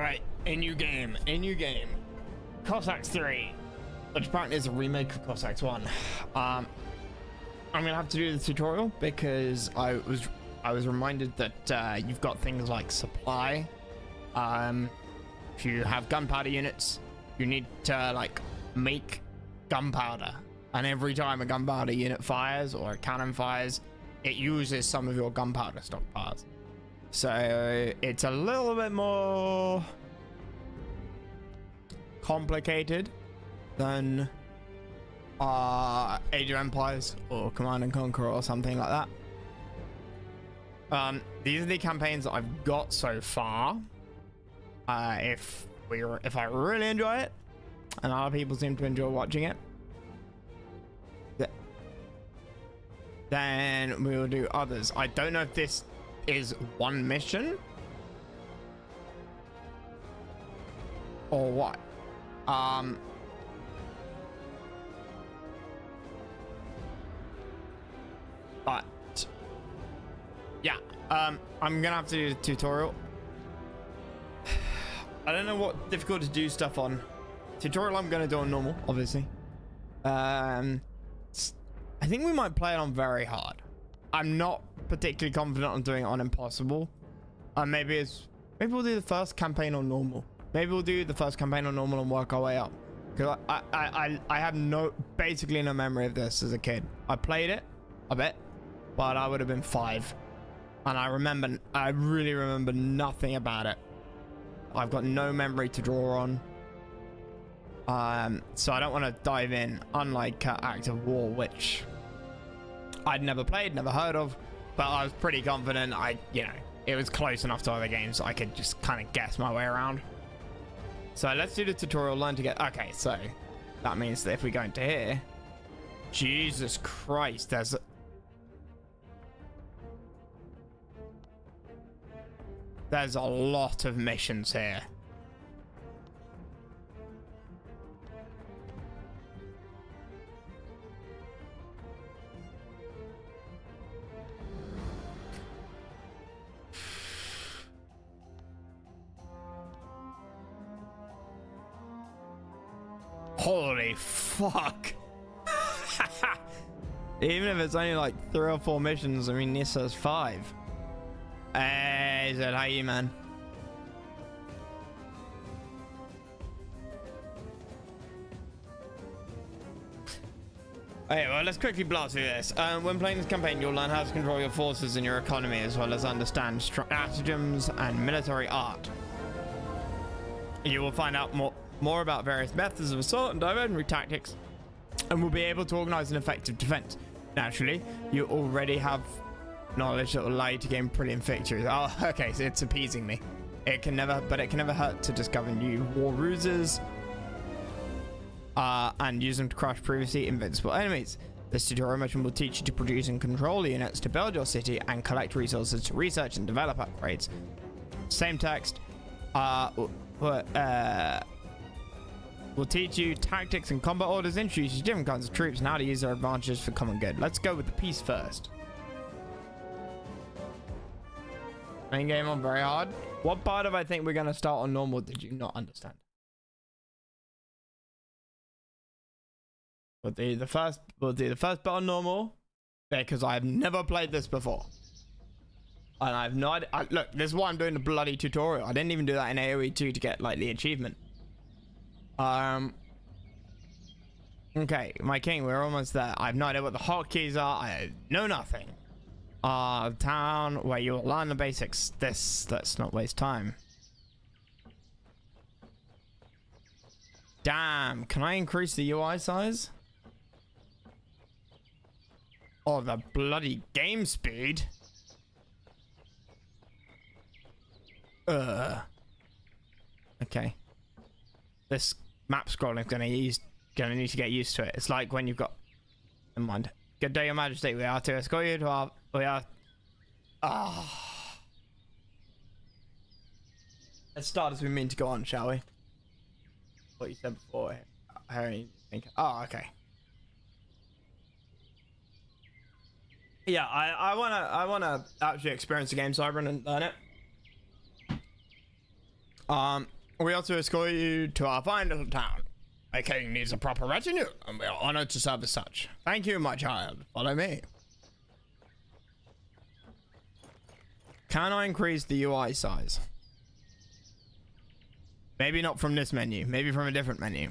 Alright, a new game. Cossacks 3, which apparently is a remake of Cossacks 1. I'm gonna have to do the tutorial because I was reminded that you've got things like supply. If you have gunpowder units, you need to like make gunpowder, and every time a gunpowder unit fires or a cannon fires, it uses some of your gunpowder stockpiles. So it's a little bit more complicated than Age of Empires or Command and Conquer or something like that. These are the campaigns that I've got so far. If I really enjoy it, and other people seem to enjoy watching it, then we will do others. I don't know if this is one mission or what. But yeah, I'm gonna have to do the tutorial. I don't know what difficult to do stuff on. Tutorial I'm gonna do on normal, obviously. I think we might play it on very hard. I'm not particularly confident on doing it on impossible. Maybe we'll do the first campaign on normal. Maybe we'll do the first campaign on normal and work our way up. Because I have basically no memory of this as a kid. I played it a bit, but I would have been 5, and I really remember nothing about it. I've got no memory to draw on. So I don't want to dive in, unlike Act of War, which I'd never played, never heard of, but I was pretty confident. It was close enough to other games I could just kind of guess my way around. So let's do the tutorial, learn to get... Okay, so that means that if we go into here... Jesus Christ, there's a lot of missions here. Holy fuck. Even if it's only like 3 or 4 missions, I mean, this says 5. Hey, is it how you, man? Okay, well, let's quickly blast through this. When playing this campaign, you'll learn how to control your forces and your economy, as well as understand stratagems and military art. You will find out more about various methods of assault and diversionary tactics, and will be able to organize an effective defense. Naturally, you already have knowledge that will allow you to gain brilliant victories. Oh, okay, so it's appeasing me. It can never hurt to discover new war ruses and use them to crush previously invincible enemies. This tutorial mission will teach you to produce and control units to build your city and collect resources to research and develop upgrades. Same text. Will teach you tactics and combat orders, introduce you to different kinds of troops and how to use their advantages for common good. Let's go with the peace first. Main game on very hard. What part of I think we're going to start on normal did you not understand? We'll do the first bit on normal because I've never played this before. And I have no idea. Look, this is why I'm doing the bloody tutorial. I didn't even do that in AoE 2 to get like the achievement. Okay, my king, we're almost there. I have no idea what the hotkeys are. I know nothing. Town where you will learn the basics. Let's not waste time. Damn, can I increase the UI size? Oh, the bloody game speed. Okay. This map scrolling is gonna need to get used to it. It's like when you've got... Never mind. Good day, Your Majesty. We are to escort you to our... We are... Let's start as we mean to go on, shall we? What you said before. I don't think... Oh, okay. Yeah, I wanna actually experience the game, Cyber, and learn it. We also escort you to our fine little town. My king needs a proper retinue, and we are honored to serve as such. Thank you, my child. Follow me. Can I increase the UI size? Maybe not from this menu. Maybe from a different menu.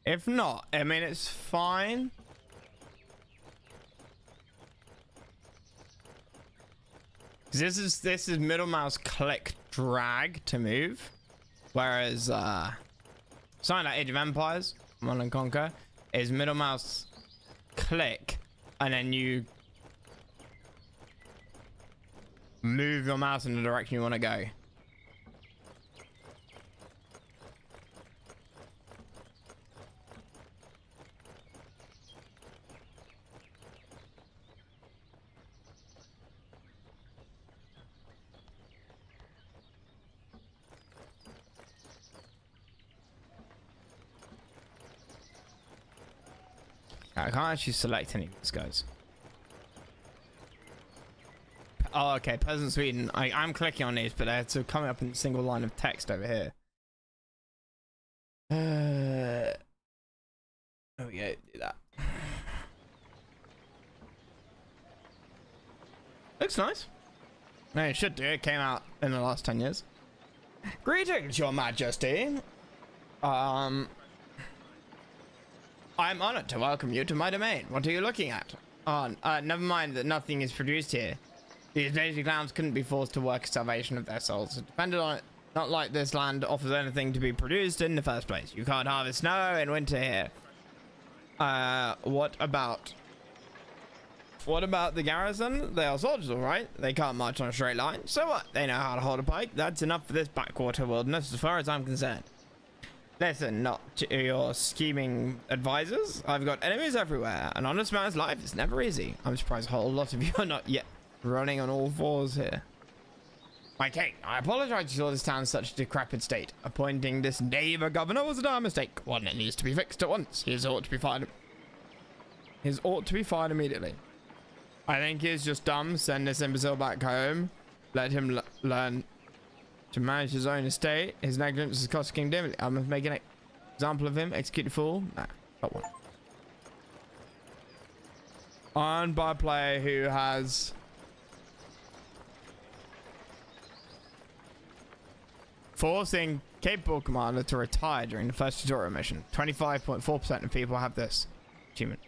If not, I mean, it's fine. This is middle mouse click drag to move, whereas something like Age of Empires, Command and Conquer, is middle mouse click, and then you move your mouse in the direction you want to go. I can't actually select any of these guys. Oh, okay. Peasant Sweden. I'm clicking on these, but they're coming up in a single line of text over here. Oh, yeah, do that. Looks nice. No, it should do. It came out in the last 10 years. Greetings, Your Majesty. I'm honored to welcome you to my domain. What are you looking at? Oh, never mind that nothing is produced here. These lazy clowns couldn't be forced to work salvation of their souls. It depended on it. Not like this land offers anything to be produced in the first place. You can't harvest snow in winter here. What about the garrison? They are soldiers, all right? They can't march on a straight line. So what? They know how to hold a pike. That's enough for this backwater wilderness as far as I'm concerned. Listen, not to your scheming advisors. I've got enemies everywhere. An honest man's life is never easy. I'm surprised a whole lot of you are not yet running on all fours here. My king, I apologize to saw this town in such a decrepit state. Appointing this neighbor governor was a dire mistake. One that needs to be fixed at once. He ought to be fired. He ought to be fired immediately. I think he's just dumb. Send this imbecile back home. Let him learn to manage his own estate. His negligence has cost the kingdom. I must make an example of him. Execute the fool. Nah, not one. Owned by a player who has forcing capable commander to retire during the first tutorial mission. 25.4% of people have this achievement.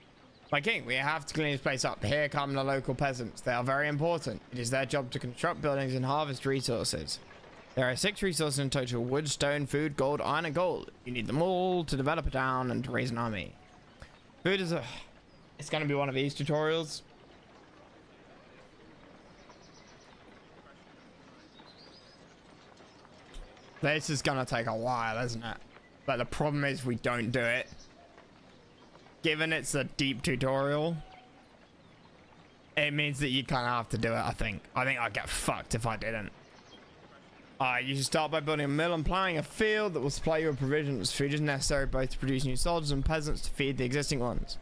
My king, we have to clean this place up. Here come the local peasants. They are very important. It is their job to construct buildings and harvest resources. There are 6 resources in total: wood, stone, food, gold, iron, and gold. You need them all to develop a town and to raise an army. Food is it's going to be one of these tutorials. This is going to take a while, isn't it? But the problem is we don't do it. Given it's a deep tutorial, it means that you kind of have to do it, I think. I think I'd get fucked if I didn't. You should start by building a mill and plowing a field that will supply you with provisions. Food is necessary both to produce new soldiers and peasants to feed the existing ones.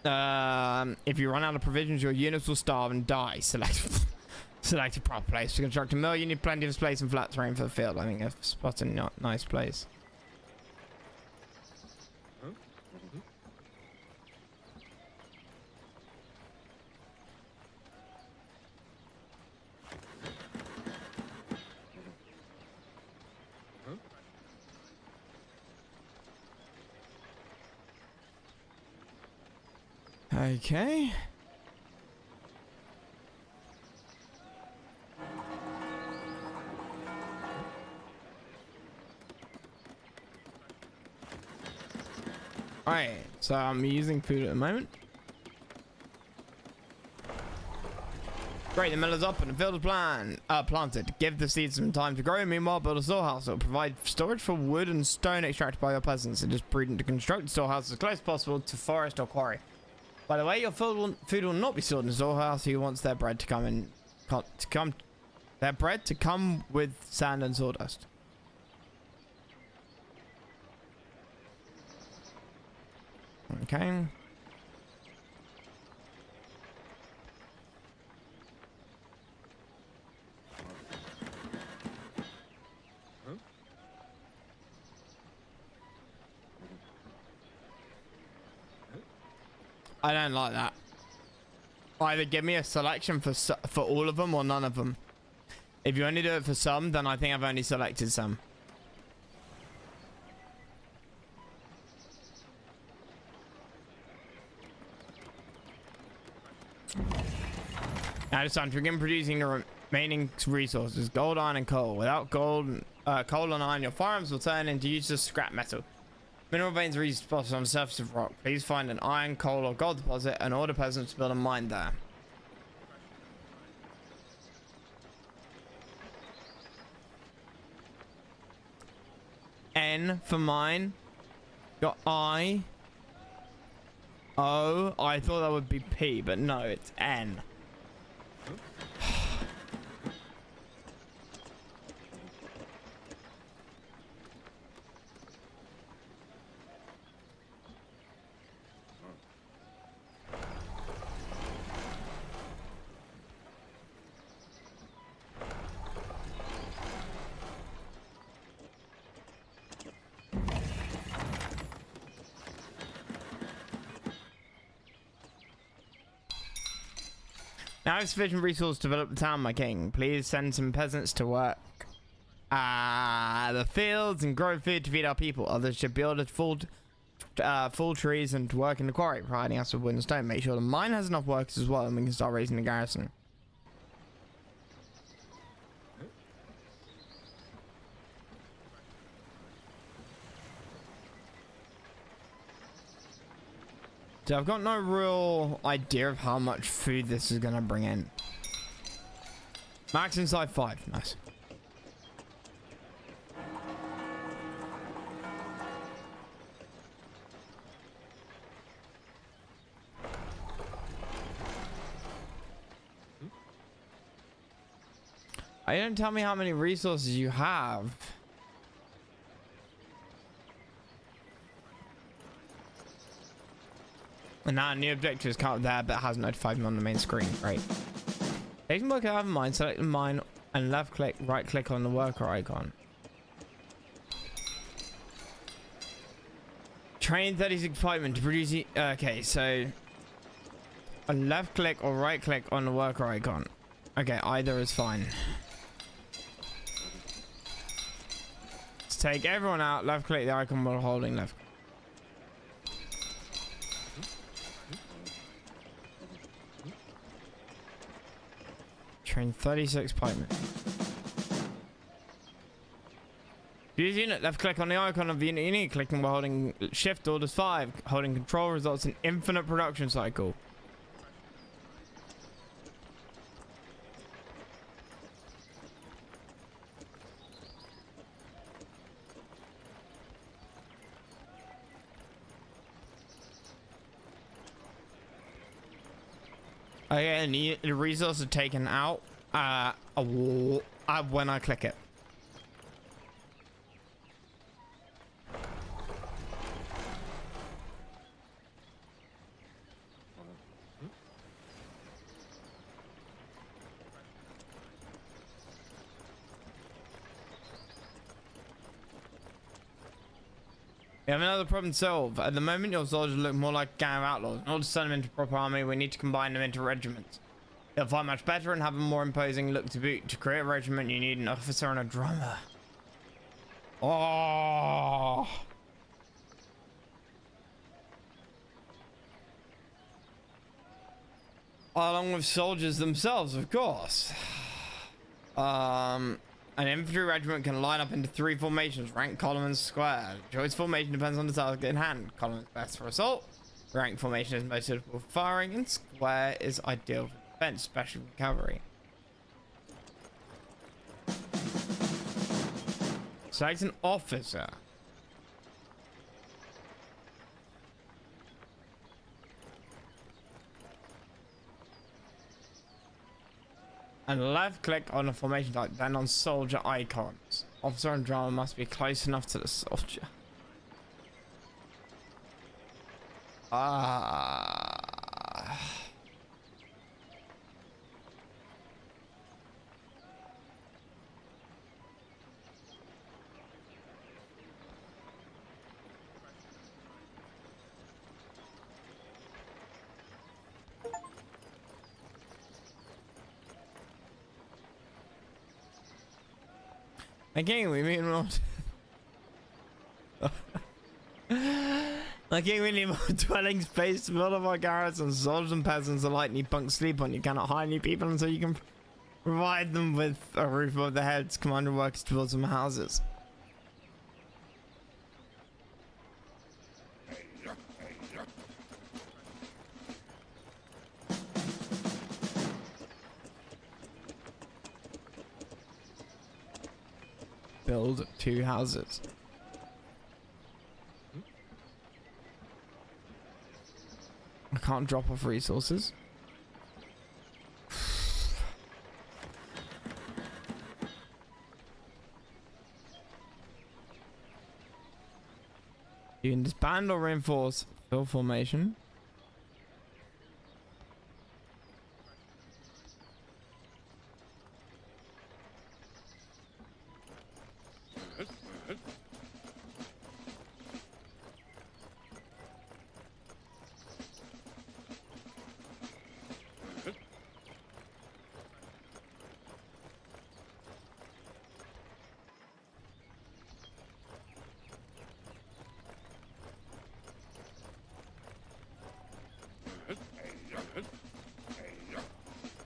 If you run out of provisions, your units will starve and die. Select a proper place to construct a mill. You need plenty of space and flat terrain for the field. I think I've spotted a nice place. Okay. Alright, so I'm using food at the moment. Great, the mill is up and the field is planted. Give the seeds some time to grow. Meanwhile, build a storehouse that will provide storage for wood and stone extracted by your peasants. It is prudent to construct the storehouse as close as possible to forest or quarry. By the way, your food will not be stored in the storehouse. Who wants their bread to come with sand and sawdust? Okay. I don't like that. Either give me a selection for all of them or none of them. If you only do it for some, then I think I've only selected some. Now it's time to begin producing the remaining resources: gold, iron, and coal. Without gold, coal and iron, your firearms will turn into useless scrap metal. Mineral veins are easy to spot on the surface of rock. Please find an iron, coal, or gold deposit and order peasants to build a mine there. N for mine. Got I. O. I thought that would be P, but no, it's N. Now I have sufficient resources to develop the town, my king. Please send some peasants to work the fields and grow food to feed our people. Others should build a full trees and to work in the quarry, providing us with wood and stone. Make sure the mine has enough workers as well, and we can start raising the garrison. So I've got no real idea of how much food this is going to bring in. Max inside 5. Nice. You don't tell me how many resources you have. And now new objectives come up there, but it has notified me on the main screen. Great. Take a look at mine, select the mine, and left click, right click on the worker icon. Train 36 pikemen to produce. Okay, so a left click or right click on the worker icon. Okay, either is fine. Let's take everyone out. Left click the icon while holding left. Train 36 pikemen. Use unit, left click on the icon of the unit you need, clicking while holding shift orders 5. Holding control results in infinite production cycle. Okay, and the resources are taken out when I click it. We have another problem to solve. At the moment, your soldiers look more like a gang of outlaws. In order to turn them into a proper army, we need to combine them into regiments. They'll fight much better and have a more imposing look to boot. To create a regiment, you need an officer and a drummer. Oh. Along with soldiers themselves, of course. An infantry regiment can line up into 3 formations: rank, column, and square. Choice formation depends on the target in hand. Column is best for assault. Rank formation is most suitable for firing, and square is ideal for defense, especially for cavalry. Select an officer. And left click on the formation type, then on soldier icons. Officer and drummer must be close enough to the soldier. Again, we mean more. Again, we need more dwelling space to build up our garrisons. Soldiers and peasants alike need bunk sleep on. You cannot hire new people until you can provide them with a roof over their heads. Command your workers to build some houses. Build 2 houses. I can't drop off resources. You can disband or reinforce fill formation.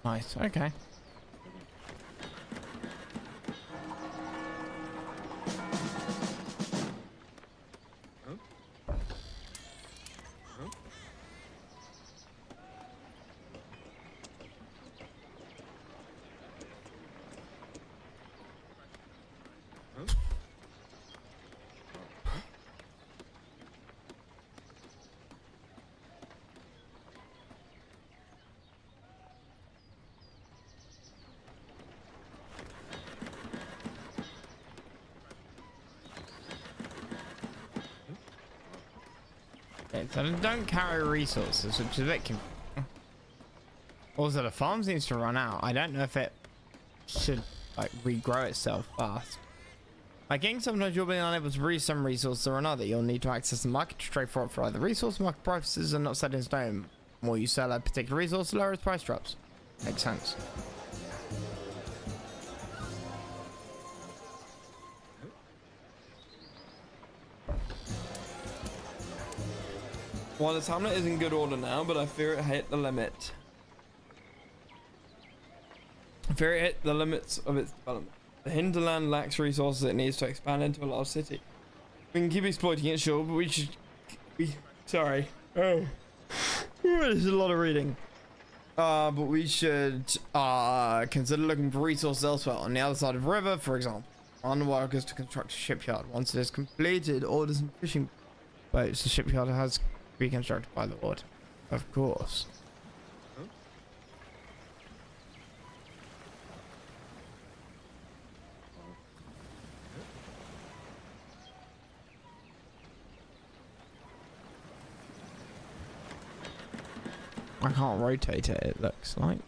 Nice, okay. So they don't carry resources, which is a bit confusing. Also, the farm seems to run out. I don't know if it should like regrow itself fast. By getting sometimes you'll be unable to reach some resource or another. You'll need to access the market to trade for it for either resource. Market prices are not set in stone. The more you sell a particular resource, the lower its price drops. Makes sense. Well, this hamlet is in good order now, but I fear it hit the limit. I fear it hit the limits of its development. The hinterland lacks resources it needs to expand into a large city. We can keep exploiting it, sure, but we should... Sorry. Oh. This is a lot of reading. But we should consider looking for resources elsewhere. On the other side of the river, for example. On the workers to construct a shipyard. Once it is completed, orders and fishing boats. The shipyard has... reconstructed by the Lord, of course. I can't rotate it, it looks like.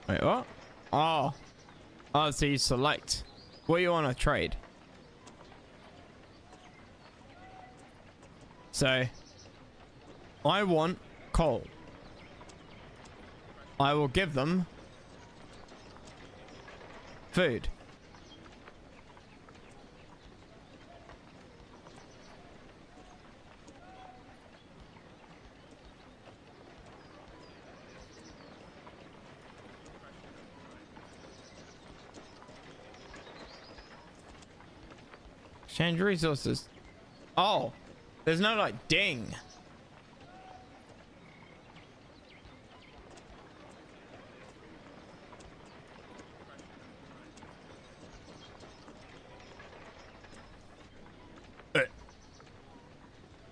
Wait, what? Oh. Oh, so you select what you want to trade. So, I want coal. I will give them food. Exchange resources. Oh, there's no like ding.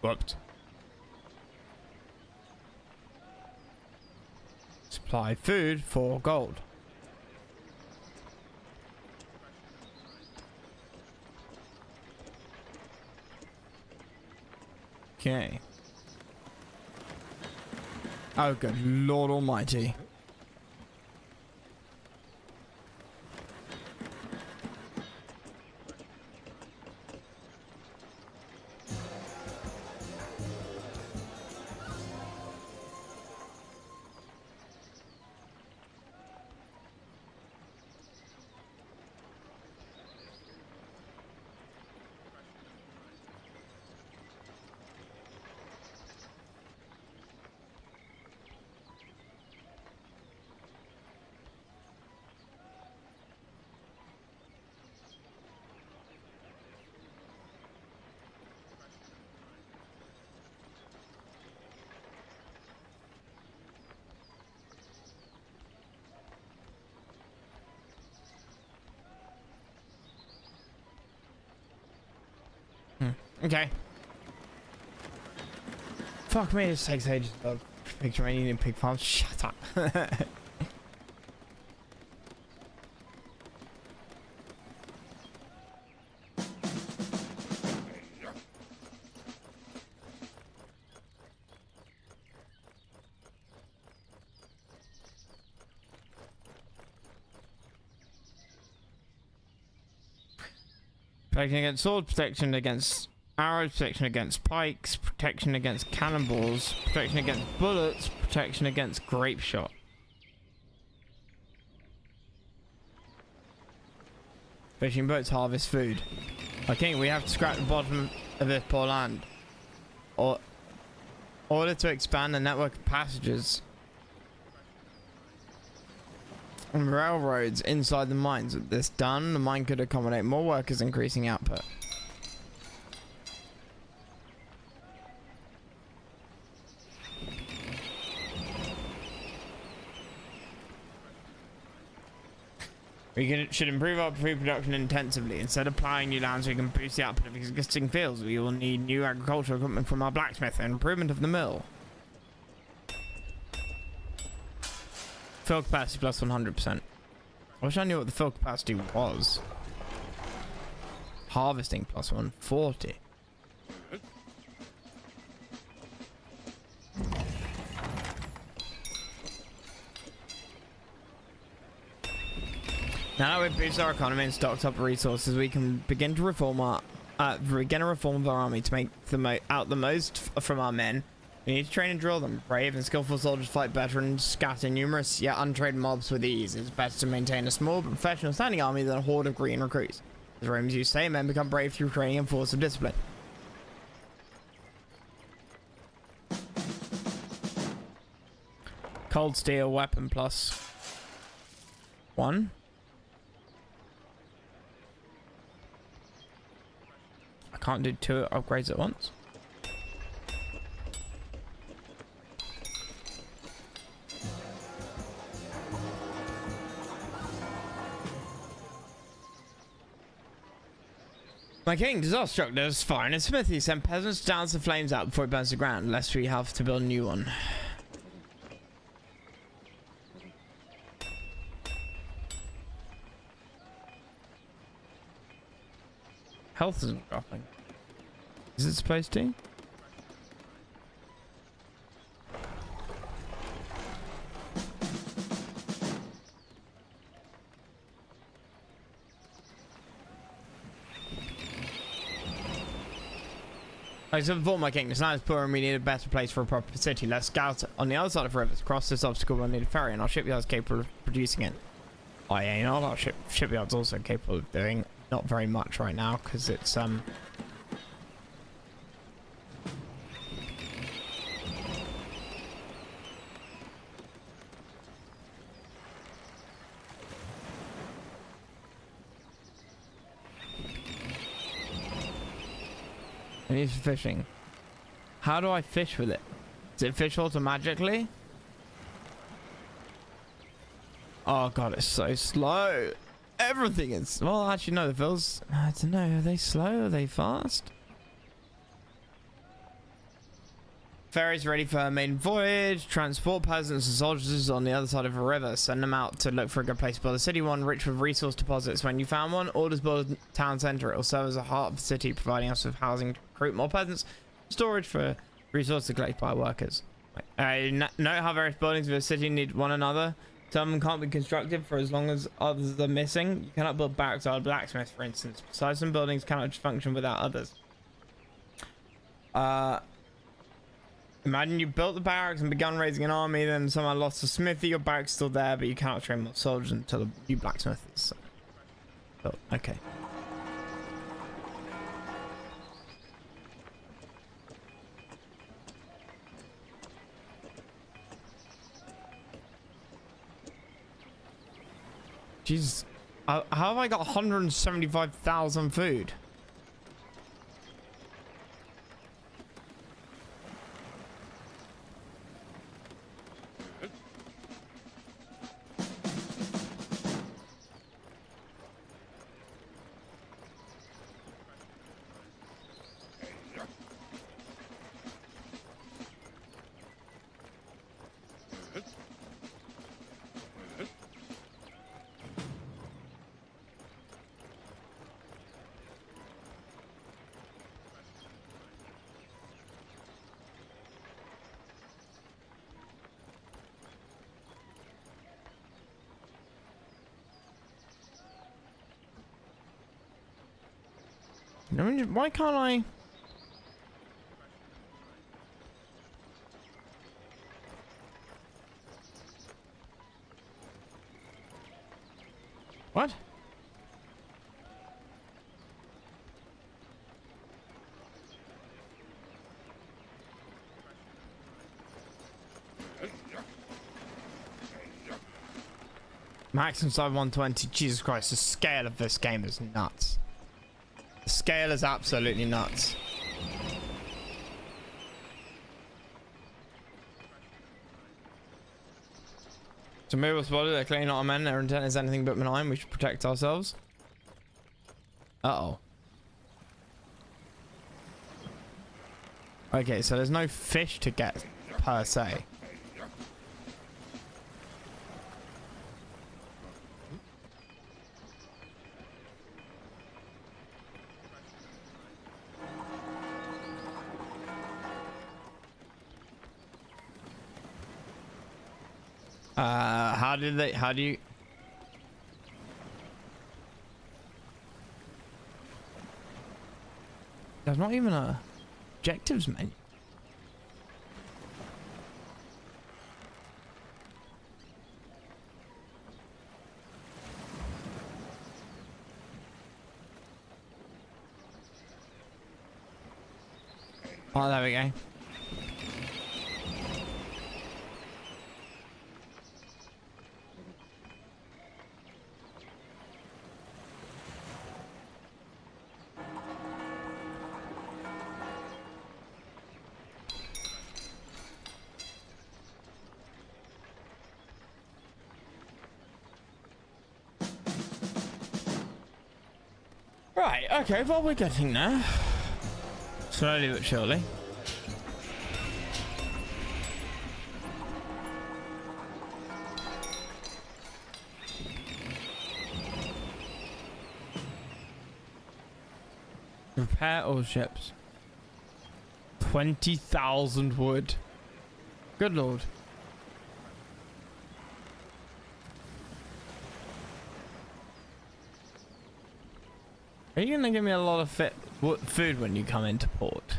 Whoops. Supply food for gold. Okay. Oh, good Lord Almighty. Okay. Fuck me, this takes ages to picture my Indian pig farms. Shut up. Protection against swords, protection against arrows, protection against pikes, protection against cannonballs, protection against bullets, protection against grape shot. Fishing boats harvest food. Okay, we have to scrap the bottom of this poor land. Or order to expand the network of passages and railroads inside the mines. With this done, the mine could accommodate more workers, increasing output. Should improve our food production intensively. Instead of plowing new lands, we can boost the output of existing fields. We will need new agricultural equipment from our blacksmith and improvement of the mill. Fill capacity plus 100%. I wish I knew what the fill capacity was. Harvesting plus 140. Now that we've boosted our economy and stocked up resources, we can begin to reform our reform of our army to make out the most from our men. We need to train and drill them. Brave and skillful soldiers fight better and scatter numerous yet untrained mobs with ease. It's better to maintain a small but professional standing army than a horde of green recruits. As Romans used to say, men become brave through training and force of discipline. Cold steel weapon plus 1. I can't do 2 upgrades at once. My king, disaster struck those fire in his smithy. Sent peasants to dance the flames out before it burns the ground, lest we have to build a new one. Health isn't dropping. Is it supposed to? I said before, my king, this land is poor and we need a better place for a proper city. Let's scout on the other side of the rivers. Cross this obstacle, we'll need a ferry and our shipyard is capable of producing it. Oh yeah, you know, our shipyard's also capable of doing not very much right now because it's I need fishing. How do I fish with it? Does it fish automatically? Oh god, it's so slow. Everything is. Well, actually, no. The fills. I don't know. Are they slow? Are they fast? Ferries ready for a maiden voyage. Transport peasants and soldiers on the other side of a river. Send them out to look for a good place to build a city. One rich with resource deposits. When you found one, orders build a town center. It will serve as a heart of the city, providing us with housing to recruit more peasants. Storage for resources collected by workers. Note how various buildings of a city need one another. Some can't be constructed for as long as others are missing. You cannot build barracks or a blacksmith, for instance. Besides, some buildings cannot function without others. Imagine you built the barracks and begun raising an army, then someone lost a smithy. Your barracks still there, but you cannot train more soldiers until the new blacksmith is. Oh, okay. Jesus, how have I got 175,000 food? I mean, why can't I? What? Max inside 120. Jesus Christ, the scale of this game is nuts. The scale is absolutely nuts. So maybe we'll spot it. They're clearly not our men. Their intent is anything but benign. We should protect ourselves. Uh-oh. Okay, so there's no fish to get per se. How do you? There's not even a objectives menu. Oh, there we go. Right, okay, well, we're getting there. Slowly but surely. Repair all ships. 20,000 wood. Good lord. Are you gonna give me a lot of food when you come into port?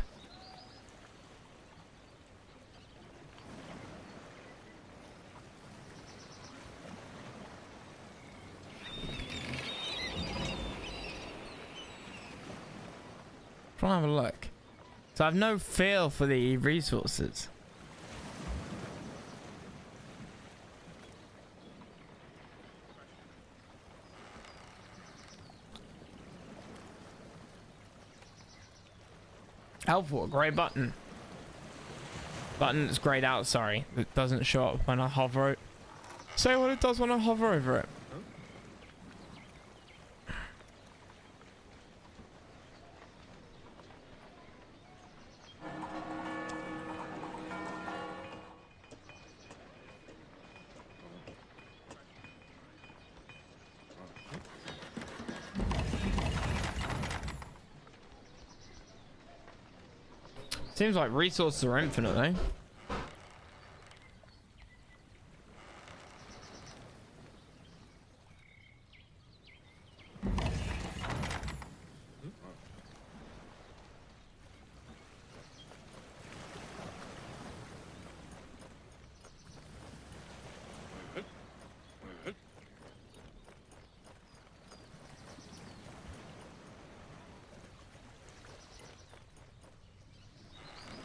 Try and have a look. So I have no feel for the resources. Help, what a great button. Button that's grayed out, sorry. It doesn't show up when I hover it. Say what it does when I hover over it. Seems like resources are infinite though.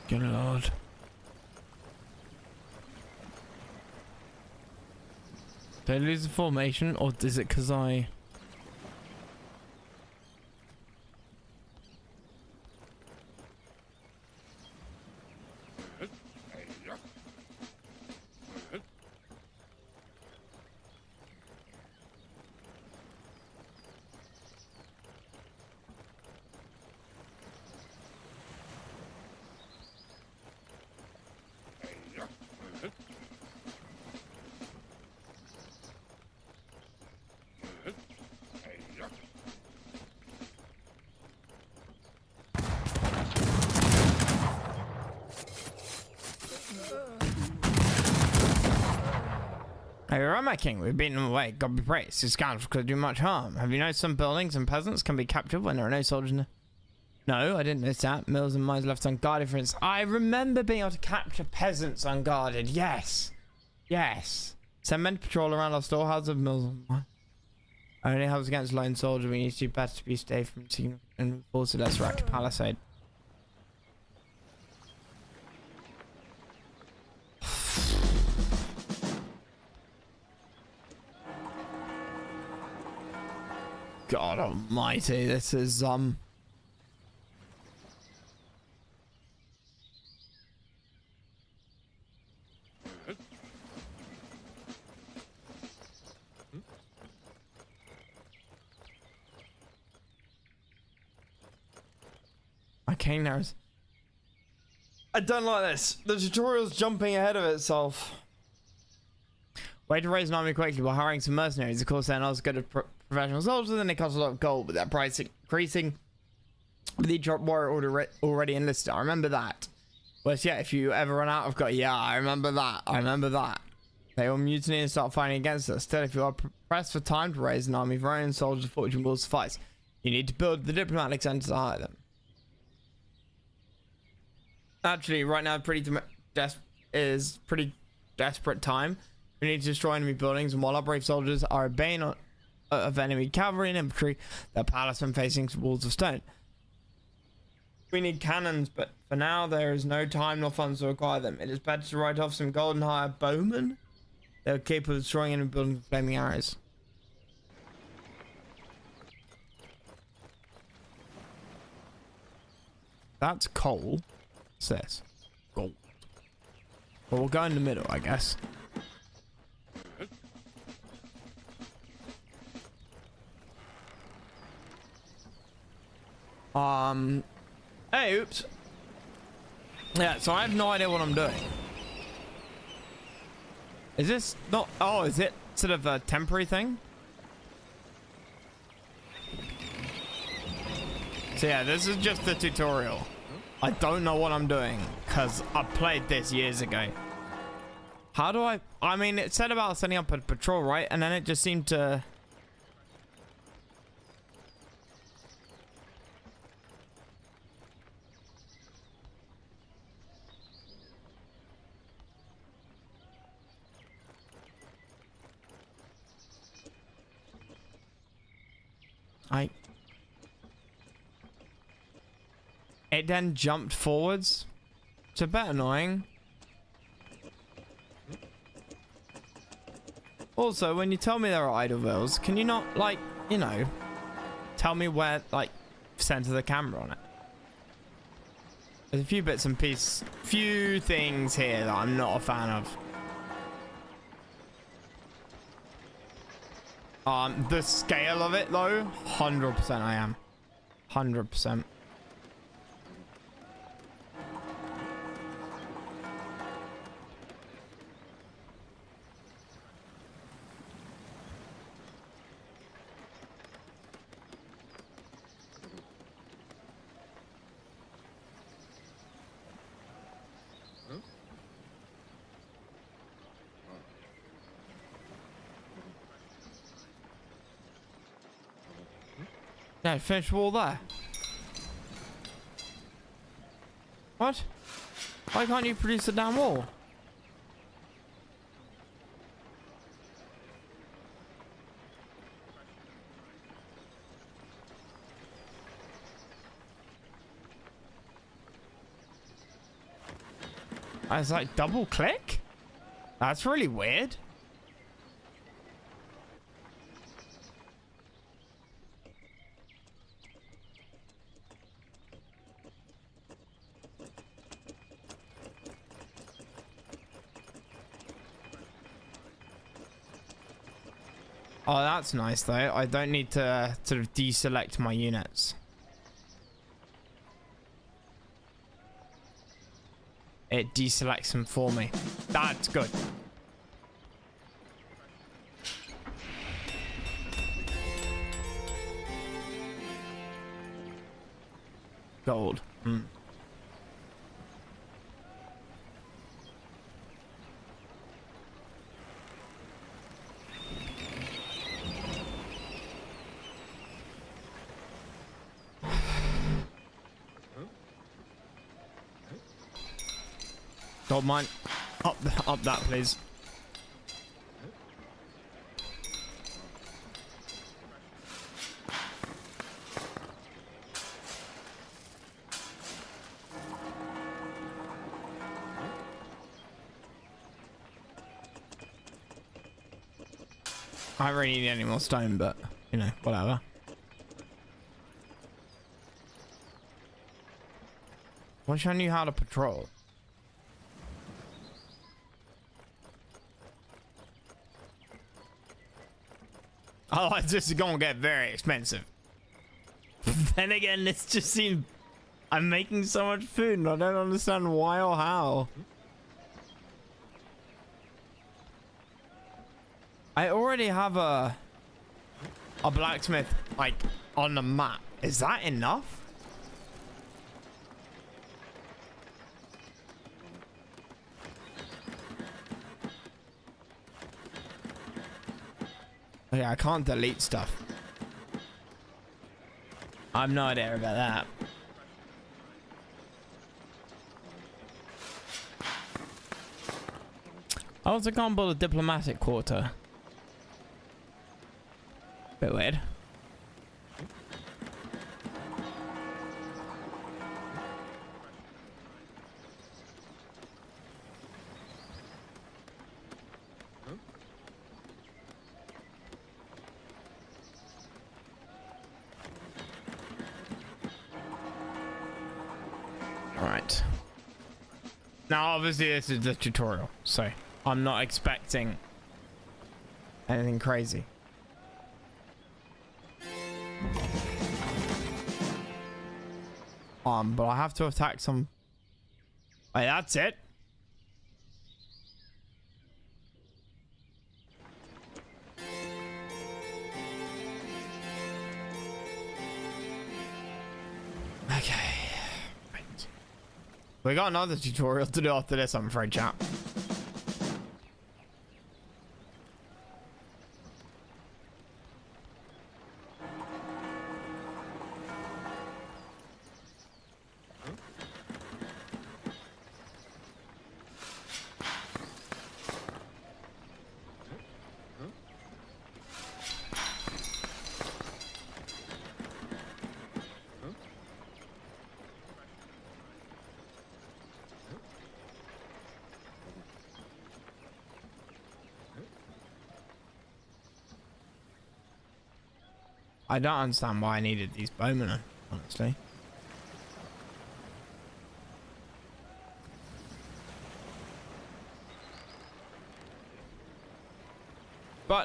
Good lord. Did I lose the formation, or is it because I... Hey, you're right, my king. We've beaten them away. God be praised. These scoundrels could do much harm. Have you noticed some buildings and peasants can be captured when there are no soldiers in there? No, I didn't notice that. Mills and mines left unguarded, for instance. I remember being able to capture peasants unguarded. Yes. Yes. Send men to patrol around our storehouses of mills and mines. Only helps against lone soldiers. We need to do better to be safe from seeing and force less racked palisade. God almighty, this is okay, now I don't like this. The tutorial's jumping ahead of itself. Way to raise an army quickly by hiring some mercenaries. Of course, they're not as good as professional soldiers, and they cost a lot of gold, but that price increasing with each warrior already enlisted. I remember that. Well, yeah, if you ever run out of gold, yeah, I remember that. I remember that. They all mutiny and start fighting against us. Still, if you are pressed for time to raise an army of your own, soldiers' fortune will suffice. You need to build the diplomatic center to hire them. Actually, right now, pretty desperate time. We need to destroy enemy buildings, and while our brave soldiers are at bay of enemy cavalry and infantry, their palacemen facing walls of stone. We need cannons, but for now there is no time nor funds to acquire them. It is better to write off some gold and hire bowmen. They are capable of destroying enemy buildings with flaming arrows. That's coal. What's this? Gold. Well, we'll go in the middle, I guess. Hey, oops. Yeah, so I have no idea what I'm doing. Is this not... Oh, is it sort of a temporary thing? So yeah, this is just the tutorial. I don't know what I'm doing, because I played this years ago. How do I mean, it said about setting up a patrol, right? And then it just seemed to... It then jumped forwards. It's a bit annoying. Also, when you tell me there are idle wheels, can you not, like, you know, tell me where, like, center the camera on it? There's a few bits and pieces, few things here that I'm not a fan of. The scale of it though, 100% I am. 100%. Yeah, finish wall there. What? Why can't you produce a damn wall? It's like double click? That's really weird. Oh, that's nice though. I don't need to sort of deselect my units. It deselects them for me. That's good. Gold. Hmm. Don't mind. Up that, please. I don't really need any more stone, but you know, whatever. Wish I knew how to patrol. Oh, this is gonna get very expensive. Then again, this just seems... I'm making so much food and I don't understand why or how. I already have a blacksmith, like, on the map. Is that enough? Oh, yeah, I can't delete stuff. I have no idea about that. I also can't build a diplomatic quarter. Bit weird. Alright. Now, obviously, this is the tutorial, so I'm not expecting anything crazy. But I have to attack some... Wait, that's it? Okay. Right. We got another tutorial to do after this, I'm afraid, chat. I don't understand why I needed these bowmen, honestly.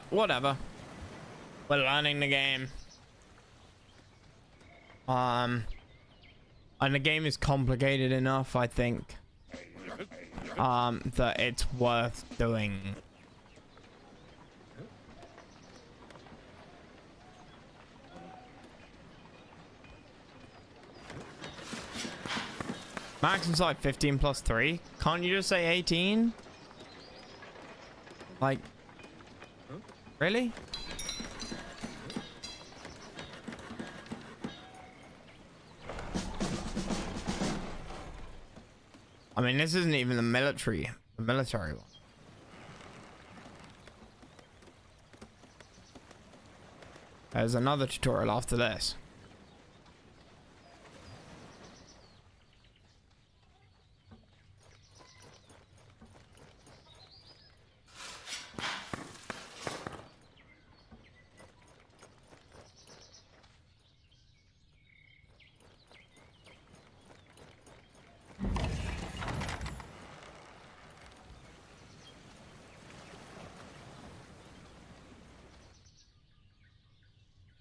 whatever. We're learning the game. And the game is complicated enough, I think, that it's worth doing. Maximum size 15 plus 3. Can't you just say 18? Like, really? I mean, this isn't even the military one. There's another tutorial after this.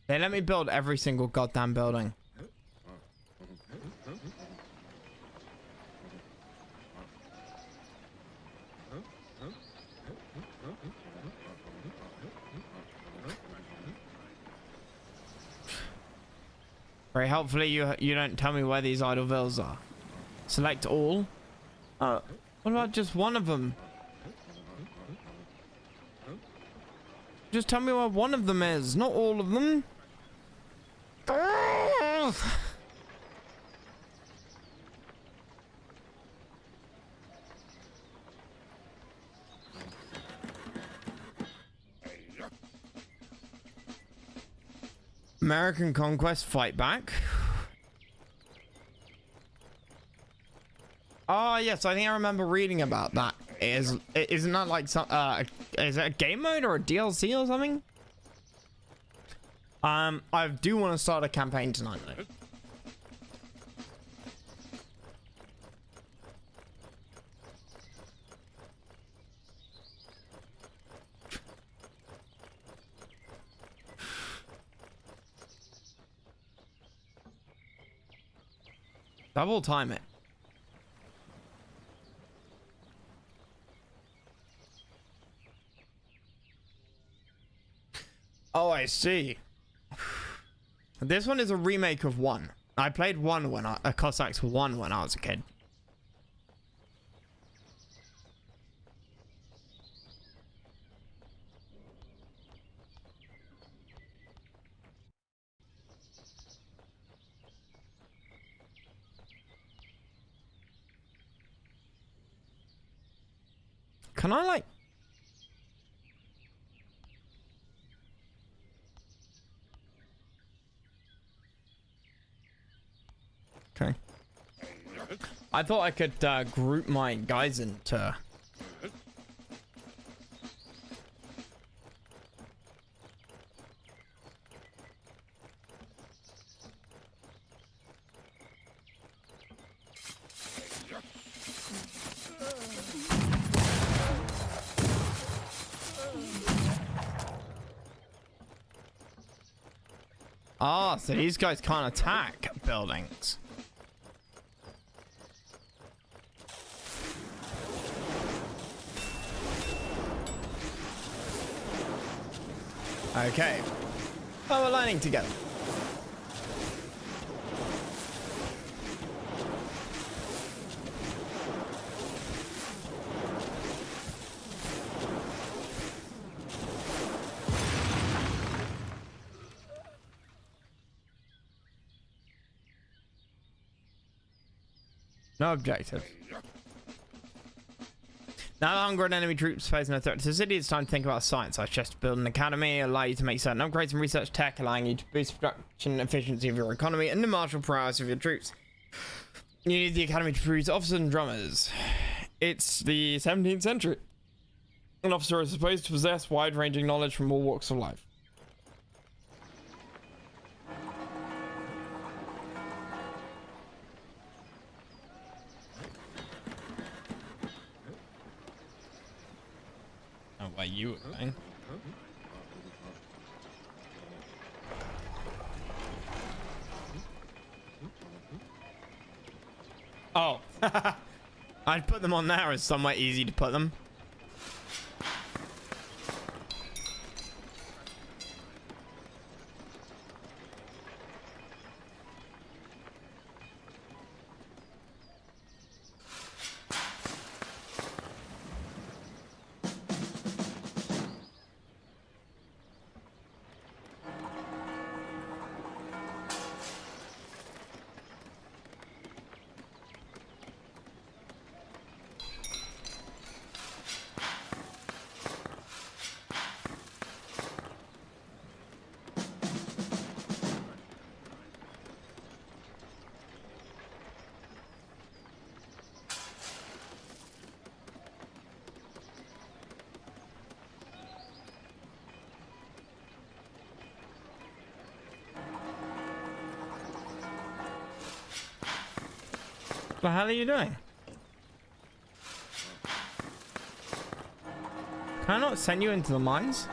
They let me build every single goddamn building. Very helpfully, you don't tell me where these idle villas are. Select all. What about just one of them? Just tell me where one of them is, not all of them. American conquest fight back. Oh yes, I think I remember reading about that. Isn't that like some is it a game mode or a DLC or something? I do want to start a campaign tonight though. Double time it. Oh, I see. This one is a remake of 1. I played 1 when a Cossacks 1 when I was a kid. Can I like... Okay. I thought I could group my guys into... Ah, so these guys can't attack buildings. Okay. Oh, we're learning together. No objective. Now that hungry enemy troops face no threat to the city, it's time to think about science. I suggest to build an academy, allow you to make certain upgrades and research tech, allowing you to boost production efficiency of your economy and the martial prowess of your troops. You need the academy to produce officers and drummers. It's the 17th century. An officer is supposed to possess wide-ranging knowledge from all walks of life. Why you were going. Oh. I'd put them on there as somewhere easy to put them. What the hell are you doing? Can I not send you into the mines?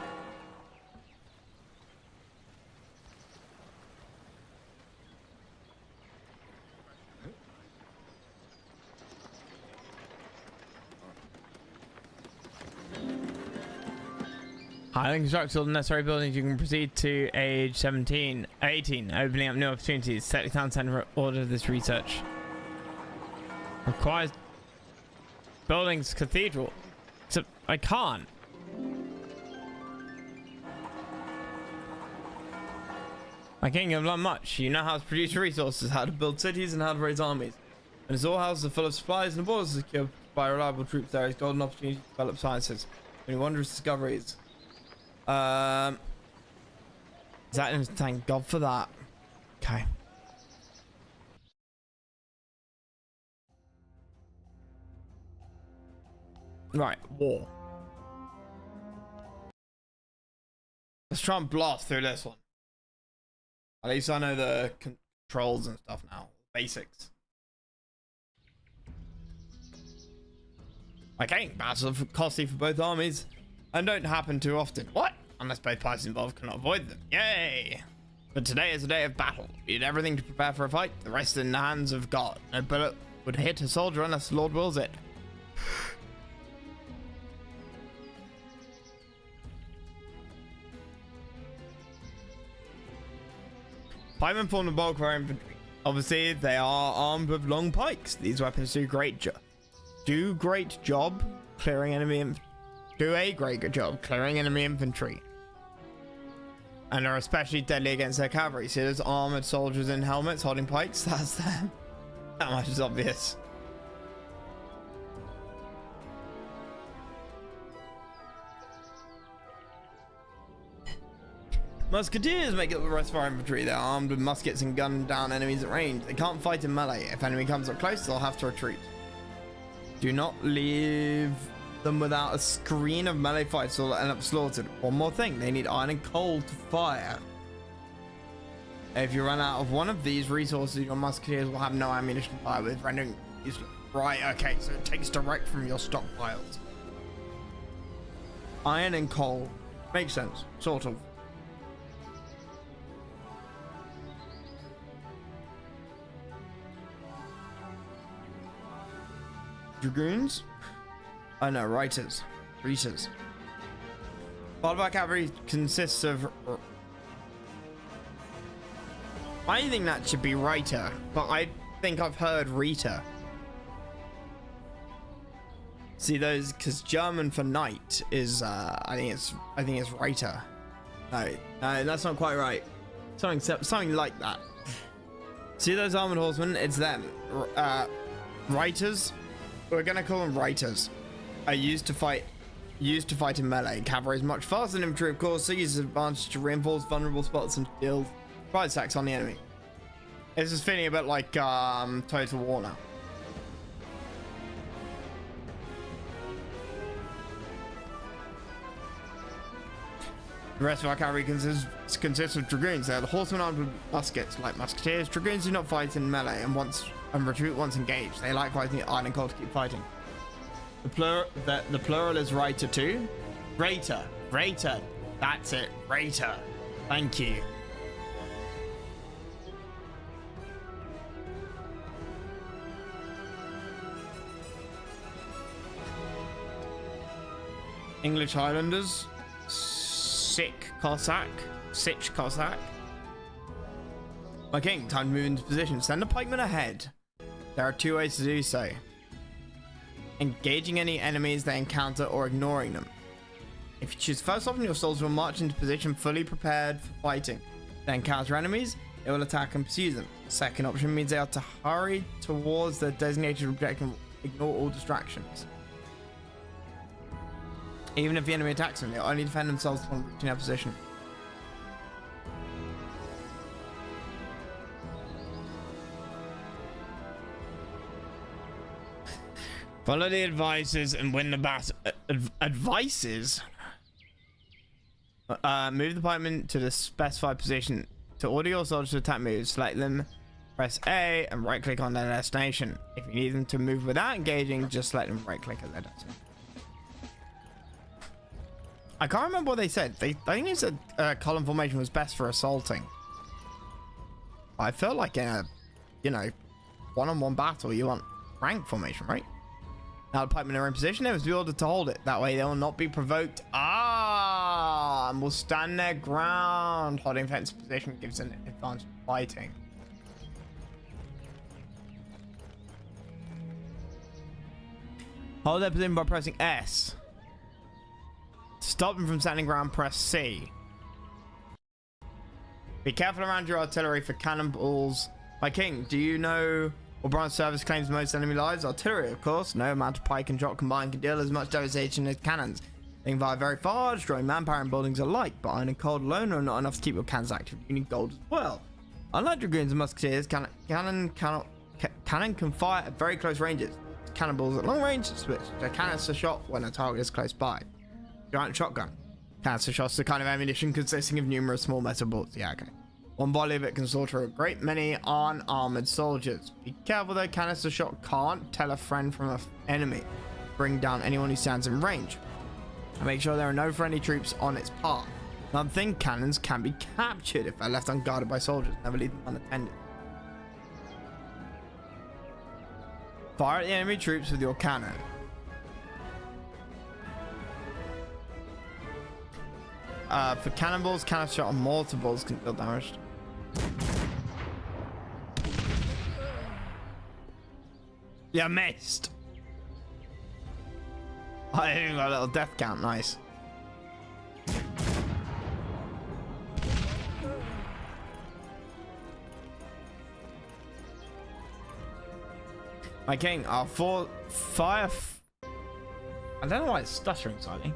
Highly construct all the necessary buildings. You can proceed to age 18, opening up new opportunities. Set the town center order this research. Requires buildings cathedral. So I can't. My kingdom learned much. You know how to produce resources, how to build cities, and how to raise armies. And its all houses are full of supplies, and the borders are secured by reliable troops. There is golden opportunity to develop sciences. Many wondrous discoveries. Is that? Thank God for that. Okay. Right, war. Let's try and blast through this one. At least I know the controls and stuff now. Basics. Okay, battles are costly for both armies and don't happen too often. What? Unless both parties involved cannot avoid them. Yay! But today is a day of battle. We did everything to prepare for a fight. The rest in the hands of God. No bullet would hit a soldier unless the Lord wills it. Pikemen form the bulk of our infantry. Obviously, they are armed with long pikes. These weapons do a great job clearing enemy infantry. And are especially deadly against their cavalry. See those armored soldiers in helmets holding pikes? That's them. That much is obvious. Musketeers make up the rest of our infantry. They're armed with muskets and gun down enemies at range. They can't fight in melee. If enemy comes up close, they'll have to retreat. Do not leave them without a screen of melee fights or they'll end up slaughtered. One more thing, they need iron and coal to fire. If you run out of one of these resources, your musketeers will have no ammunition to fire with, rendering useless. Right, okay, so it takes direct from your stockpiles. Iron and coal. Makes sense, sort of. Dragoons? Oh no, Reiters. Part of our cavalry consists of... I think that should be Reiter, but I think I've heard Rita. See those, because German for knight is, I think it's Reiter. No, that's not quite right. Something like that. See those armored horsemen? It's them. Reiters. We're gonna call them Reiters. Are used to fight in melee. Cavalry is much faster than infantry, of course, so uses advantage to reinforce vulnerable spots and deal prize attacks on the enemy. This is feeling a bit like Total War now. The rest of our cavalry consists of dragoons. They are the horsemen armed with muskets. Like musketeers, dragoons do not fight in melee and retreat once engaged. They like fighting at iron and coal to keep fighting. The plural is Reiter too. Reiter. That's it. Reiter. Thank you. English Highlanders. Sick Cossack. Sich Cossack. My king, time to move into position. Send a pikeman ahead. There are 2 ways to do so. Engaging any enemies they encounter or ignoring them. If you choose first option, your soldiers will march into position fully prepared for fighting. If they encounter enemies, they will attack and pursue them. Second option means they are to hurry towards the designated objective and ignore all distractions. Even if the enemy attacks them, they'll only defend themselves upon reaching their position. Follow the advices and win the battle. Advices? Move the pikeman to the specified position. To order your soldiers to attack moves, select them, press A, and right click on their destination. If you need them to move without engaging, just select them, right click at their destination. I can't remember what they said. I think they said column formation was best for assaulting. I felt like in a, you know, one-on-one battle, you want rank formation, right? Now the pikemen are in position, they must be ordered to hold it. That way they will not be provoked. Ah, and will stand their ground. Holding defensive position gives an advantage in fighting. Hold their position by pressing S. To stop them from standing ground, press C. Be careful around your artillery for cannonballs. My king, do you know what branch service claims most enemy lives? Artillery, of course. No amount of pike and shot combined can deal as much devastation as cannons. They can fire very far, destroying manpower and buildings alike, but iron and cold alone are not enough to keep your cannons active. You need gold as well. Unlike dragoons and musketeers, cannon can fire at very close ranges. Cannonballs at long range switch to canister shot when a target is close by. Giant shotgun. Canister shots are the kind of ammunition consisting of numerous small metal bullets. Yeah, okay. One volley of it can slaughter a great many unarmored soldiers. Be careful though, canister shot can't tell a friend from an enemy. Bring down anyone who stands in range. And make sure there are no friendly troops on its path. Another thing, cannons can be captured if they're left unguarded by soldiers. Never leave them unattended. Fire at the enemy troops with your cannon. For cannonballs, canister shot and mortar balls can deal damage. Yeah, missed. I even got a little death count. Nice. My king, our fire. I don't know why it's stuttering slightly.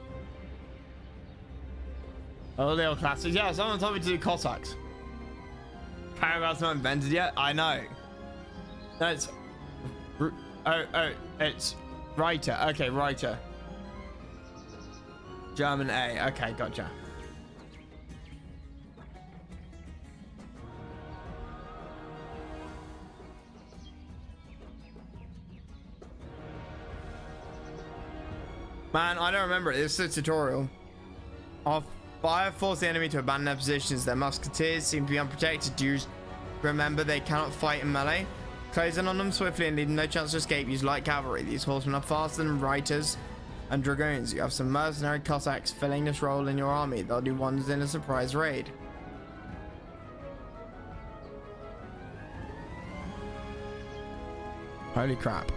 Oh, the old classics. Yeah, someone told me to do Cossacks. Paragraphs not invented yet? I know. No, it's... it's writer. Okay, writer. German A. Okay, gotcha. Man, I don't remember it. This is a tutorial. Our fire force the enemy to abandon their positions. Their musketeers seem to be unprotected. Do you remember they cannot fight in melee? Close in on them swiftly and leave them no chance to escape. Use light cavalry. These horsemen are faster than reiters and dragoons. You have some mercenary Cossacks filling this role in your army. They'll do wonders in a surprise raid. Holy crap.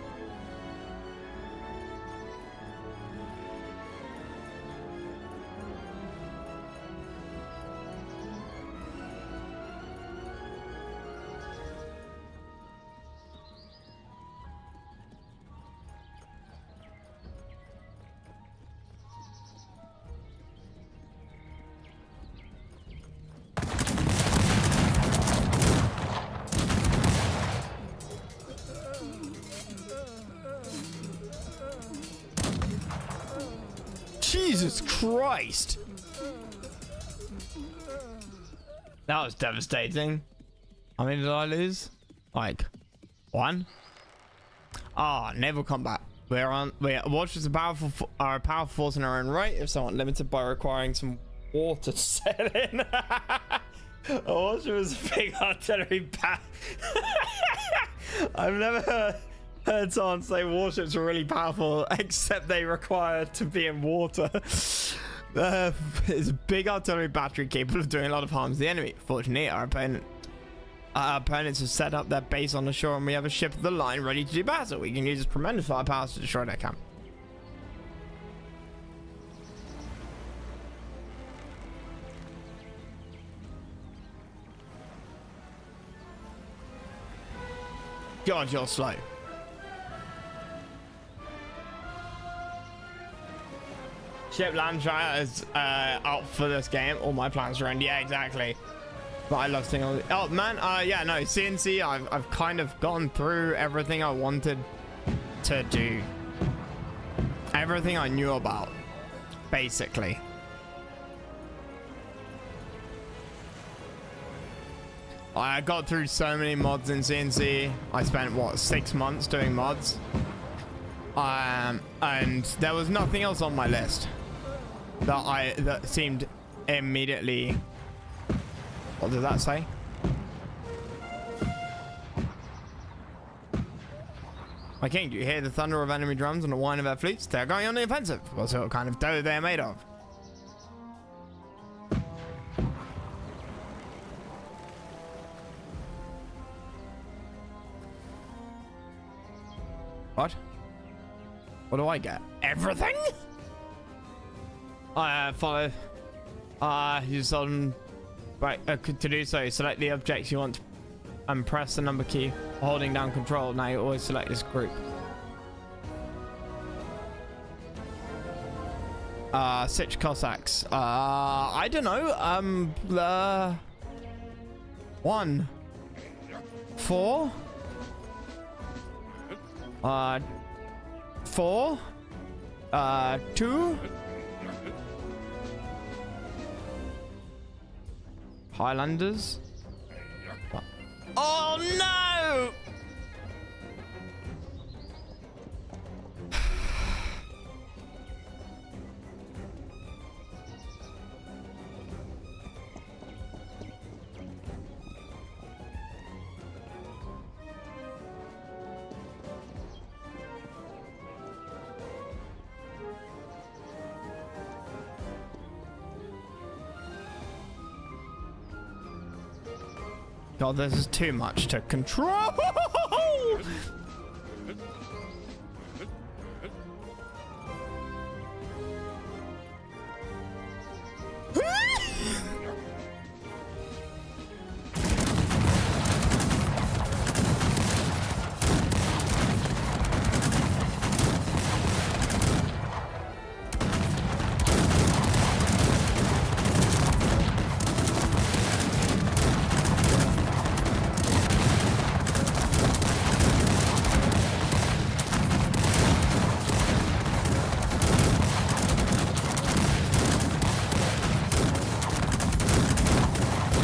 Jesus Christ! That was devastating. How many did I lose? Like, 1? Ah, naval combat. Watch is a powerful force in our own right, if somewhat limited by requiring some water to sail in. Watch was a big artillery pack. I've never Heard someone say warships are really powerful, except they require to be in water. It's a big artillery battery capable of doing a lot of harm to the enemy. Fortunately, our opponents have set up their base on the shore, and we have a ship of the line ready to do battle. We can use this tremendous firepower to destroy their camp. God, you're slow. Ship land try is out for this game. All my plans are in. Yeah, exactly. But I love seeing all the, oh man, yeah, no, CNC, I've kind of gone through everything I wanted to do. Everything I knew about, basically. I got through so many mods in CNC. I spent, what, 6 months doing mods? And there was nothing else on my list that seemed immediately... What does that say? My king, do you hear the thunder of enemy drums and the whine of their fleets? They're going on the offensive. What sort of kind of dough they're made of? What? What do I get? Everything? Follow. Use on. Right, to do so, select the objects you want and press the number key, holding down control. Now you always select this group. Sich Cossacks. I don't know. 1, 4. 4. 2. Highlanders. Oh no! God, this is too much to control.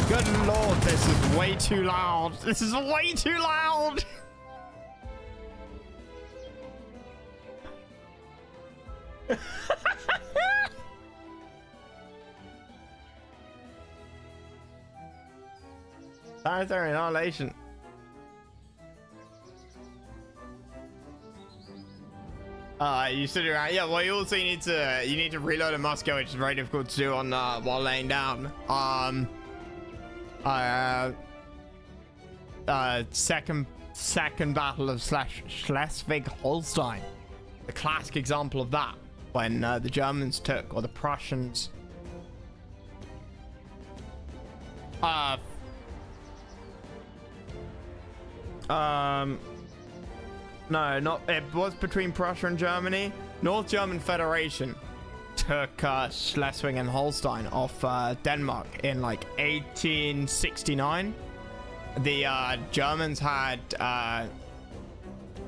Good lord, this is way too loud. This is way too loud. Planetary annihilation. You sit around. Yeah, well, you also need to reload a musket, which is very difficult to do on while laying down. Second battle of Schleswig-Holstein, the classic example of that, when the Germans took, or the Prussians, no, not, it was between Prussia and Germany. North German Federation took Schleswig and Holstein off Denmark in like 1869. The Germans had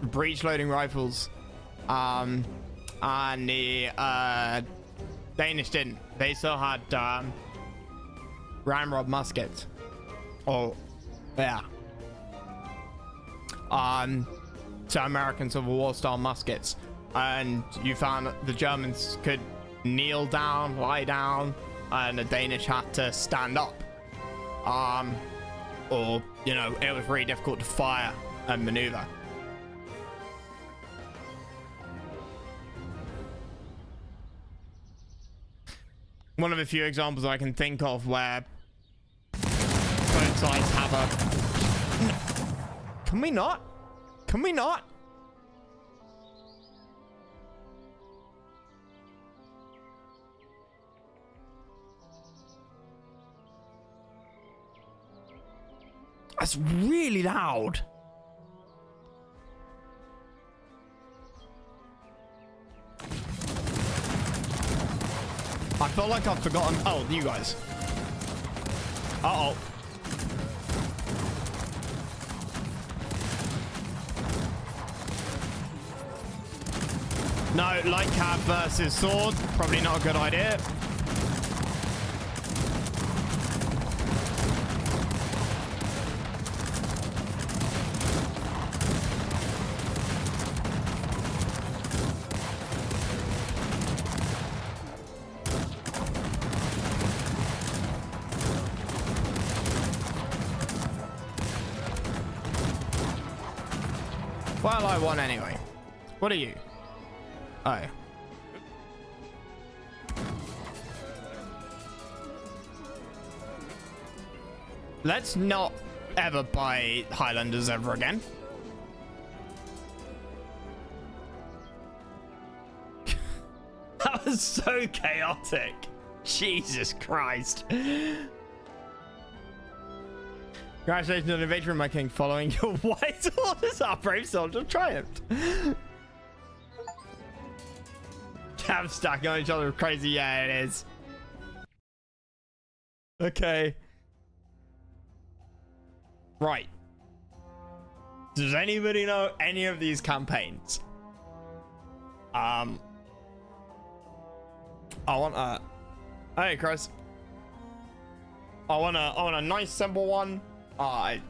breech loading rifles, and the Danish didn't. They still had ramrod muskets. Oh, yeah. So American Civil War style muskets, and you found that the Germans could kneel down, lie down, and the Danish had to stand up. Or, you know, it was really difficult to fire and maneuver. one of the few examples I can think of where both sides have a... Can we not? Can we not? That's really loud. I feel like I've forgotten. Oh, you guys. Uh-oh. No, light cab versus sword. Probably not a good idea. Well, I won anyway. What are you? Oh. Let's not ever buy Highlanders ever again. That was so chaotic. Jesus Christ. Congratulations on the victory, my king. Following your white orders, our brave soldier triumphed. Cabs stacking on each other crazy. Yeah, it is. Okay. Right. Does anybody know any of these campaigns? I want a... Hey, Chris. I want a nice simple one. I'm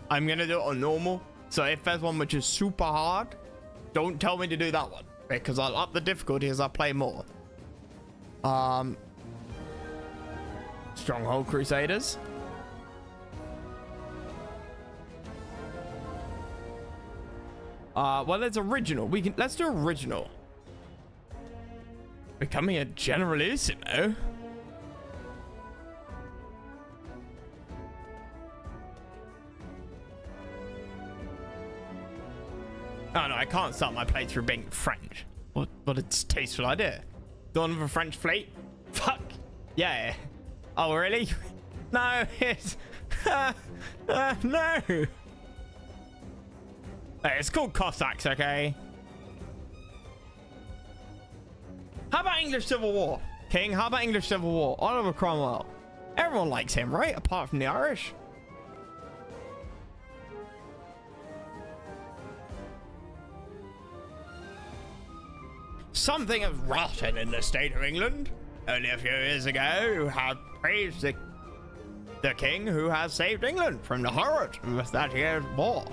gonna do it on normal. So if there's one which is super hard, don't tell me to do that one, because I'll up the difficulty as I play more. Stronghold Crusaders. Well, there's original. Let's do original. Becoming a generalissimo. Oh no, I can't start my playthrough being French. What a tasteful idea. Dawn of a French fleet? Fuck. Yeah. Oh, really? No, it's... no. Hey, it's called Cossacks, okay? How about English Civil War? King, how about English Civil War? Oliver Cromwell. Everyone likes him, right? Apart from the Irish. Something is rotten in the state of England. Only a few years ago, you have praised the king who has saved England from the horrors of that year's war.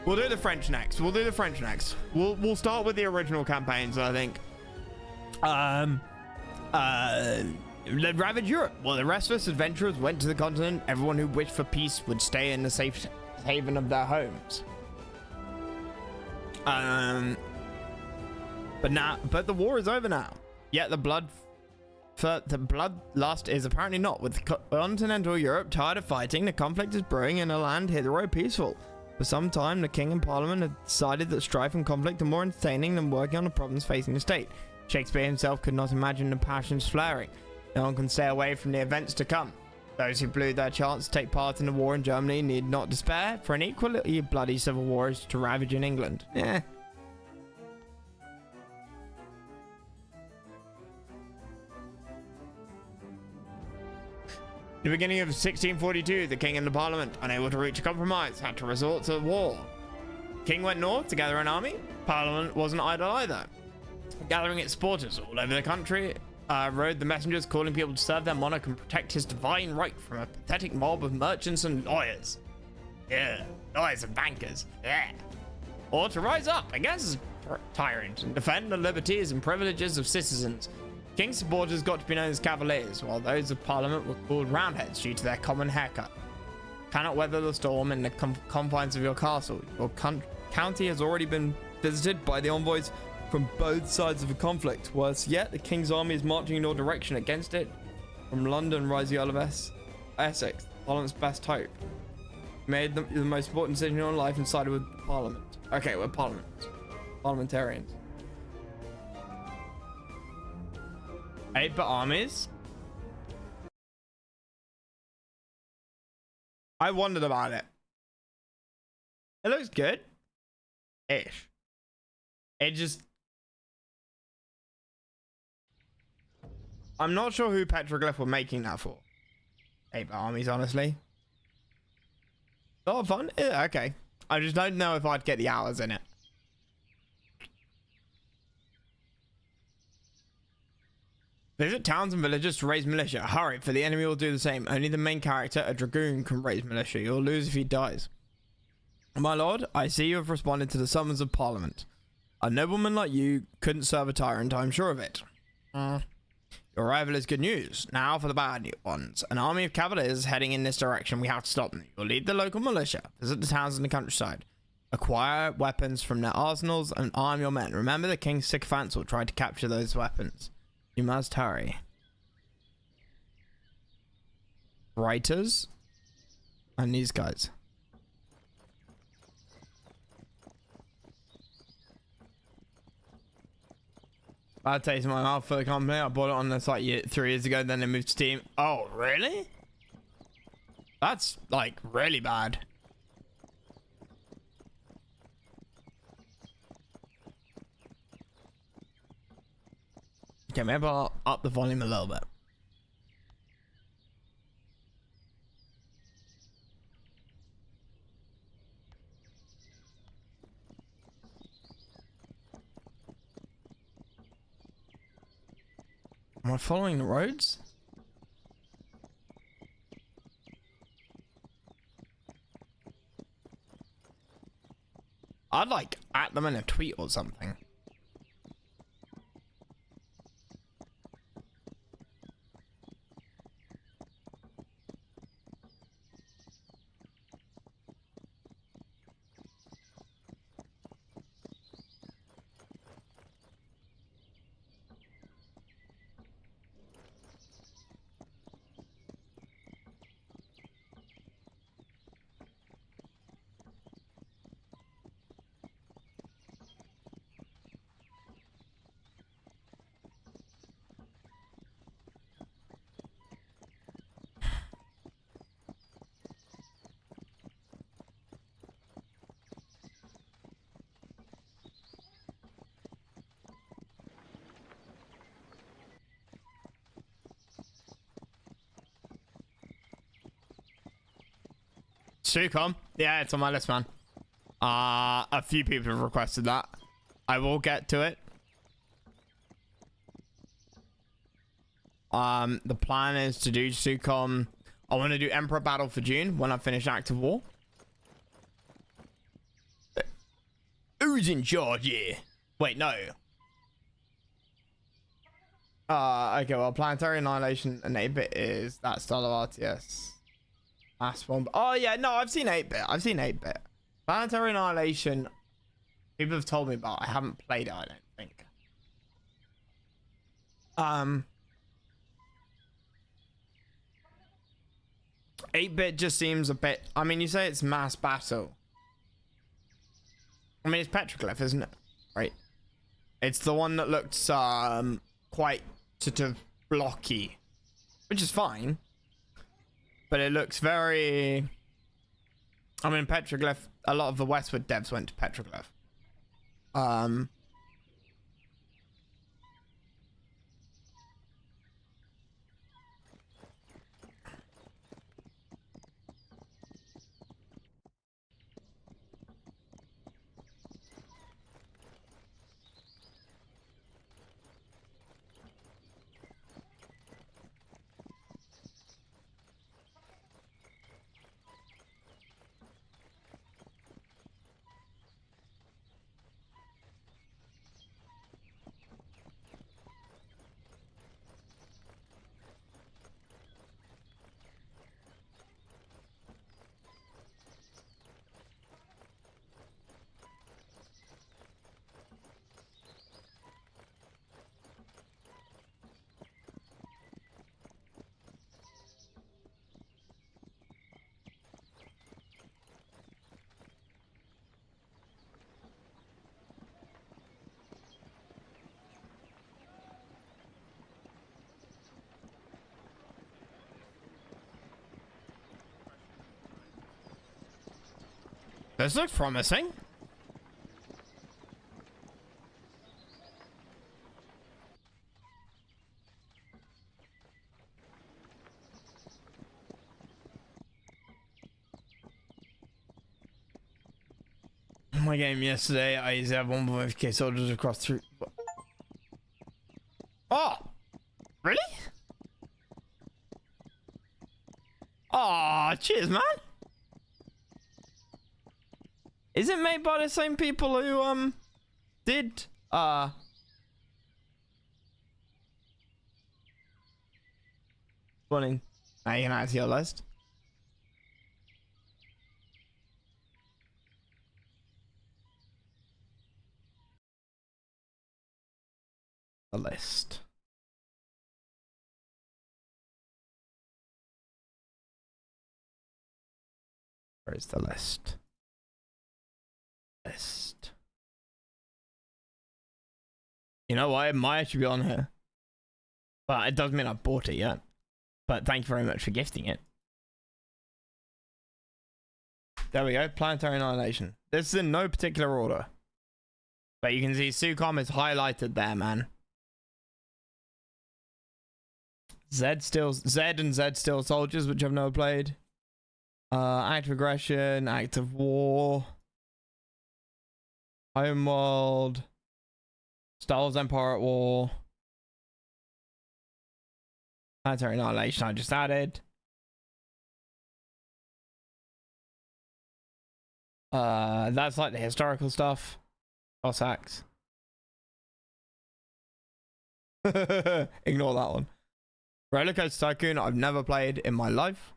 We'll do the French next. We'll start with the original campaigns, I think. Ravage Europe. While the restless adventurers went to the continent, everyone who wished for peace would stay in the safe haven of their homes. But the war is over now. Yet the bloodlust is apparently not. With continental Europe tired of fighting, the conflict is brewing in a land hitherto peaceful. For some time, the king and parliament had decided that strife and conflict are more entertaining than working on the problems facing the state. Shakespeare himself could not imagine the passions flaring. No one can stay away from the events to come. Those who blew their chance to take part in the war in Germany need not despair, for an equally bloody civil war is to ravage in England. Yeah. The beginning of 1642, the king and the parliament, unable to reach a compromise, had to resort to war. King went north to gather an army. Parliament wasn't idle either. Gathering its supporters all over the country, rode the messengers calling people to serve their monarch and protect his divine right from a pathetic mob of merchants and lawyers. Yeah, lawyers and bankers. Yeah. Or to rise up against tyrants and defend the liberties and privileges of citizens. King's supporters got to be known as cavaliers, while those of parliament were called roundheads due to their common haircut. Cannot weather the storm in the confines of your castle. Your county has already been visited by the envoys from both sides of the conflict. Worse yet, the king's army is marching in your direction against it. From London, rise the Earl of Essex, Parliament's best hope. Made the most important decision in your life and sided with Parliament. Okay, we're Parliament. Parliamentarians. 8-bit armies? I wondered about it. It looks good. Ish. It just... I'm not sure who Petroglyph were making that for. 8-bit armies, honestly. A lot of fun? Yeah, okay. I just don't know if I'd get the hours in it. Visit towns and villages to raise militia. Hurry, for the enemy will do the same. Only the main character, a dragoon, can raise militia. You'll lose if he dies. My lord, I see you have responded to the summons of Parliament. A nobleman like you couldn't serve a tyrant, I'm sure of it. Your arrival is good news. Now for the bad ones. An army of cavaliers heading in this direction. We have to stop them. You'll lead the local militia. Visit the towns in the countryside. Acquire weapons from their arsenals and arm your men. Remember, the king's sycophants will try to capture those weapons. You must hurry. Writers? And these guys. Bad taste in my mouth for the company. I bought it on the site 3 years ago, then it moved to Steam. Oh, really? That's, like, really bad. Okay, maybe I'll up the volume a little bit. Am I following the roads? I'd like at them in a tweet or something. Sucom? Yeah, it's on my list, man. A few people have requested that. I will get to it. The plan is to do Sucom. I want to do Emperor Battle for June when I finish Active War. Who's in charge here? Wait, no. Okay, well, Planetary Annihilation and 8-bit is that style of RTS. Last one. Oh, yeah, no, I've seen 8-bit. I've seen 8-bit. Planetary Annihilation, people have told me about. I haven't played it, I don't think. 8-bit just seems a bit... I mean, you say it's mass battle. I mean, it's Petroglyph, isn't it? Right. It's the one that looked quite sort of blocky, which is fine. But it looks very... I mean, Petroglyph, a lot of the Westward devs went to Petroglyph. This looks promising. My game yesterday, I used to have 1.5k soldiers across through. Oh, really? Oh, cheers, man. Is it made by the same people who did running? Now you can add to your list. The list. Where is the list? List. You know what? It might actually be on here. But it doesn't mean I bought it yet. But thank you very much for gifting it. There we go. Planetary Annihilation. This is in no particular order. But you can see Sucom is highlighted there, man. Z and Z Steel Soldiers, which I've never played. Act of Aggression, Act of War, Homeworld, Star Wars Empire at War, Planetary Annihilation I just added. That's like the historical stuff. Cossacks. Ignore that one. Rollercoaster Tycoon I've never played in my life.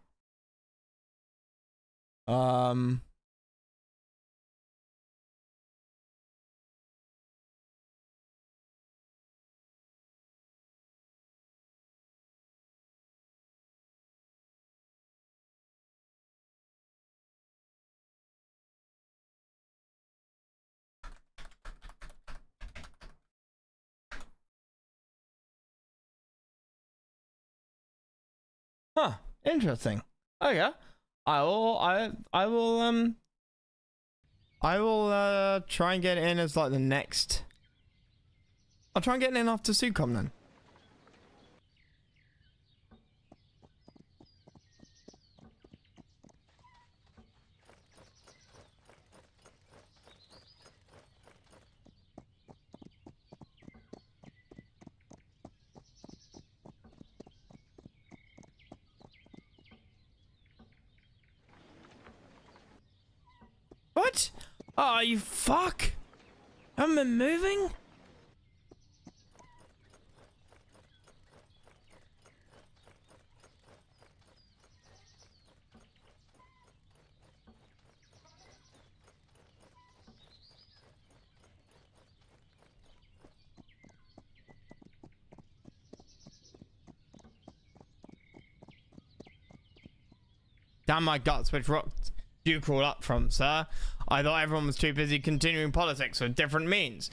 Huh, interesting. Okay. I will try and get in as like the next. I'll try and get in after Sucom then. What? Oh, you fuck! Haven't been moving? Damn my guts, which rock do you crawl up from, sir? I thought everyone was too busy continuing politics with different means.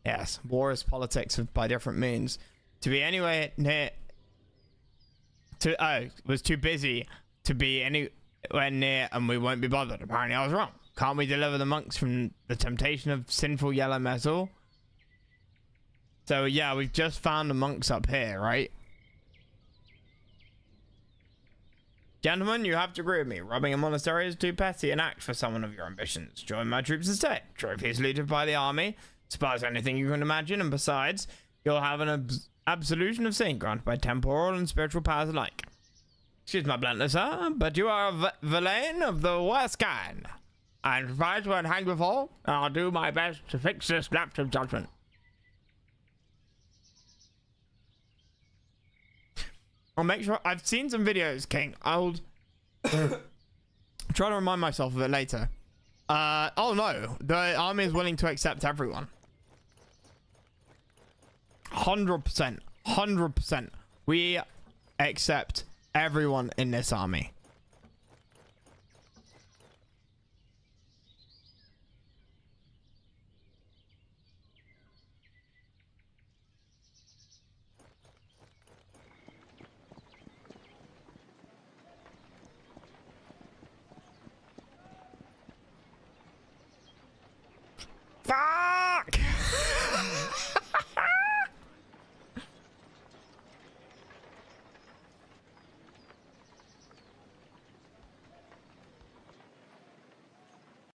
Yes, war is politics by different means. To be anywhere near... was too busy to be anywhere near and we won't be bothered. Apparently I was wrong. Can't we deliver the monks from the temptation of sinful yellow metal? So yeah, we've just found the monks up here, right? Gentlemen, you have to agree with me. Robbing a monastery is too petty an act for someone of your ambitions. Join my troops instead. Trophies looted by the army. Spies anything you can imagine. And besides, you'll have an absolution of sin granted by temporal and spiritual powers alike. Excuse my bluntness, sir, but you are a villain of the worst kind. And if I weren't hanged before, I'll do my best to fix this lapse of judgment. I'll make sure. I've seen some videos, King. I'll try to remind myself of it later. Oh no, the army is willing to accept everyone. 100%, 100%. We accept everyone in this army. Fuck!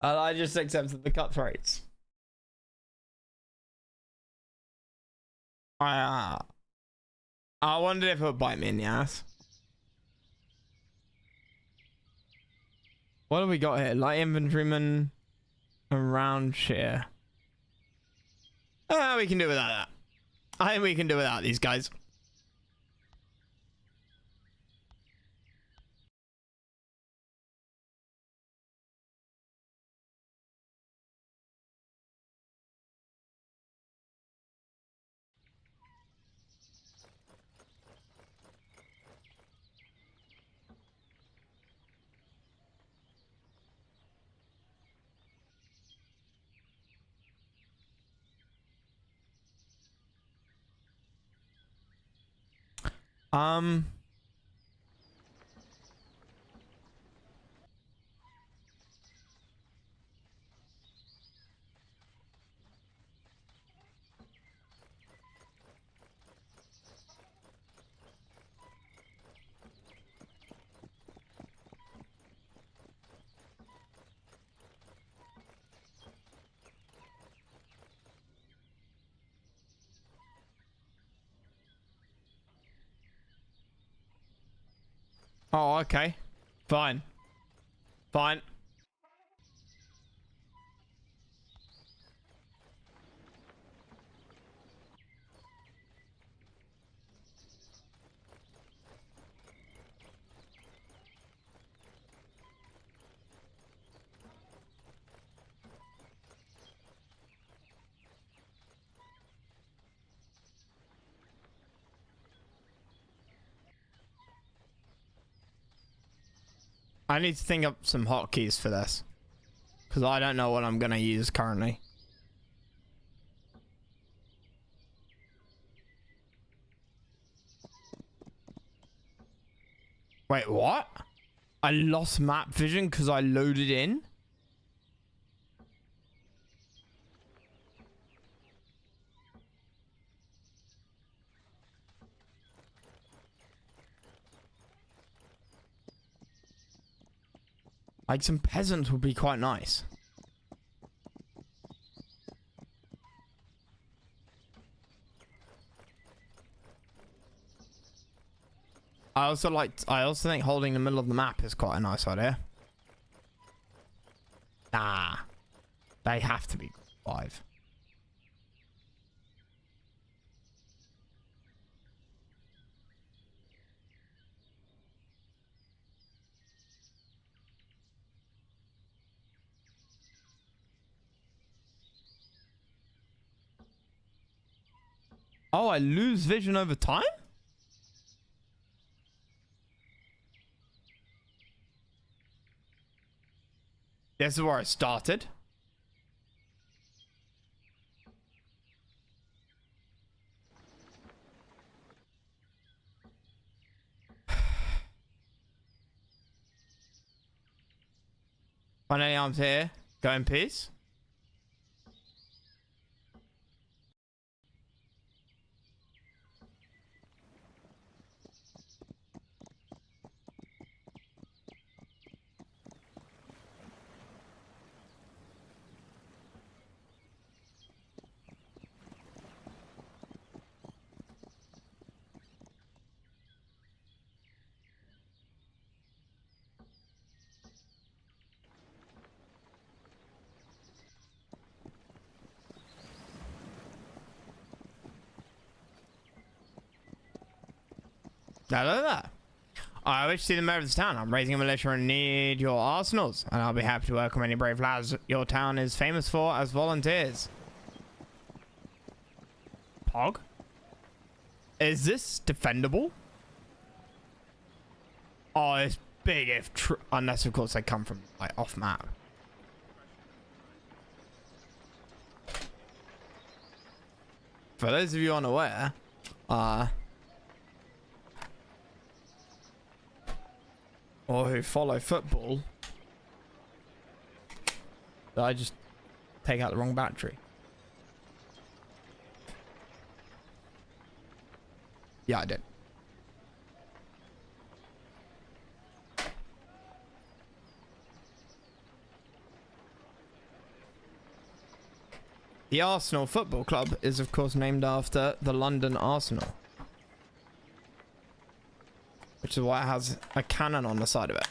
And I just accepted the cutthroats. I wondered if it would bite me in the ass. What do we got here? Light infantryman around here. We can do without that. I think we can do without these guys. Oh, okay. Fine. Fine. I need to think up some hotkeys for this. Because I don't know what I'm going to use currently. Wait, what? I lost map vision because I loaded in? Like, some peasants would be quite nice. I also think holding the middle of the map is quite a nice idea. Nah. They have to be 5. Oh, I lose vision over time? This is where I started. Find any arms here. Go in peace. Hello there. I wish to see the mayor of this town. I'm raising a militia and need your arsenals, and I'll be happy to welcome any brave lads your town is famous for as volunteers. Pog? Is this defendable? Oh, it's big if unless of course they come from like off map. For those of you unaware, or who follow football, I just take out the wrong battery? Yeah, I did. The Arsenal Football Club is, of course, named after the London Arsenal, which is why it has a cannon on the side of it,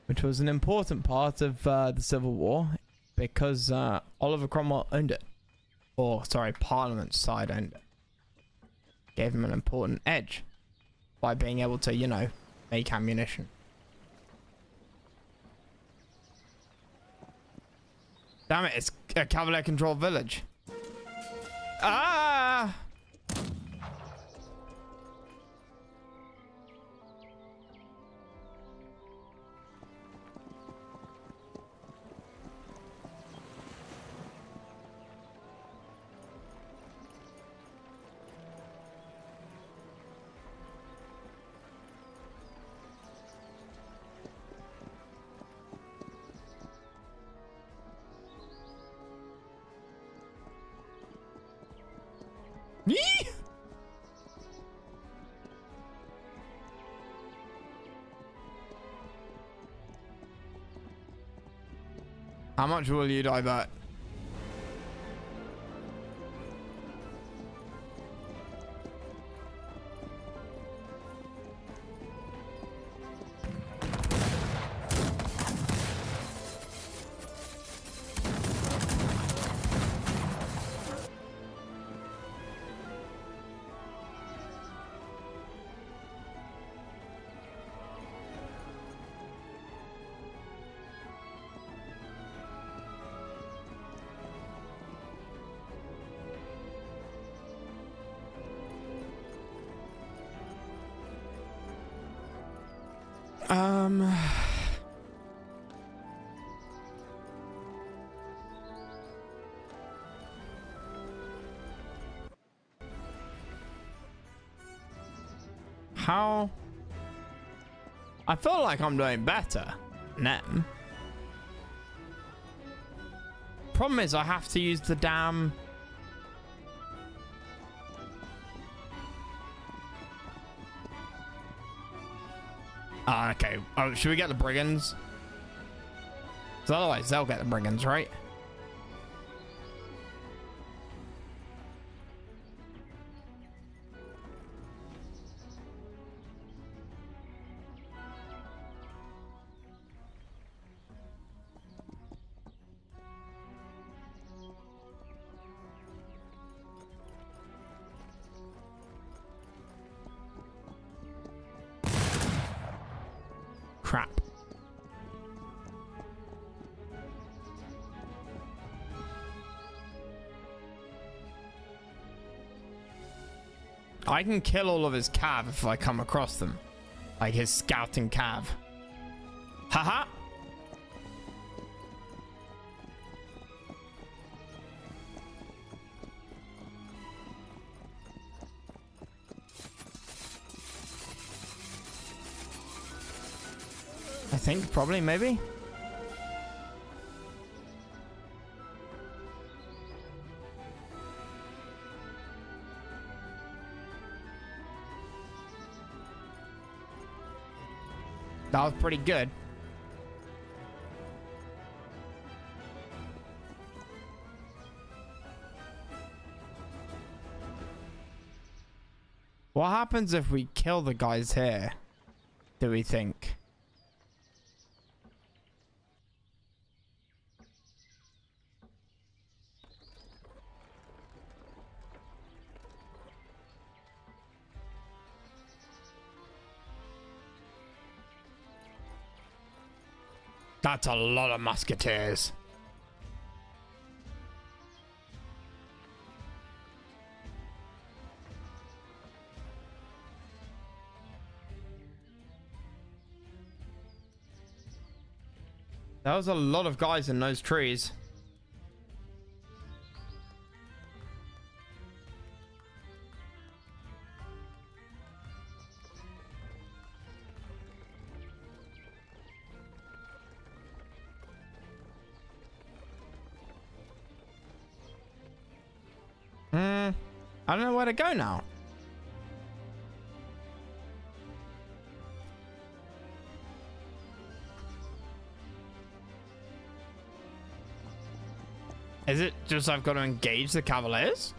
which was an important part of the Civil War because Oliver Cromwell owned it. Or, sorry, Parliament's side owned it. Gave him an important edge by being able to, you know, make ammunition. Damn it, it's a Cavalier-controlled village. Ah! Yee! How much will you divert? How? I feel like I'm doing better than them. Problem is I have to use the damn... Ah, okay. Oh, should we get the brigands? Because otherwise they'll get the brigands, right? Crap. I can kill all of his cav if I come across them. Like his scouting cav. Haha! I think, probably, maybe. That was pretty good. What happens if we kill the guys here? Do we think? That's a lot of musketeers. There was a lot of guys in those trees. I don't know where to go now. Is it just I've got to engage the Cavaliers?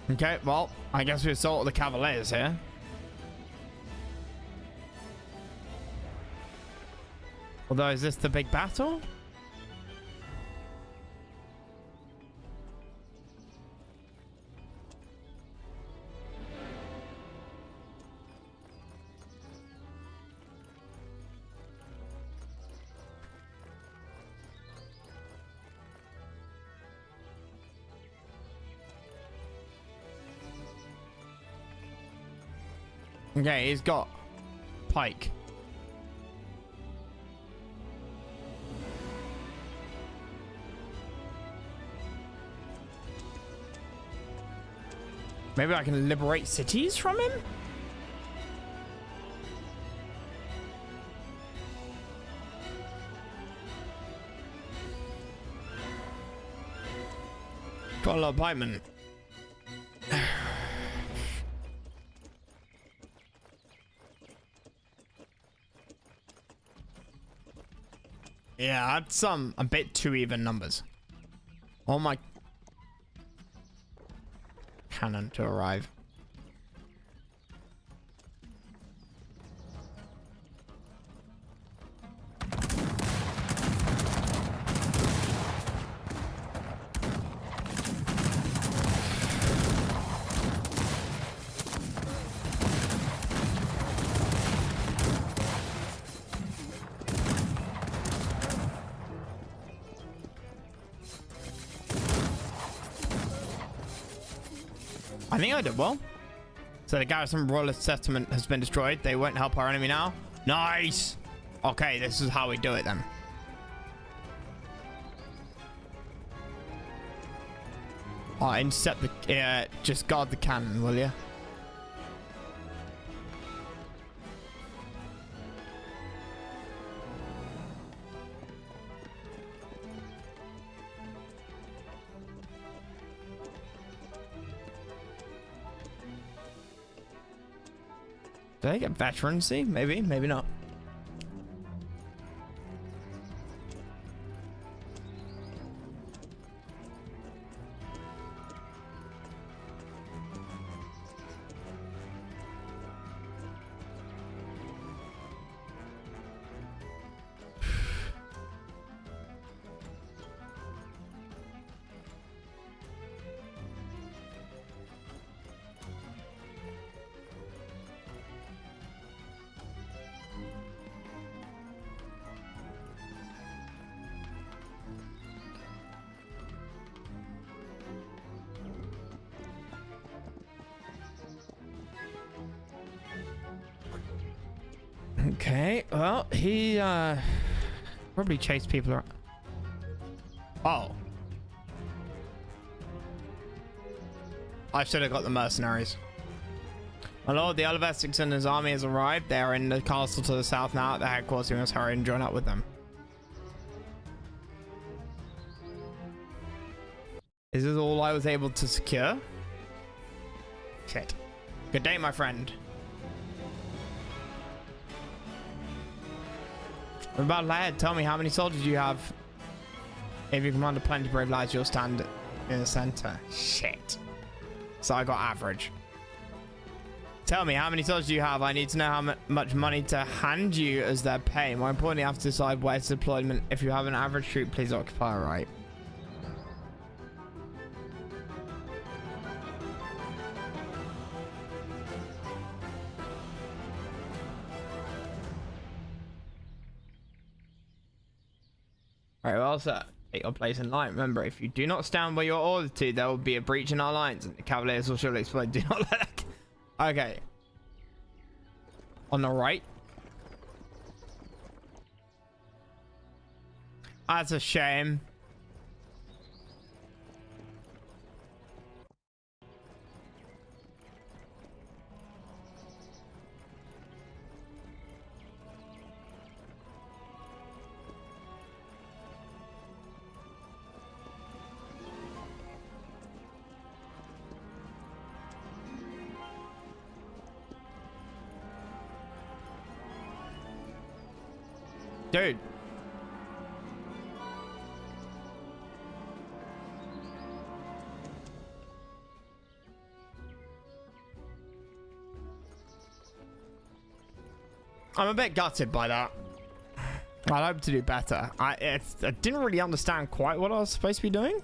Okay, well, I guess we assault the Cavaliers here. Although, is this the big battle? Okay, he's got pike. Maybe I can liberate cities from him? Got a lot of pikemen. Yeah, that's a bit too even numbers. Oh my cannon to arrive. I think I did well. So the garrison royalist settlement has been destroyed. They won't help our enemy now. Nice. Okay, this is how we do it then. Intercept the... just guard the cannon, will you? Did I get veterancy? Maybe, maybe not. Okay, well, he probably chased people around. Oh. I should have got the mercenaries. My lord, the Earl of Essex and his army has arrived. They are in the castle to the south now at the headquarters. We must hurry and join up with them. Is this all I was able to secure? Shit. Good day, my friend. What about lad? Tell me, how many soldiers do you have? If you command a plenty brave lads, you'll stand in the center. Shit. So I got average. Tell me, how many soldiers do you have? I need to know how much money to hand you as their pay. More importantly, I have to decide where to deploy them. If you have an average troop, please occupy right. Very well, sir. Take your place in line. Remember, if you do not stand where you're ordered to, there will be a breach in our lines, and the cavaliers will surely explode. Do not let that... Okay. On the right. That's a shame. Dude. I'm a bit gutted by that. I'd hope to do better. I didn't really understand quite what I was supposed to be doing.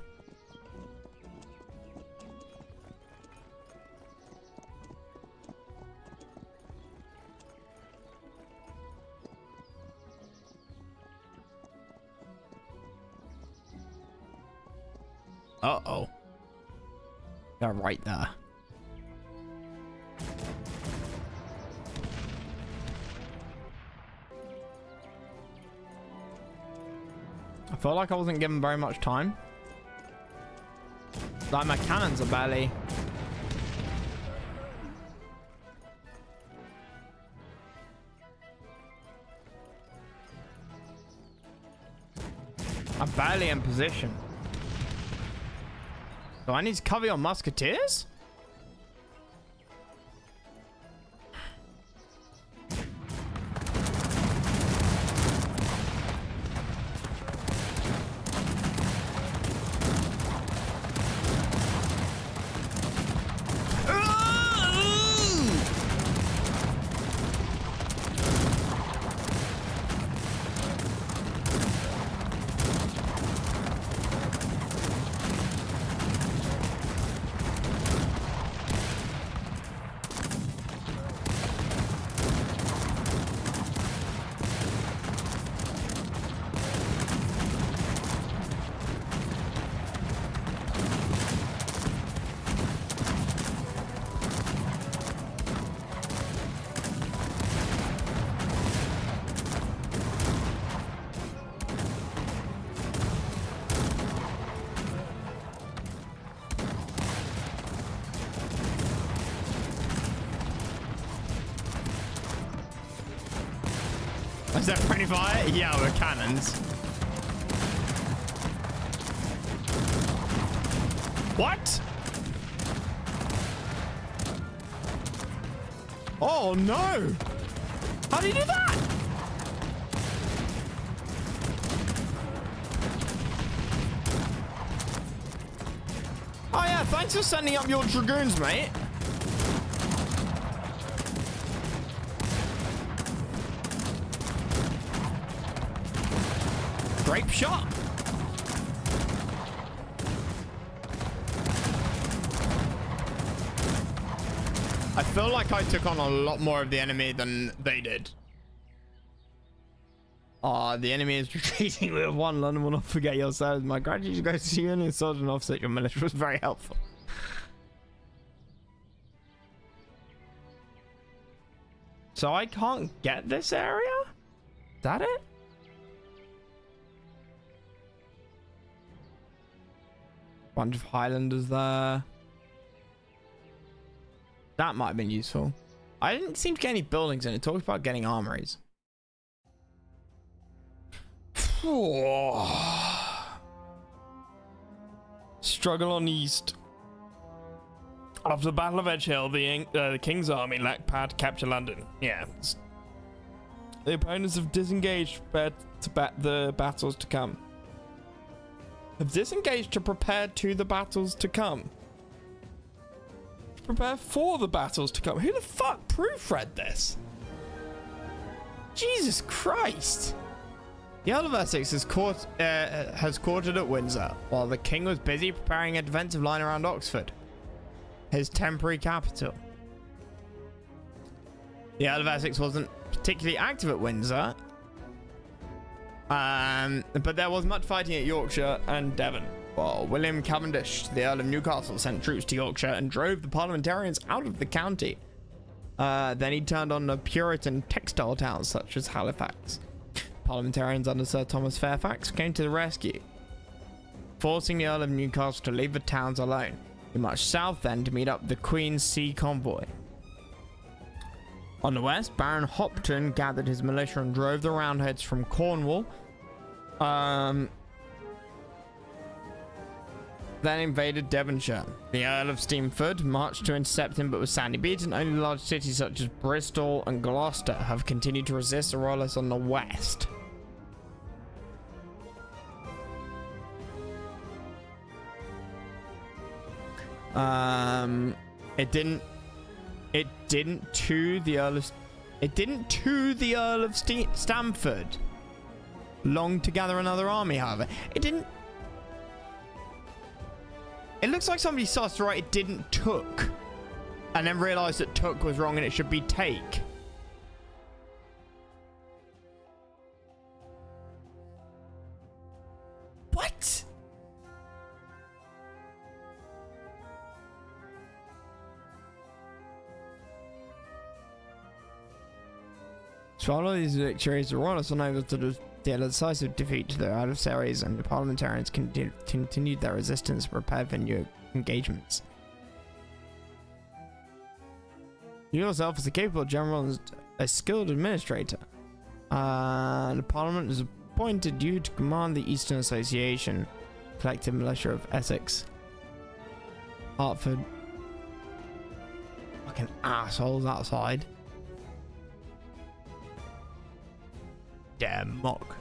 Uh-oh. They're right there. I felt like I wasn't given very much time. Like my cannons are barely... I'm barely in position. Do I need to cover your musketeers? Is that friendly fire? Yeah, with cannons. What? Oh no! How do you do that? Oh yeah, thanks for sending up your dragoons, mate. Grape shot. I feel like I took on a lot more of the enemy than they did. The enemy is retreating with one. London will not forget your service. My gratitude goes to you and your sergeant officer. Your military was very helpful. So I can't get this area? Is that it? Bunch of Highlanders there. That might have been useful. I didn't seem to get any buildings in it. It talks about getting armories. Struggle on east. After the Battle of Edge Hill, the King's army lacked power to capture London. Yeah. The opponents have disengaged, prepared to the battles to come. have disengaged to prepare to the battles to come. Prepare for the battles to come. Who the fuck proofread this? Jesus Christ. The Earl of Essex has quartered at Windsor, while the king was busy preparing a defensive line around Oxford, his temporary capital. The Earl of Essex wasn't particularly active at Windsor, but there was much fighting at Yorkshire and Devon. While William Cavendish, the Earl of Newcastle, sent troops to Yorkshire and drove the parliamentarians out of the county. Then he turned on the Puritan textile towns such as Halifax. Parliamentarians under Sir Thomas Fairfax came to the rescue, forcing the Earl of Newcastle to leave the towns alone. He marched south then to meet up the Queen's Sea Convoy. On the west, Baron Hopton gathered his militia and drove the Roundheads from Cornwall. Then invaded Devonshire. The Earl of Steamford marched to intercept him but was sadly beaten. Only large cities such as Bristol and Gloucester have continued to resist the royalists on the west. It didn't to the Earl of Stamford long to gather another army, however. It looks like somebody starts to write it didn't took and then realized that took was wrong and it should be take. What? So all of these victories, the royalists were unable to deal a decisive defeat to their adversaries, and the parliamentarians continued their resistance and prepared for new engagements. You yourself, as a capable general and a skilled administrator, the Parliament has appointed you to command the Eastern Association, collective militia of Essex, Hertford. Fucking assholes outside. Damn mock.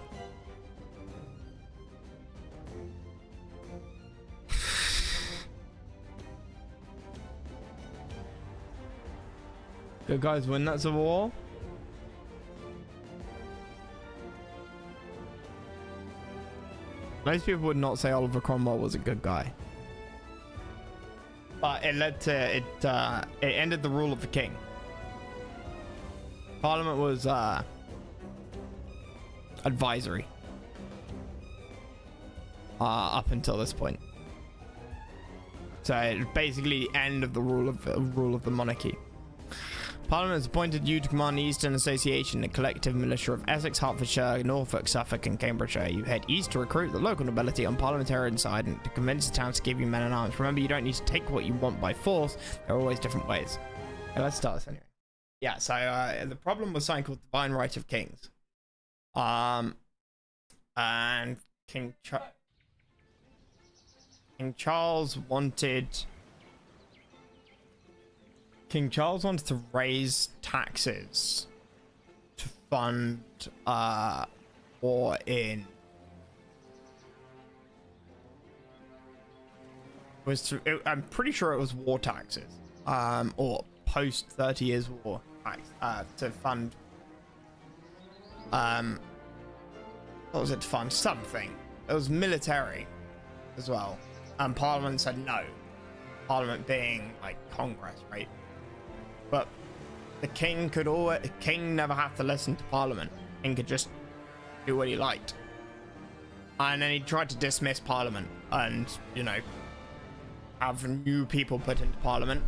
Good guys win that civil war. Most people would not say Oliver Cromwell was a good guy, but it led to it ended the rule of the king. Parliament was advisory up until this point, so it basically the end of the rule of the monarchy. Parliament has appointed you to command the Eastern Association, the collective militia of Essex, Hertfordshire, Norfolk, Suffolk and Cambridgeshire. You head east to recruit the local nobility on parliamentarian side and to convince the towns to give you men and arms. Remember, you don't need to take what you want by force. There are always different ways. Okay, let's start this anyway. Yeah, so the problem was something called divine right of kings. And King Charles wanted to raise taxes to fund war in I'm pretty sure it was war taxes, or post 30 Years War tax, to fund what was it, to fund something. It was military as well, and Parliament said no. Parliament being like Congress, right? But the king never had to listen to Parliament. The king could just do what he liked. And then he tried to dismiss Parliament and, you know, have new people put into Parliament.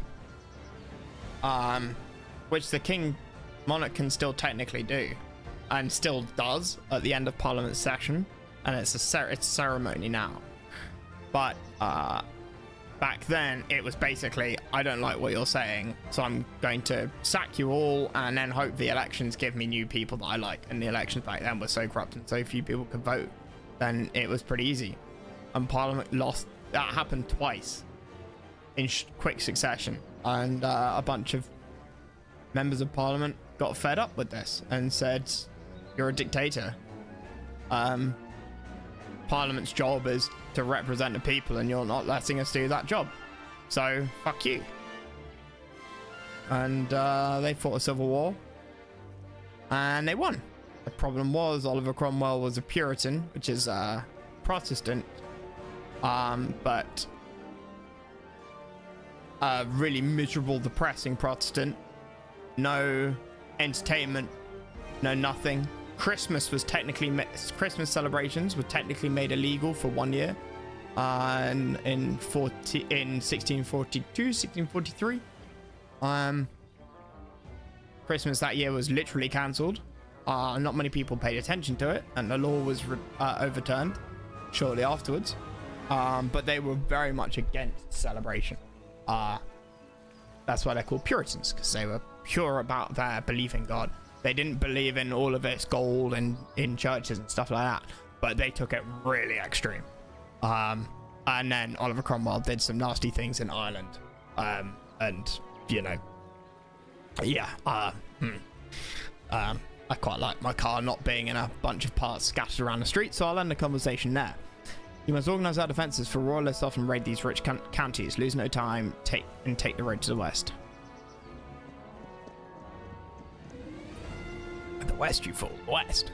Which the monarch can still technically do. And still does at the end of Parliament session. And it's a ceremony now. But, back then, it was basically, I don't like what you're saying, so I'm going to sack you all and then hope the elections give me new people that I like. And the elections back then were so corrupt and so few people could vote, then it was pretty easy. And Parliament lost. That happened twice in quick succession. And a bunch of members of Parliament got fed up with this and said, you're a dictator. Parliament's job is to represent the people, and you're not letting us do that job. So, fuck you. And they fought a civil war. And they won. The problem was Oliver Cromwell was a Puritan, which is a Protestant. But a really miserable, depressing Protestant. No entertainment, no nothing. Christmas celebrations were technically made illegal for 1 year, in 1642, 1643. Christmas that year was literally cancelled. Not many people paid attention to it, and the law was overturned shortly afterwards. But they were very much against celebration. That's why they're called Puritans, because they were pure about their belief in God. They didn't believe in all of this gold and in churches and stuff like that, but they took it really extreme. And then Oliver Cromwell did some nasty things in Ireland. And, you know, yeah. I quite like my car not being in a bunch of parts scattered around the street, so I'll end the conversation there. You must organize our defenses, for royalists often raid these rich counties. Lose no time, take the road to the west. The west, you fool. The west.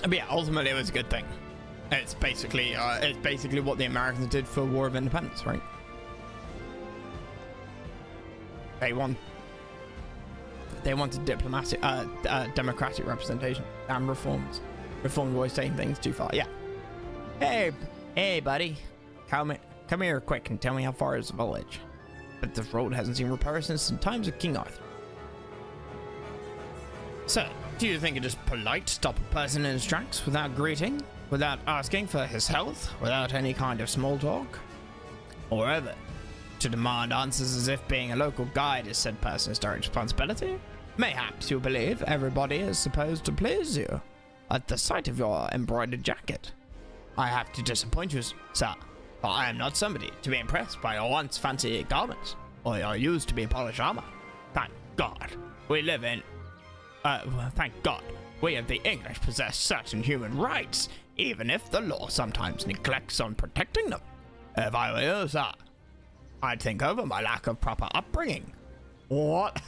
But yeah, ultimately it was a good thing. It's basically what the Americans did for War of Independence, right? They wanted diplomatic, democratic representation and reforms. Reforms always taking things too far. Yeah. Hey, buddy. Come here quick and tell me how far is the village. But this road hasn't seen repair since the times of King Arthur. Sir, do you think it is polite to stop a person in his tracks without greeting, without asking for his health, without any kind of small talk? Moreover, to demand answers as if being a local guide is said person's direct responsibility? Mayhaps you believe everybody is supposed to please you at the sight of your embroidered jacket. I have to disappoint you, sir, for I am not somebody to be impressed by your once fancy garments, or your used to be polished armor. Thank God, we live in... thank God, we of the English possess certain human rights, even if the law sometimes neglects on protecting them. If I were you, sir, I'd think over my lack of proper upbringing. What?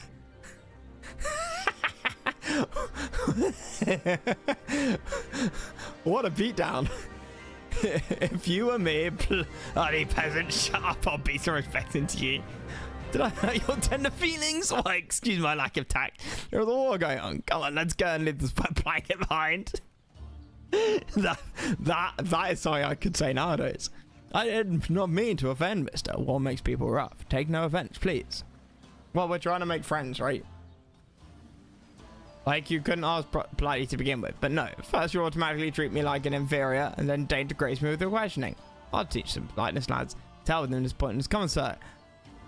What a beatdown. If you were me, bloody peasant, shut up, I'll be some respect into you. Did I hurt your tender feelings? Oh, excuse my lack of tact. There's a war going on. Come on, let's go and leave this blanket behind. that is something I could say nowadays. I did not mean to offend, mister. War makes people rough. Take no offense, please. Well, we're trying to make friends, right? Like, you couldn't ask politely to begin with, but no. First, you automatically treat me like an inferior, and then deign to grace me with your questioning. I'll teach some politeness, lads. Tell them this point. Come on, sir.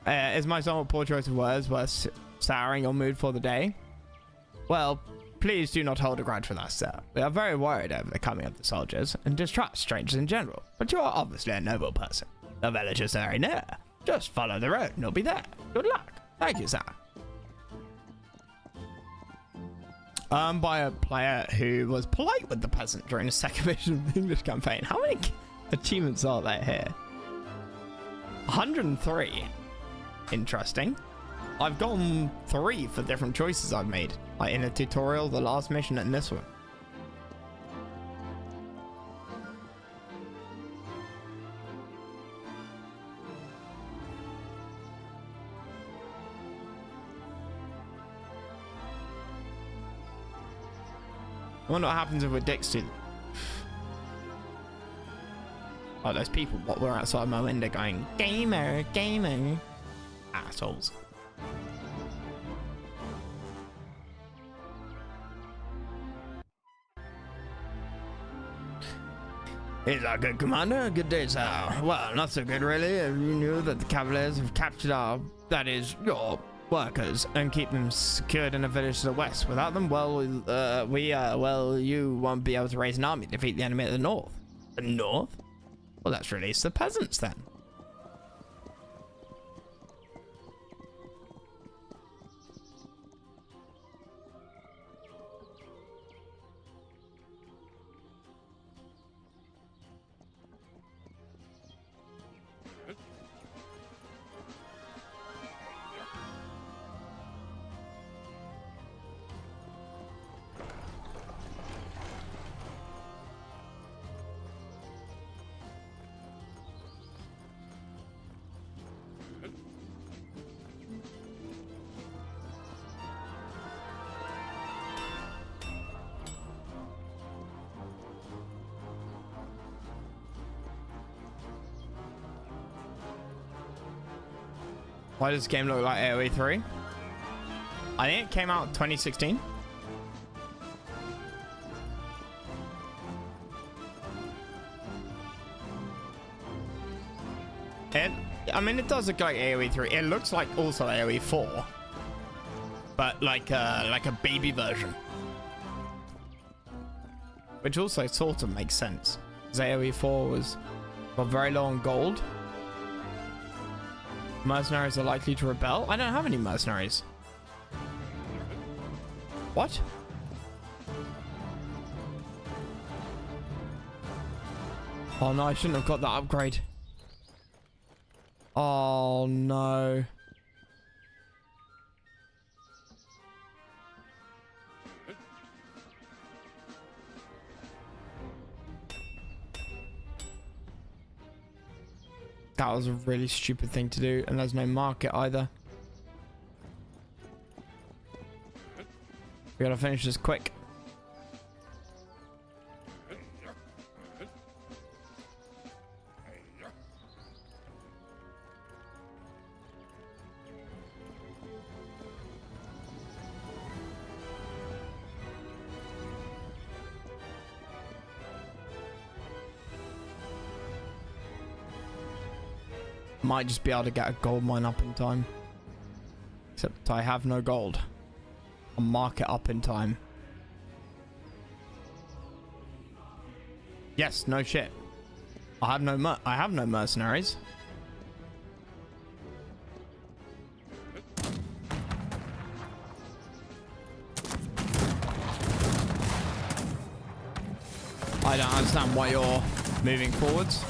Is my somewhat poor choice of words worth souring your mood for the day? Well, please do not hold a grudge with us, sir. We are very worried over the coming of the soldiers, and distrust strangers in general. But you are obviously a noble person. The village is very near. Just follow the road, and you'll be there. Good luck. Thank you, sir. By a player who was polite with the peasant during the second mission of the English campaign. How many achievements are there here? 103. Interesting. I've gotten 3 for different choices I've made. Like in the tutorial, the last mission, and this one. I wonder what happens if we're dicks to them. Oh, those people what were outside my window going, gamer, gamer. Assholes. Is our good commander? Good day, sir. Well, not so good, really. You knew that the Cavaliers have captured your workers and keep them secured in a village to the west. Without them, well, you won't be able to raise an army to defeat the enemy at the north. The north? Well, let's release the peasants then. Why does this game look like AoE 3? I think it came out 2016. I mean, it does look like AoE 3. It looks like also AoE 4. But like a baby version. Which also sort of makes sense. Because AoE 4 was very low on gold. Mercenaries are likely to rebel. I don't have any mercenaries. What? Oh no, I shouldn't have got that upgrade. Oh no. That was a really stupid thing to do, and there's no market either. We gotta finish this quick. Might just be able to get a gold mine up in time. Except I have no gold. I'll mark it up in time. Yes, no shit. I have no mercenaries. I don't understand why you're moving forwards.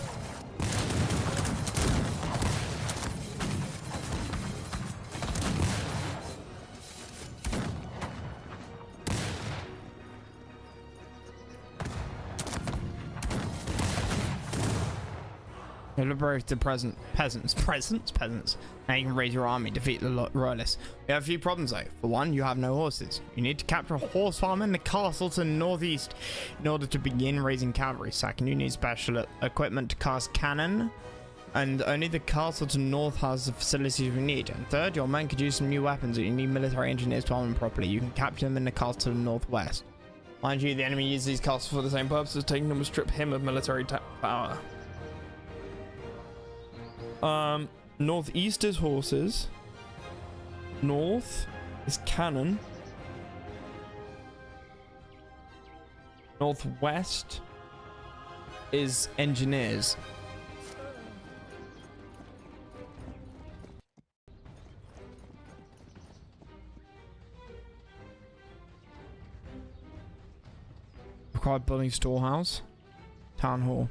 Liberate the peasants. Now you can raise your army, defeat the royalists. We have a few problems though. For one, you have no horses. You need to capture a horse farm in the castle to the northeast in order to begin raising cavalry. Second, you need special equipment to cast cannon, and only the castle to the north has the facilities we need. And third, your men could use some new weapons, and you need military engineers to arm them properly. You can capture them in the castle to the northwest. Mind you, the enemy uses these castles for the same purposes. Taking them will strip him of military power. Northeast is horses. North is cannon. Northwest is engineers. Required building storehouse. Town hall.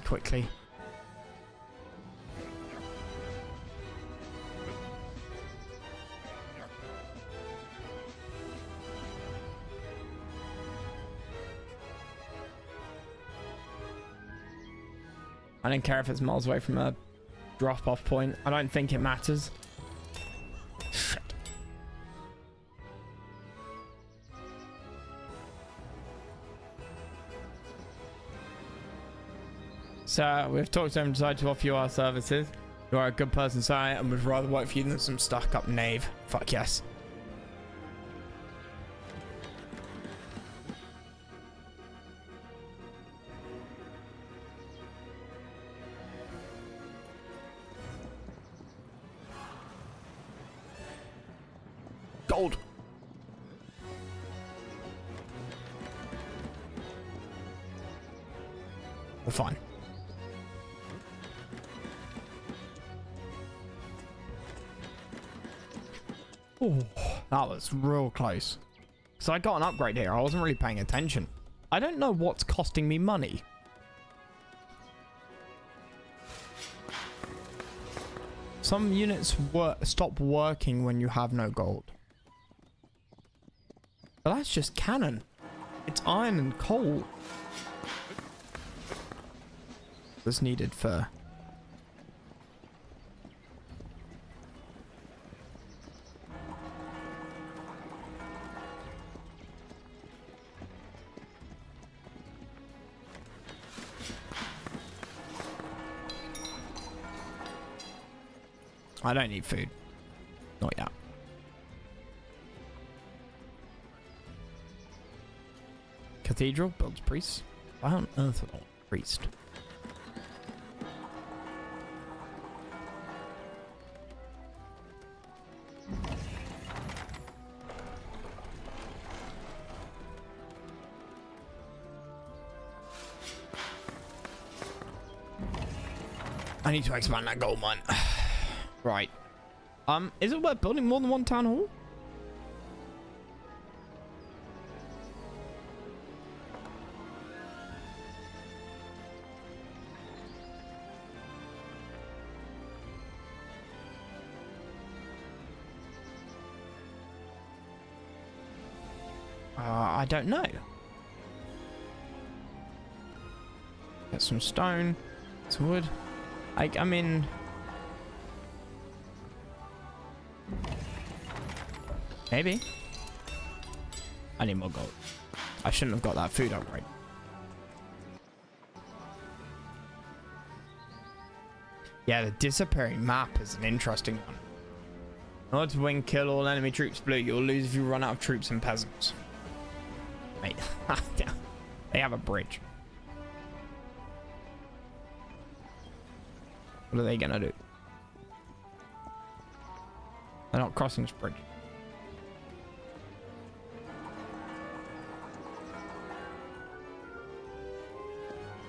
Quickly. I don't care if it's miles away from a drop-off point. I don't think it matters. Shit. So we've talked to him and decided to offer you our services. You are a good person, sir, and would rather work for you than some stuck-up knave. Fuck yes. Gold. We're fine. Oh, that was real close. So I got an upgrade here. I wasn't really paying attention. I don't know what's costing me money. Some units stop working when you have no gold. But that's just cannon. It's iron and coal. That's needed for... I don't need food. Not yet. Cathedral builds priests. Why on earth would I want a priest? I need to expand that gold mine. Right. Is it worth building more than one town hall? I don't know. Get some stone, some wood. I mean, maybe. I need more gold. I shouldn't have got that food upgrade. Yeah, the disappearing map is an interesting one. In order to win kill all enemy troops blue, you'll lose if you run out of troops and peasants. Mate, they have a bridge. What are they gonna do? They're not crossing this bridge.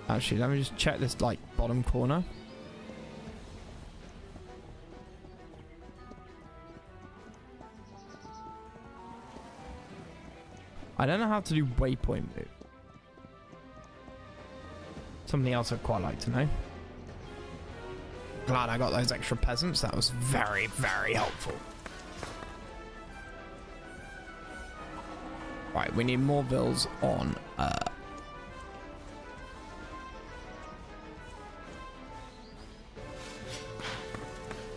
Actually, let me just check this like bottom corner. I don't know how to do waypoint move. Something else I'd quite like to know. Glad I got those extra peasants. That was very, very helpful. Right, we need more vills on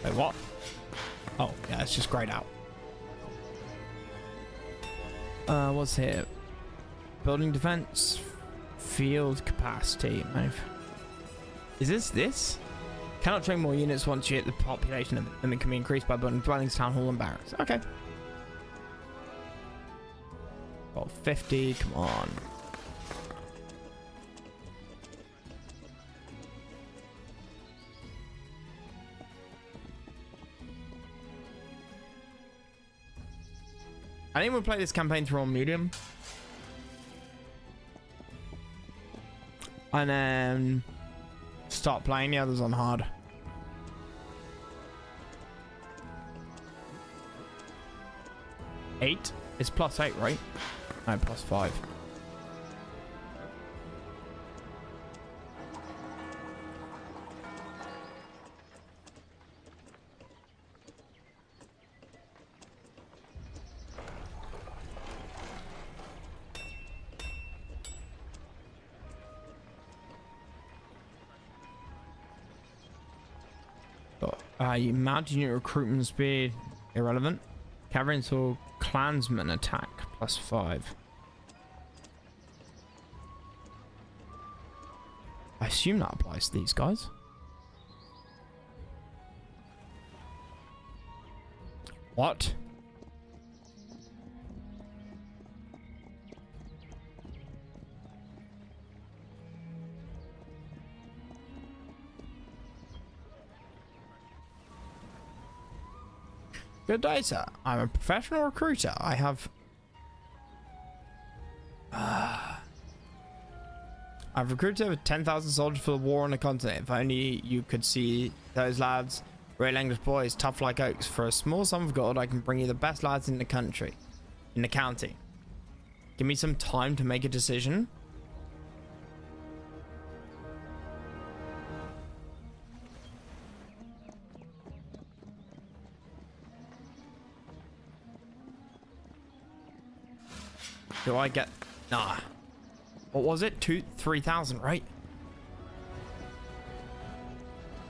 wait, what? Oh, yeah, it's just grayed out. What's here? Building defense, field capacity. Is this? Cannot train more units once you hit the population limit can be increased by building dwellings, town hall, and barracks. Okay. Got 50. Come on. I think we'll play this campaign through on medium. And then start playing the others on hard. 8? It's +8, right? No, +5. You mounted unit recruitment speed, irrelevant. Cavalry or clansman attack, +5. I assume that applies to these guys. What? Good day, sir. I'm a professional recruiter. I have... I've recruited over 10,000 soldiers for the war on the continent. If only you could see those lads. Real English boys, tough like oaks. For a small sum of gold, I can bring you the best lads in the country. In the county. Give me some time to make a decision. Do I get... Nah. What was it? 3,000, right?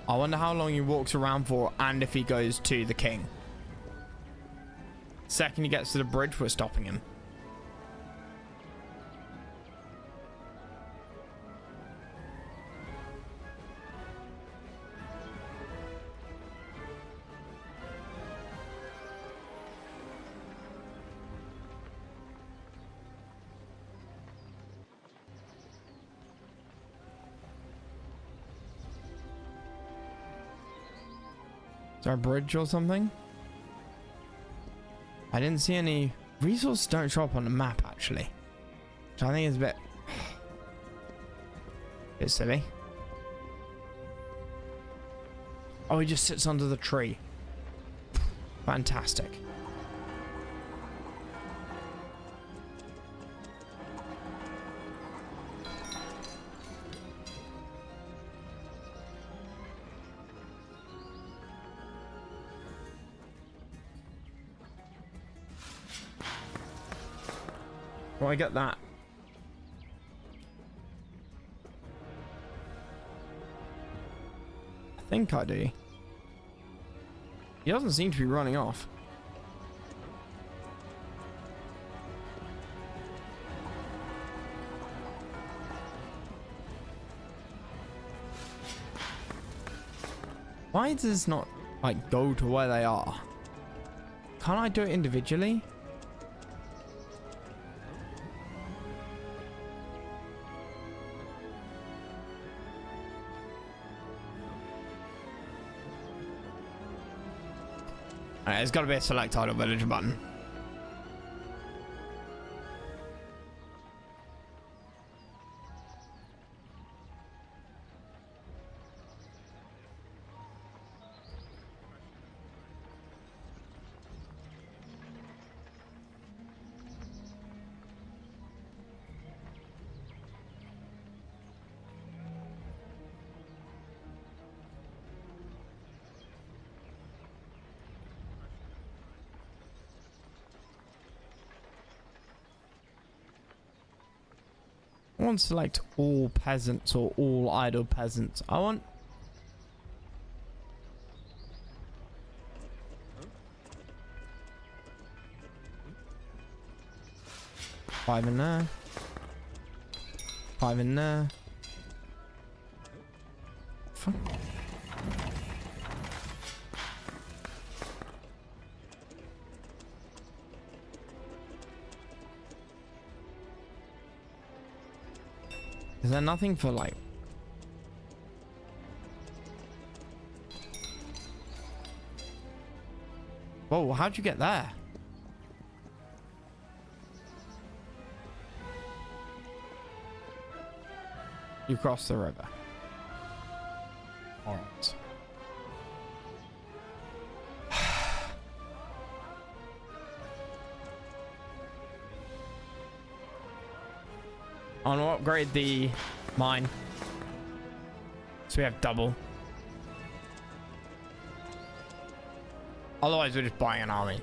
I wonder how long he walks around for and if he goes to the king. Second he gets to the bridge, we're stopping him. there a bridge or something? I didn't see any resources. Don't show up on the map actually, which I think is a bit silly. Oh, he just sits under the tree. Fantastic. Well, I get that. I think I do. He doesn't seem to be running off. Why does this not like go to where they are? Can't I do it individually? Alright, there's got to be a select idle village button. I want to select all peasants or all idle peasants. I want... Five in there. 5 in there. Fuck. Is there nothing for like... Whoa, how'd you get there? You crossed the river. Alright. I want to upgrade the mine. So we have double. Otherwise we're just buying an army.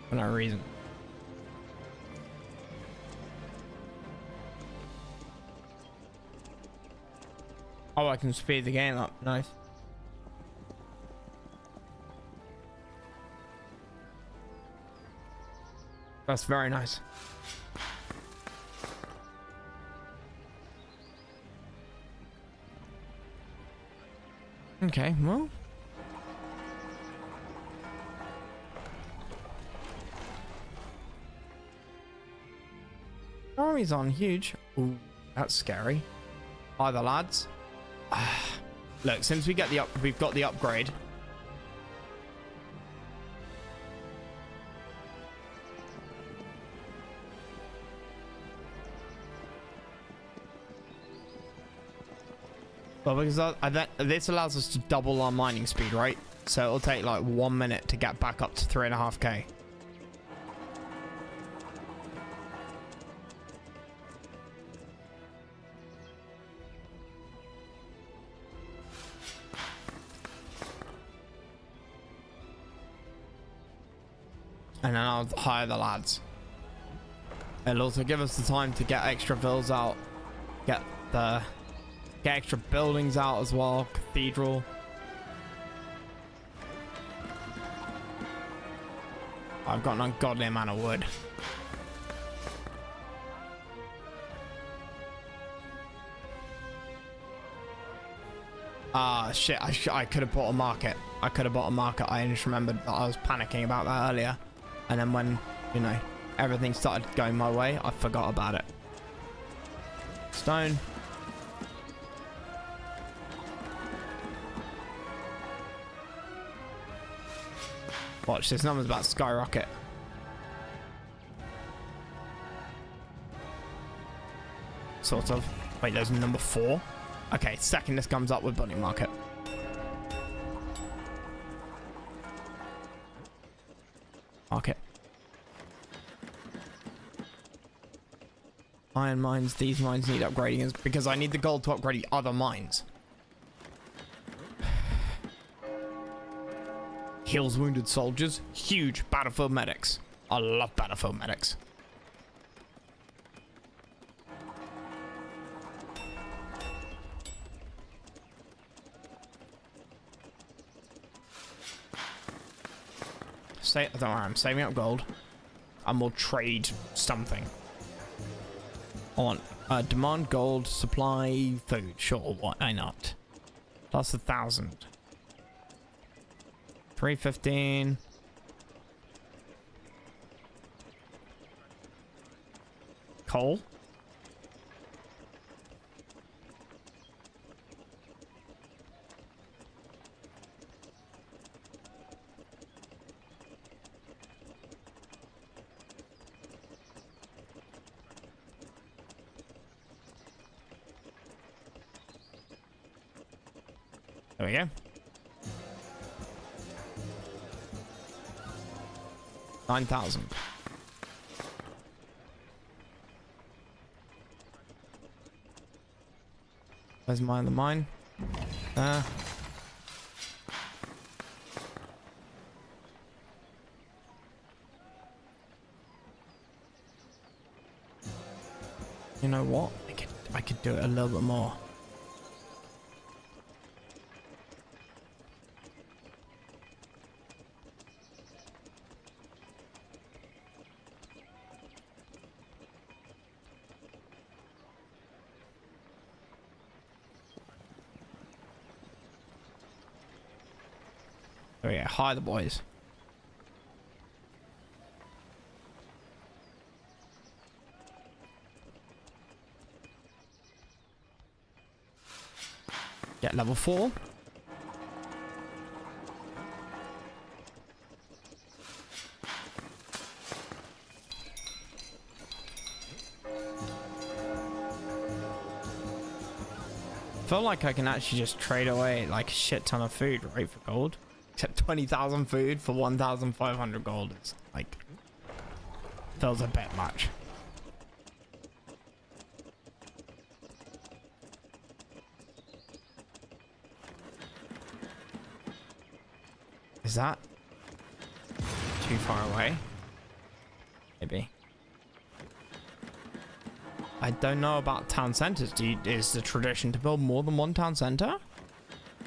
For no reason. Oh, I can speed the game up. Nice. That's very nice. Okay, well. Army's on huge. Ooh, that's scary. Hi there, lads. Look, since we've got the upgrade. Well, because this allows us to double our mining speed, right? So it'll take like 1 minute to get back up to 3.5k. And then I'll hire the lads. It'll also give us the time to get extra villas out, get extra buildings out as well. Cathedral. I've got an ungodly amount of wood. Ah, shit. I could have bought a market. I just remembered that I was panicking about that earlier. And then when, you know, everything started going my way, I forgot about it. Stone. Watch, this number's about to skyrocket. Sort of. Wait, there's number 4. Okay, second this comes up with bunny market. Market. Iron mines, these mines need upgrading because I need the gold to upgrade the other mines. Heals wounded soldiers. Huge. Battlefield medics. I love battlefield medics. Don't worry, I'm saving up gold. And we'll trade something. I want demand gold, supply food. Sure, why not? Plus 1,000. 315. Coal. There we go. 9,000. Where's mine? The mine? You know what? I could do it a little bit more. Oh yeah, hi the boys. Get level 4. I feel like I can actually just trade away like a shit ton of food, right, for gold. Except 20,000 food for 1,500 gold. It's like, feels a bit much. Is that too far away? Maybe. I don't know about town centers. Is the tradition to build more than one town center?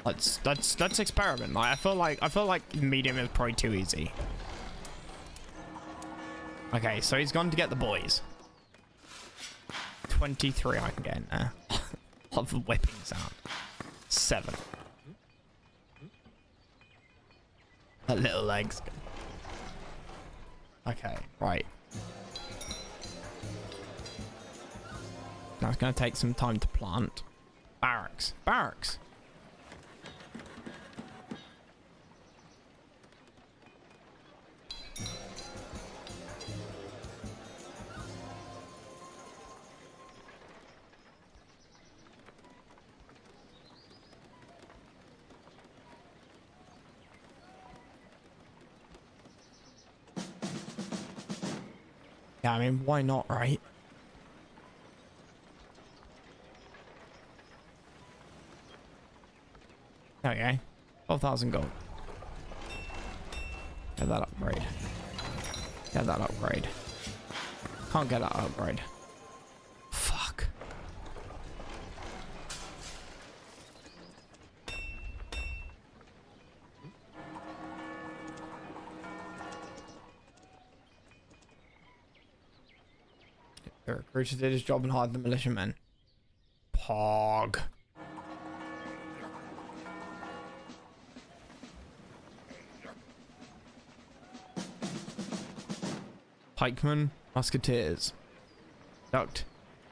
Let's experiment. Like, I feel like medium is probably too easy. Okay, so he's gone to get the boys. 23 I can get in there. Love the whipping sound. 7. That little legs. Okay, right. Now it's gonna take some time to plant. Barracks. Barracks. Yeah, I mean, why not, right? Okay, 12,000 gold. Get that upgrade. Get that upgrade. Can't get that upgrade. Fuck. The recruiter did his job and hired the militiamen. Pog. Pikemen, musketeers. Conduct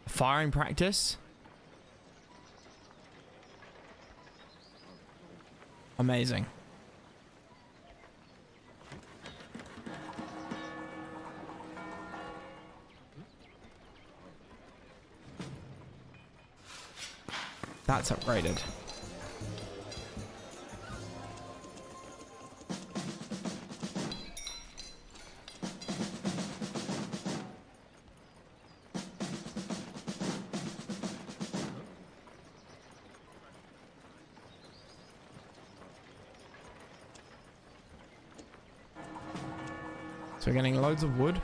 firing practice. Amazing. That's upgraded. So we're getting loads of wood.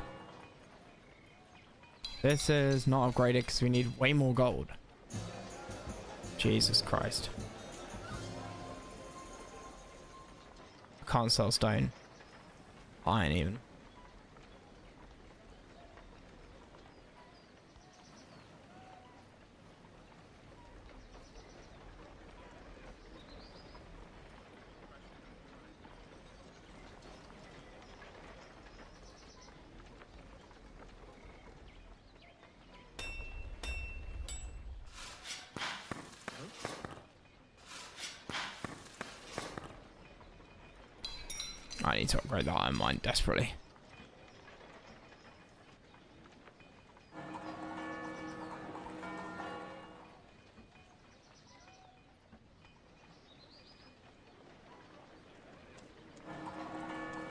This is not upgraded because we need way more gold. Jesus Christ. I can't sell stone. Iron even. I need to upgrade the iron mine desperately.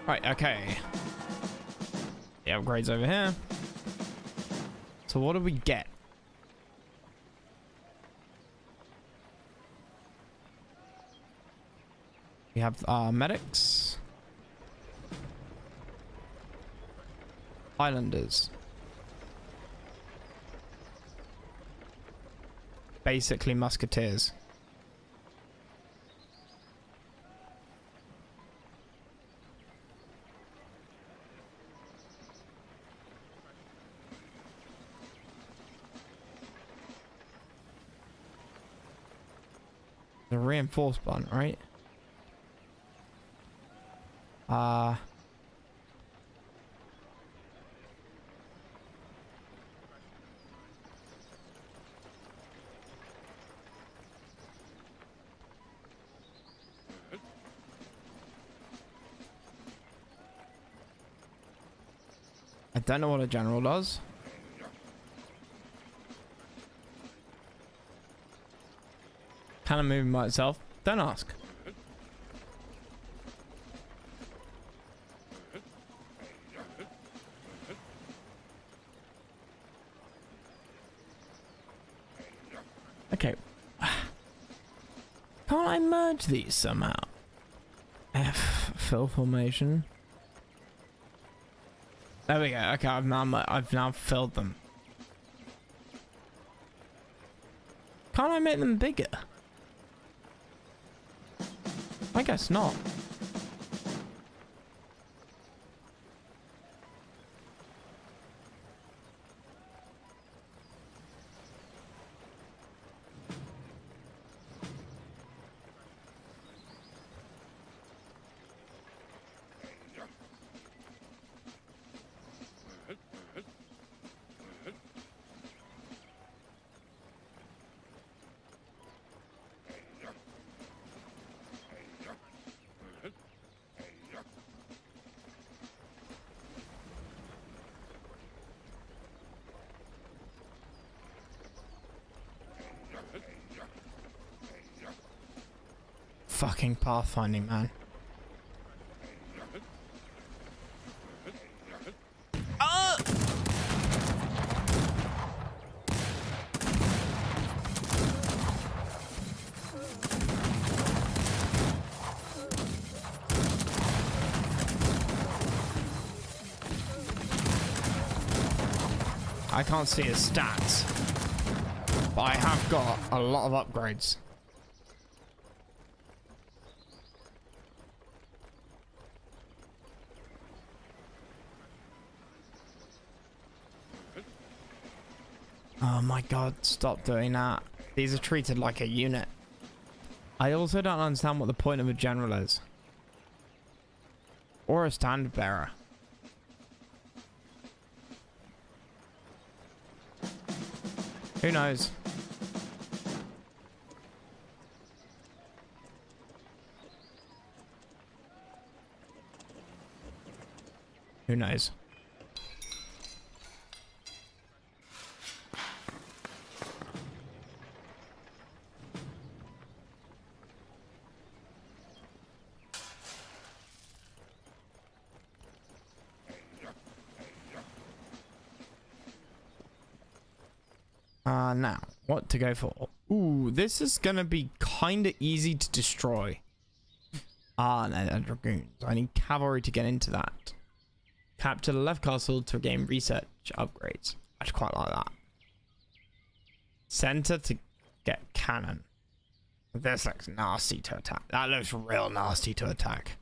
Right, okay. The upgrades over here. So what do we get? We have medics. Islanders. Basically musketeers. The reinforced one, right? I don't know what a general does. Kind of moving by itself. Don't ask. Okay. Can't I merge these somehow? Fill formation. There we go. Okay, I've now filled them. Can't I make them bigger? I guess not. Fucking pathfinding, man. I can't see his stats, but I have got a lot of upgrades. Oh my god, stop doing that. These are treated like a unit. I also don't understand what the point of a general is. Or a standard bearer. Who knows? Who knows? Now, what to go for? Ooh, this is gonna be kind of easy to destroy. No, they're dragoons. I need cavalry to get into that. Capture the left castle to gain research upgrades. I'd quite like that. Center to get cannon. This looks nasty to attack. That looks real nasty to attack.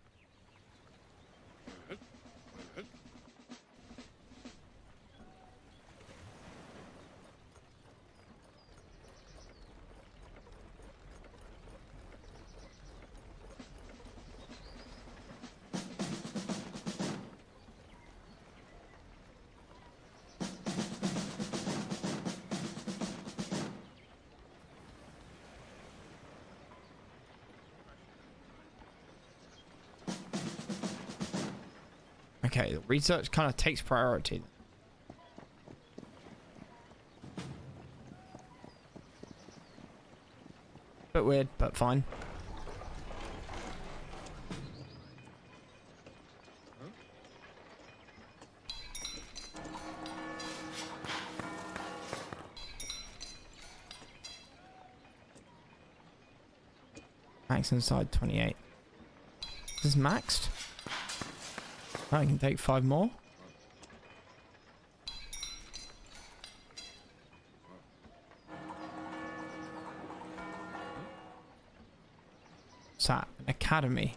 Okay, the research kind of takes priority. Bit weird, but fine. Max inside 28. Is this maxed? I can take 5 more. What's that? An academy.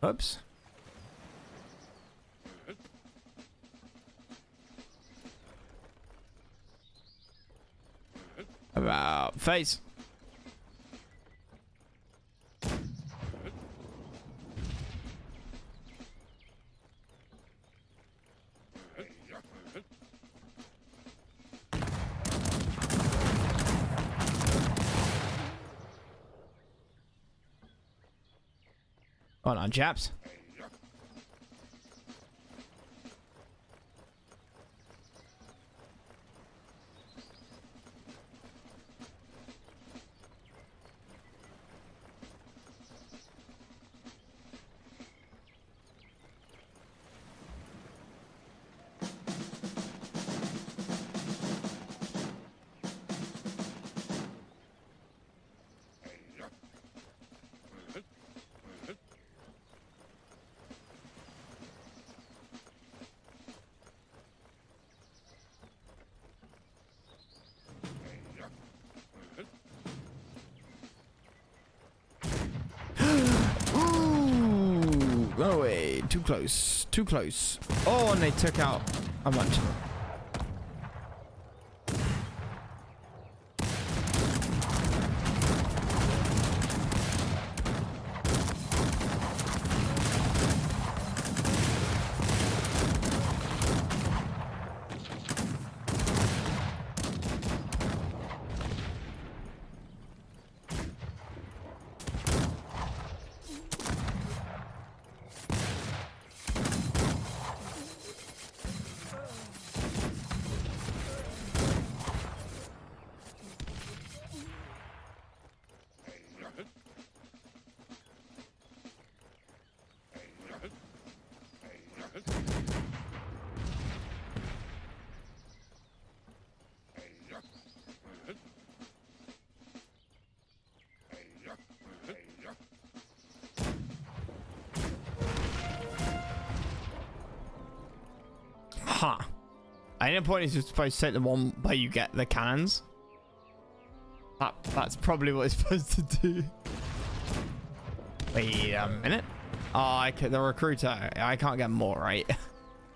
Oops. About face. Hold on, chaps. No way, too close, too close. Oh, and they took out a bunch of them. Huh. At any point, is you're supposed to take the one where you get the cannons. That's probably what it's supposed to do. Wait a minute. Oh, the recruiter. I can't get more, right?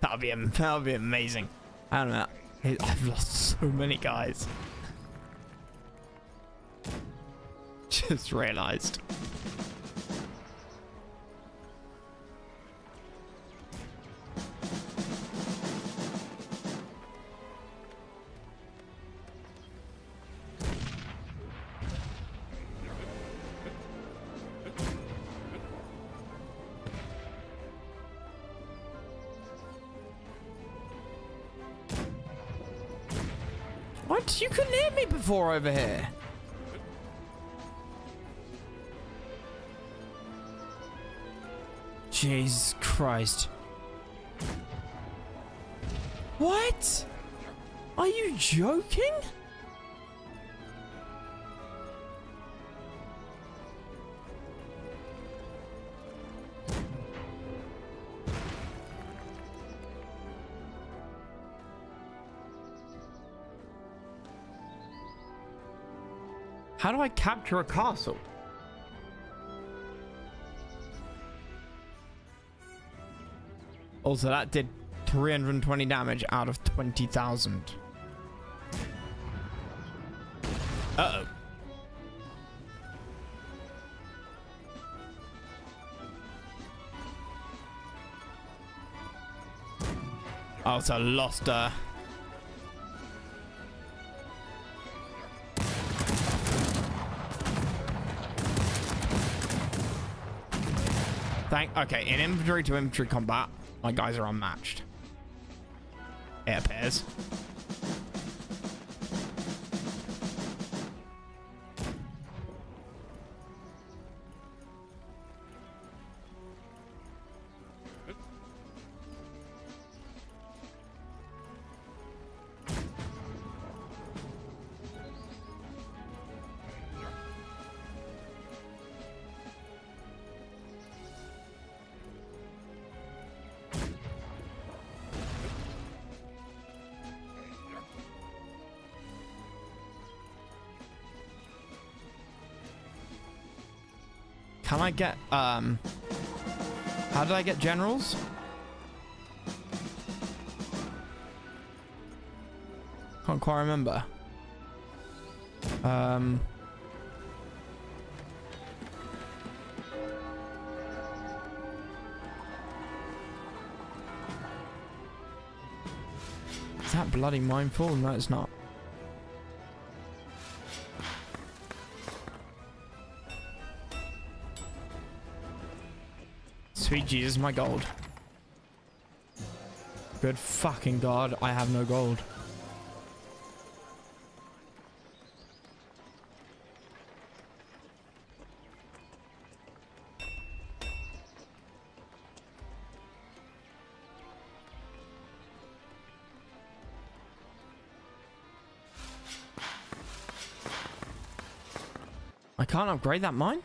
That'll be amazing. I don't know. I've lost so many guys. Just realized. What? You couldn't hit me before over here. Jesus Christ. What? Are you joking? How do I capture a castle? Also, that did 320 damage out of 20,000. Uh-oh. Oh, it's a lost, Okay, in infantry to infantry combat, my guys are unmatched. It appears. Can I get, how did I get generals? Can't quite remember. Is that bloody mindful? No, it's not. Sweet Jesus, my gold. Good fucking God, I have no gold. I can't upgrade that mine?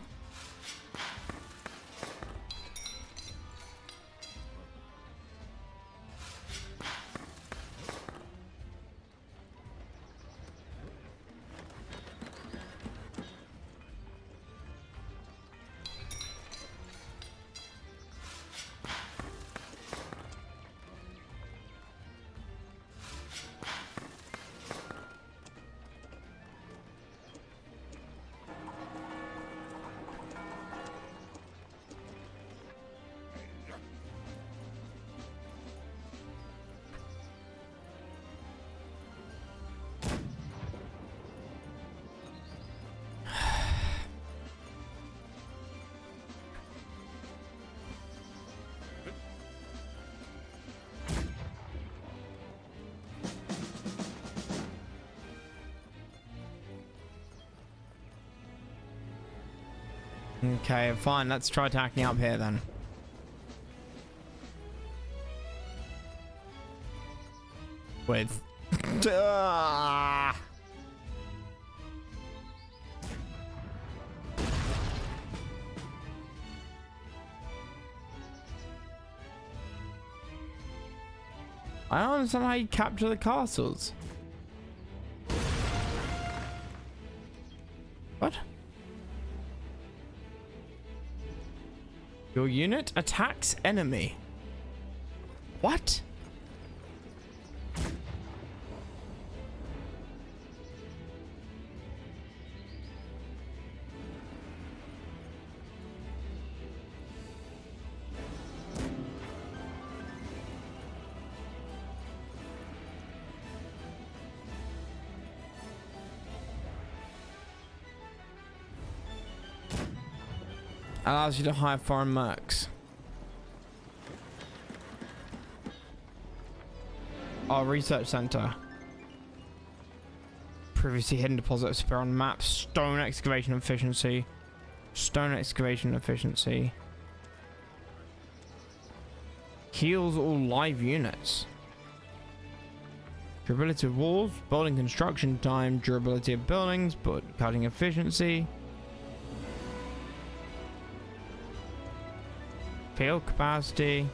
Okay, fine. Let's try attacking up here then. With... I don't understand how you capture the castles. What? Your unit attacks enemy. What? Allows you to hire foreign mercs. Our research center. previously hidden deposits appear on the map. Stone excavation efficiency. Stone excavation efficiency. Heals all live units. Durability of walls, building construction time, durability of buildings, but cutting efficiency. Field capacity.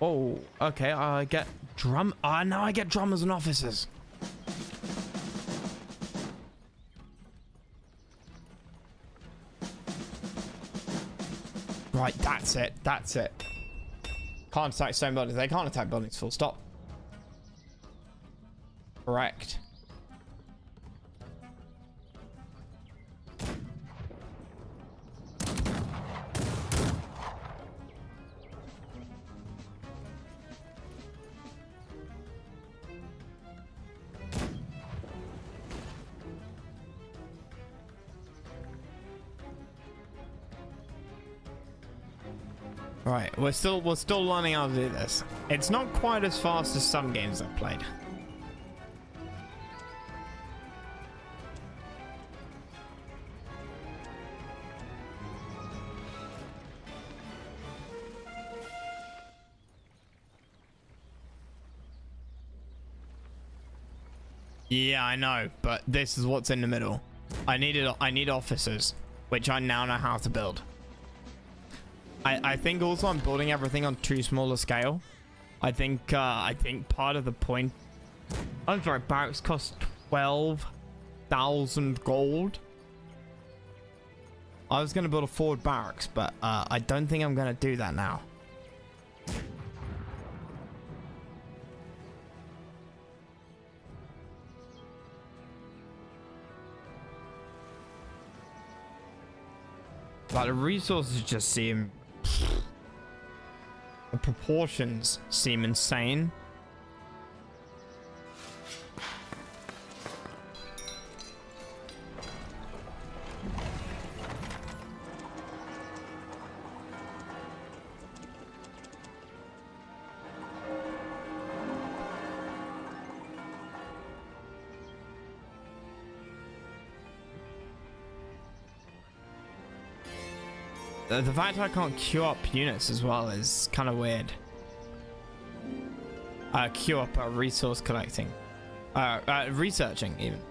Oh, okay, I get drum. Now I get drummers and officers. Right, that's it. That's it. Can't attack stone buildings. They can't attack buildings, full stop. Correct. Right, we're still learning how to do this. It's not quite as fast as some games I've played. Yeah, I know, but this is what's in the middle. I need officers, which I now know how to build. I think also I'm building everything on too small a scale. I think part of the point. I'm sorry, barracks cost 12,000 gold. I was gonna build a forward barracks, but I don't think I'm gonna do that now. But the resources just seem. The proportions seem insane. The fact I can't queue up units as well is kind of weird. Queue up resource collecting. Researching even.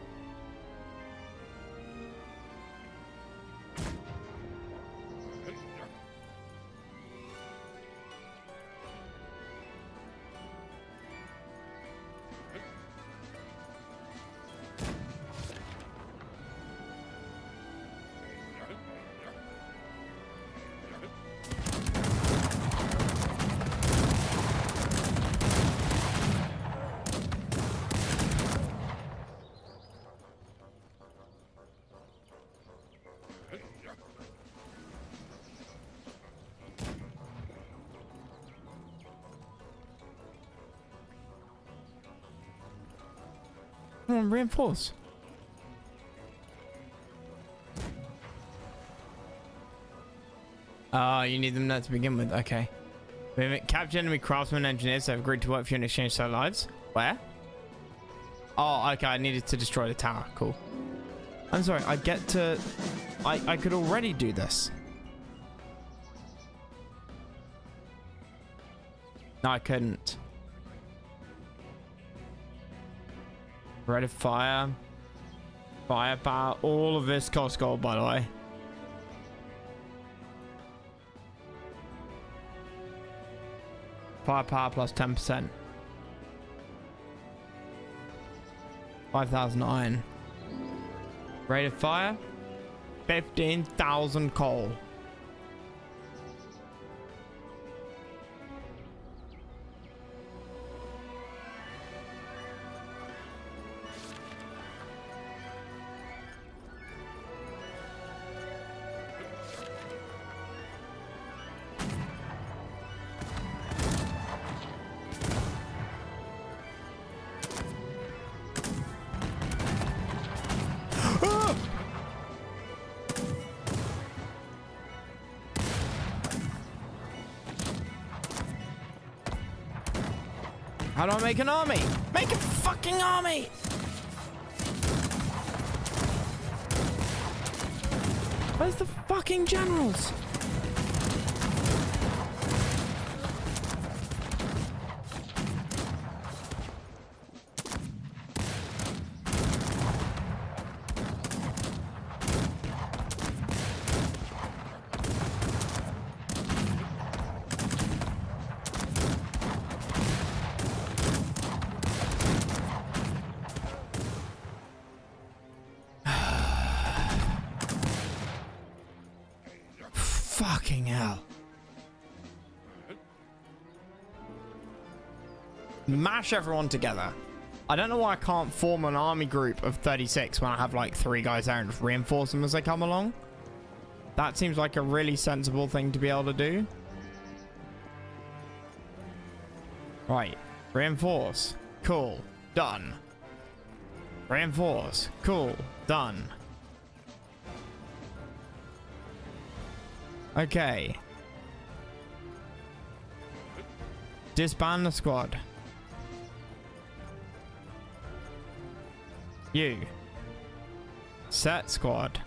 Reinforce. You need them there to begin with. Okay. Capture enemy craftsmen and engineers that have agreed to work for you in exchange for their lives. Where? Oh, okay. I needed to destroy the tower. Cool. I'm sorry. I get to. I could already do this. No, I couldn't. Rate of fire. Firepower. All of this costs gold, by the way. Firepower plus 10%. 5,000 iron. Rate of fire. 15,000 coal. How do I make an army? Make a fucking army! Where's the fucking generals? Fucking hell. Mash everyone together. I don't know why I can't form an army group of 36 when I have like 3 guys there and just reinforce them as they come along. That seems like a really sensible thing to be able to do. Right. Reinforce. Cool. Done. Reinforce. Cool. Done. Okay. Disband the squad. You. Set squad.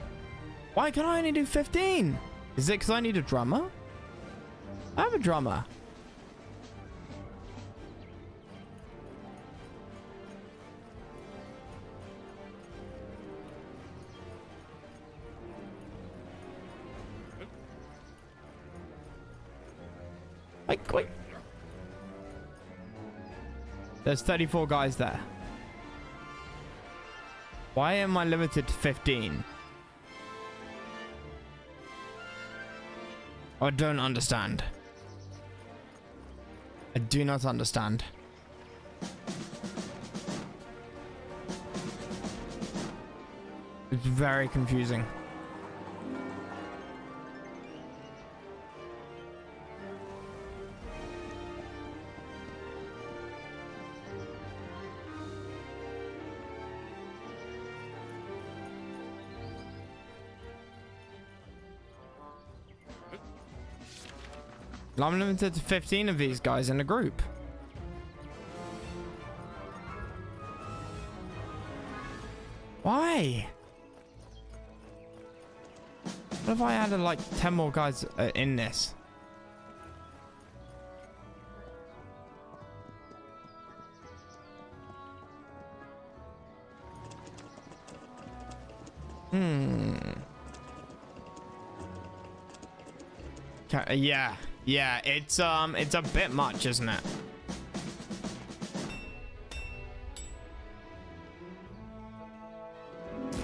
Why can I only do 15? Is it because I need a drummer? I have a drummer. Wait. There's 34 guys there. Why am I limited to 15? I don't understand. I do not understand. It's very confusing. I'm limited to 15 of these guys in a group. Why? What if I added like 10 more guys in this? Yeah, it's a bit much, isn't it?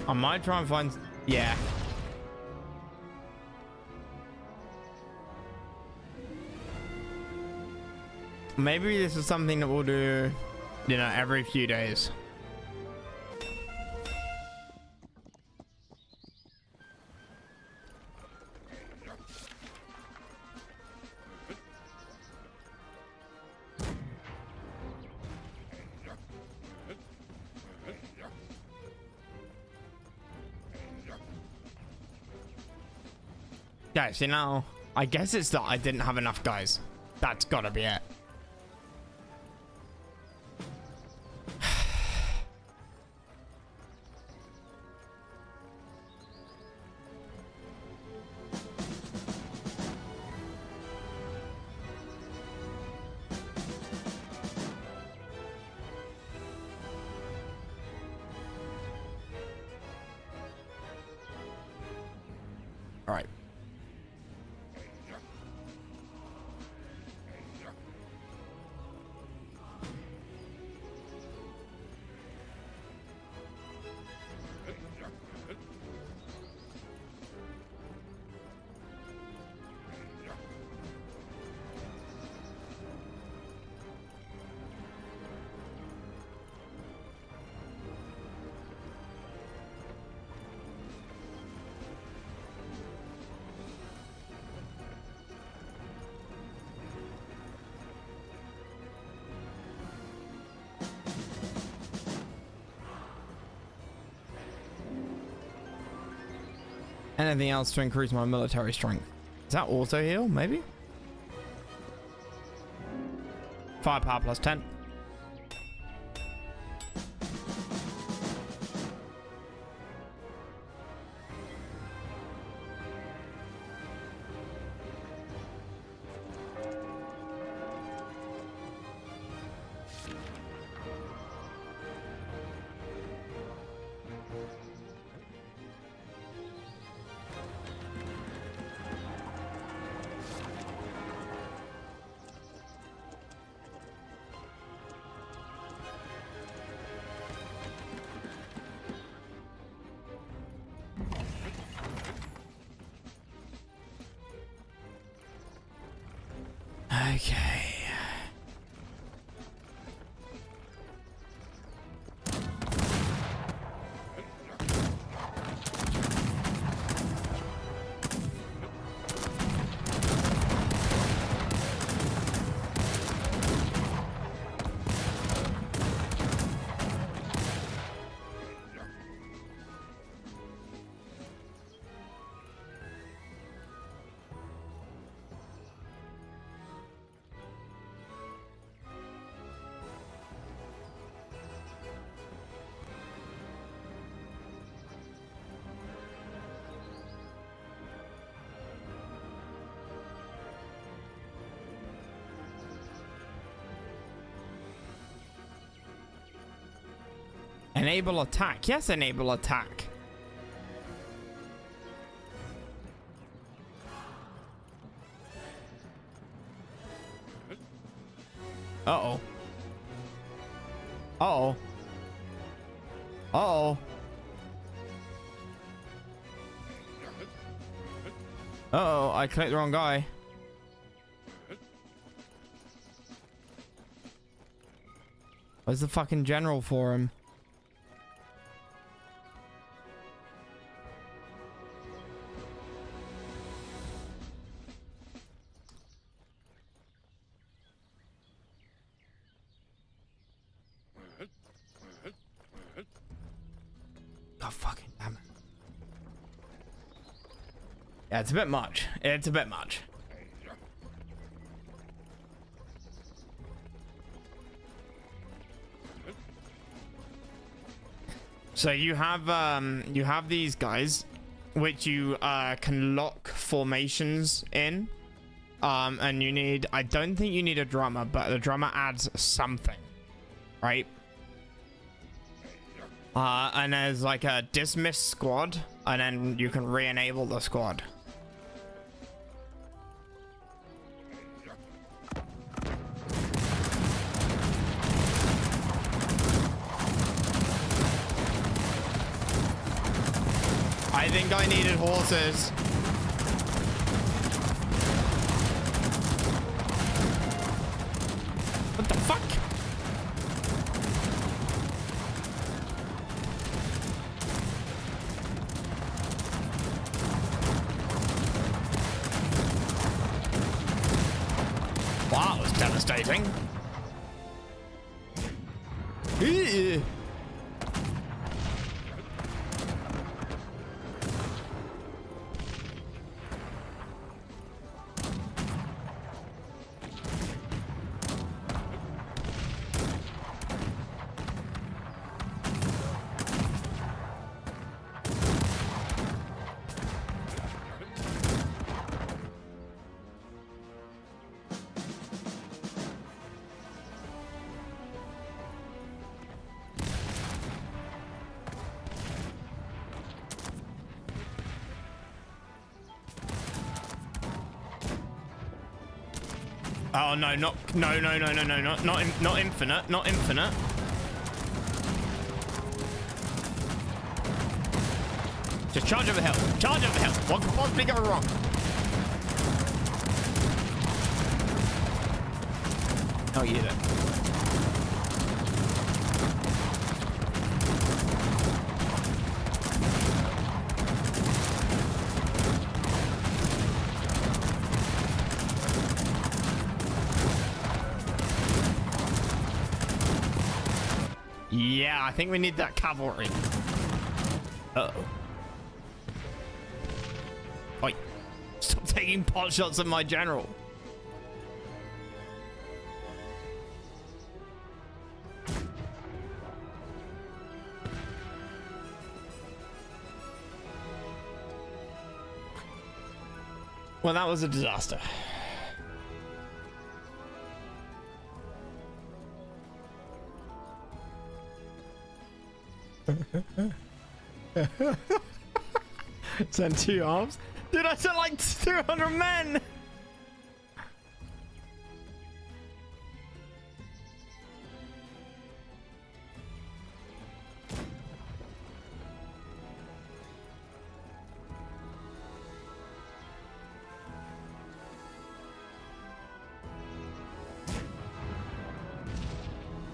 I might try and find, yeah. Maybe this is something that we'll do, you know, every few days. Guys, you know, I guess it's that I didn't have enough guys. That's gotta be it. All right. Anything else to increase my military strength? Is that auto heal? Maybe. Firepower plus 10. Okay. Enable attack. Yes, enable attack. Uh-oh. Uh-oh. Uh-oh. Uh-oh, I clicked the wrong guy. Where's the fucking general for him? God fucking damn it. Yeah, it's a bit much. It's a bit much. So you have these guys which you can lock formations in. And you need, I don't think you need a drummer, but the drummer adds something, right? And there's like a dismiss squad, and then you can re-enable the squad. I think I needed horses. What the fuck? Wow, that was devastating. Ew. Oh no, not infinite, not infinite. Just charge over the hill. Charge over the hill. What could possibly go wrong? Oh, you then. Yeah, I think we need that cavalry. Uh-oh. Oi. Stop taking pot shots at my general. Well, that was a disaster. Send 2 arms. Dude, I sent like 200 men.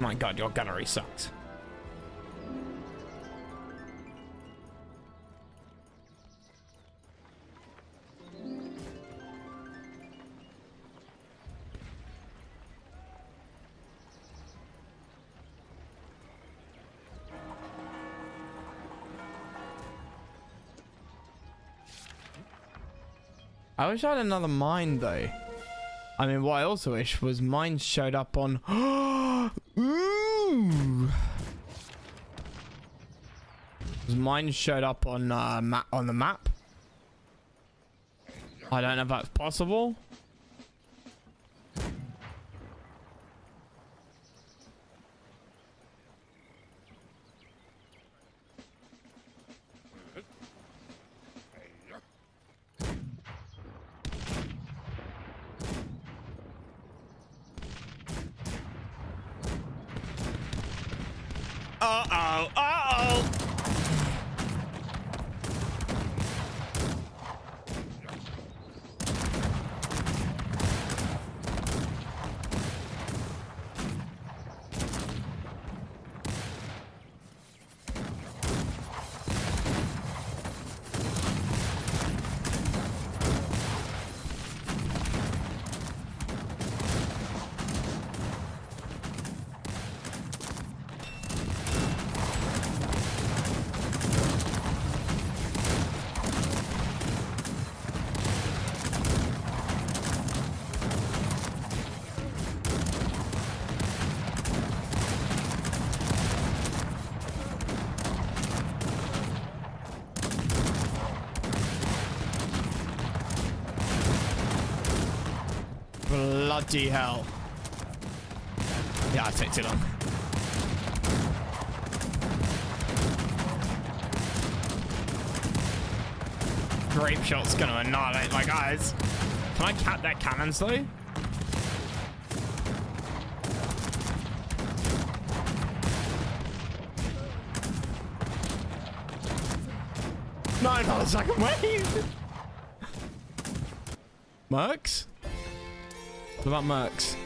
My god, your gunnery sucks. I wish I had another mine though. I mean, what I also wish was mines showed up on. Ooh. Mines showed up on on the map. I don't know if that's possible. Uh-oh, uh-oh. Bloody hell. Yeah, I take too long. Grape shot's gonna annihilate my guys. Can I cap their cannons though? No, not a second wave. Mercs? What about mercs?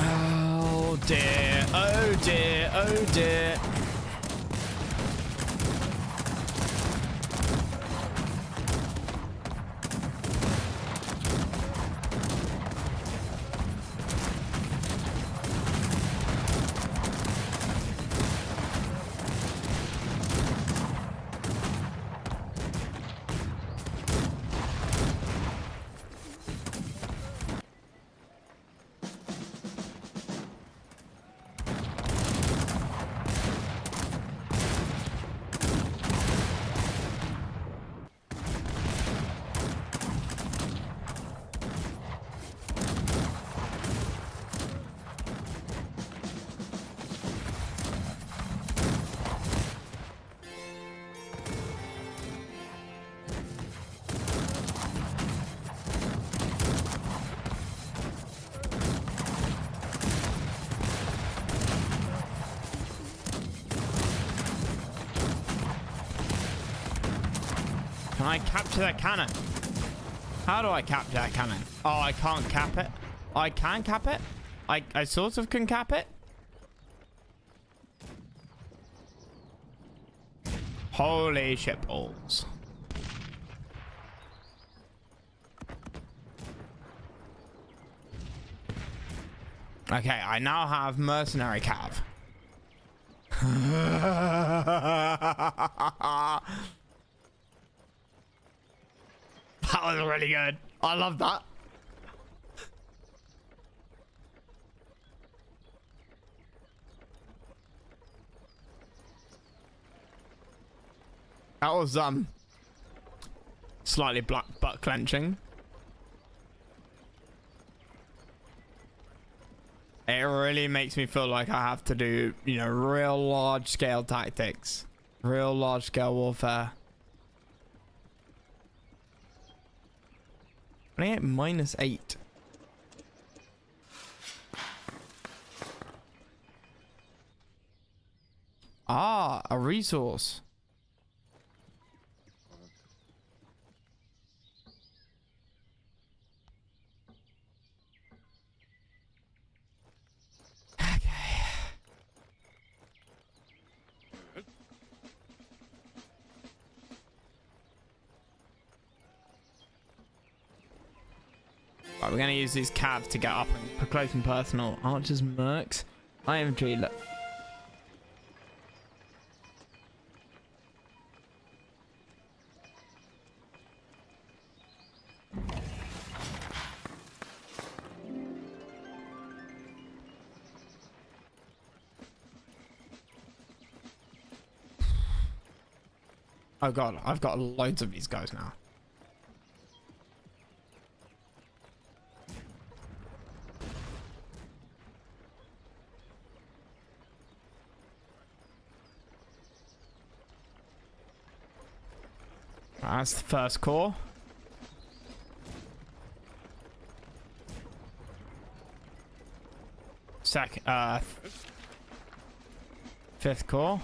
Oh dear, oh dear, oh dear. Can I capture that cannon? How do I capture that cannon? Oh, I can't cap it. I can cap it. I sort of can cap it. Holy shit balls. Okay, I now have mercenary cav. That was really good. I love that. That was slightly butt clenching. It really makes me feel like I have to do, you know, real large scale tactics, real large scale warfare. 28 minus 8. Ah, a resource. Right, we're going to use these cav to get up and close and personal. Archers, mercs. Infantry. Look. Oh god, I've got loads of these guys now. That's the first core. Fifth core.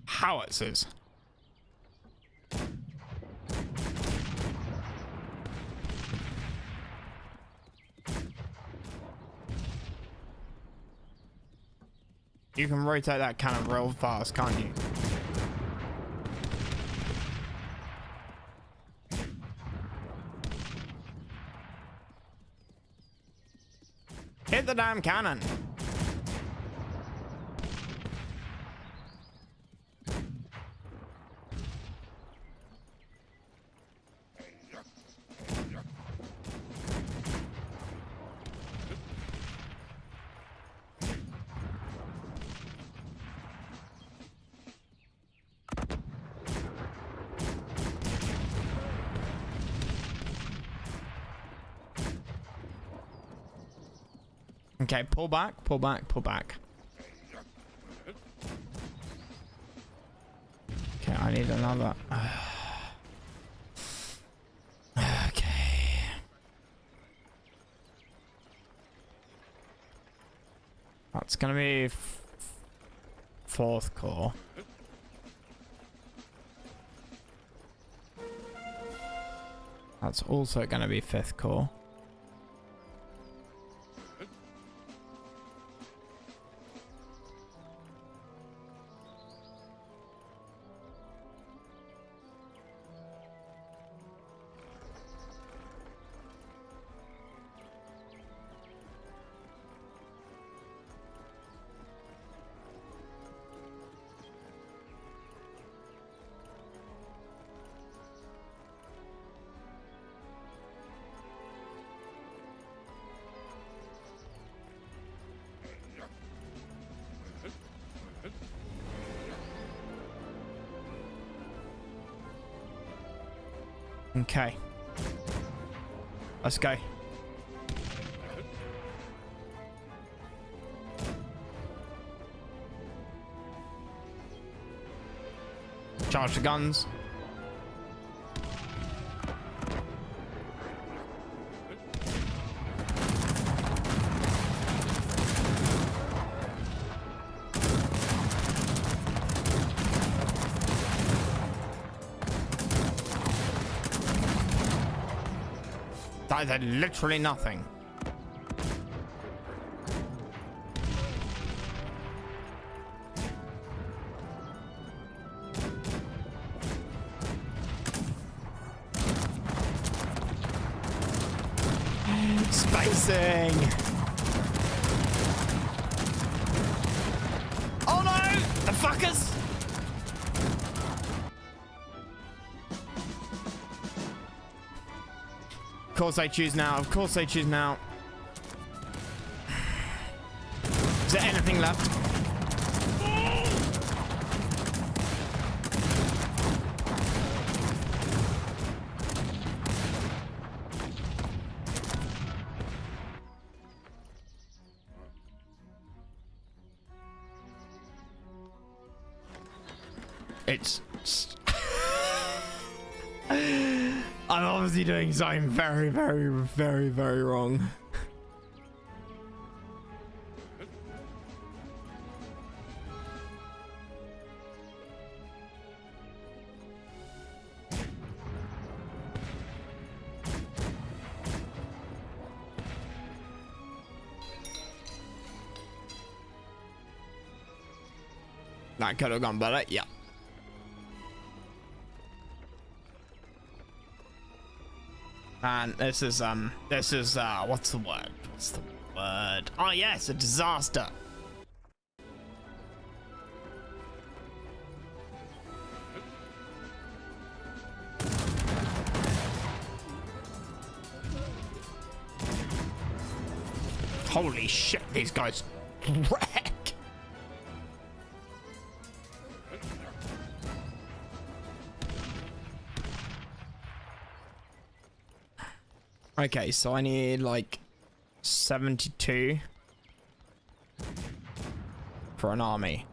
Howitzers. You can rotate that cannon real fast, can't you? Hit the damn cannon. Okay, pull back, pull back, pull back. Okay, I need another. Okay. That's gonna be fourth core. That's also gonna be fifth core. Okay. Let's go. Charge the guns. That is literally nothing. Spacing. Oh no! The fuckers! Of course I choose now. Of course I choose now. Is there anything left? It's I'm obviously doing something very, very, very, very wrong. That could have gone better, yeah. And this is what's the word? What's the word? Oh yes, a disaster. Holy shit, these guys wreck. Okay, so I need like 72 for an army.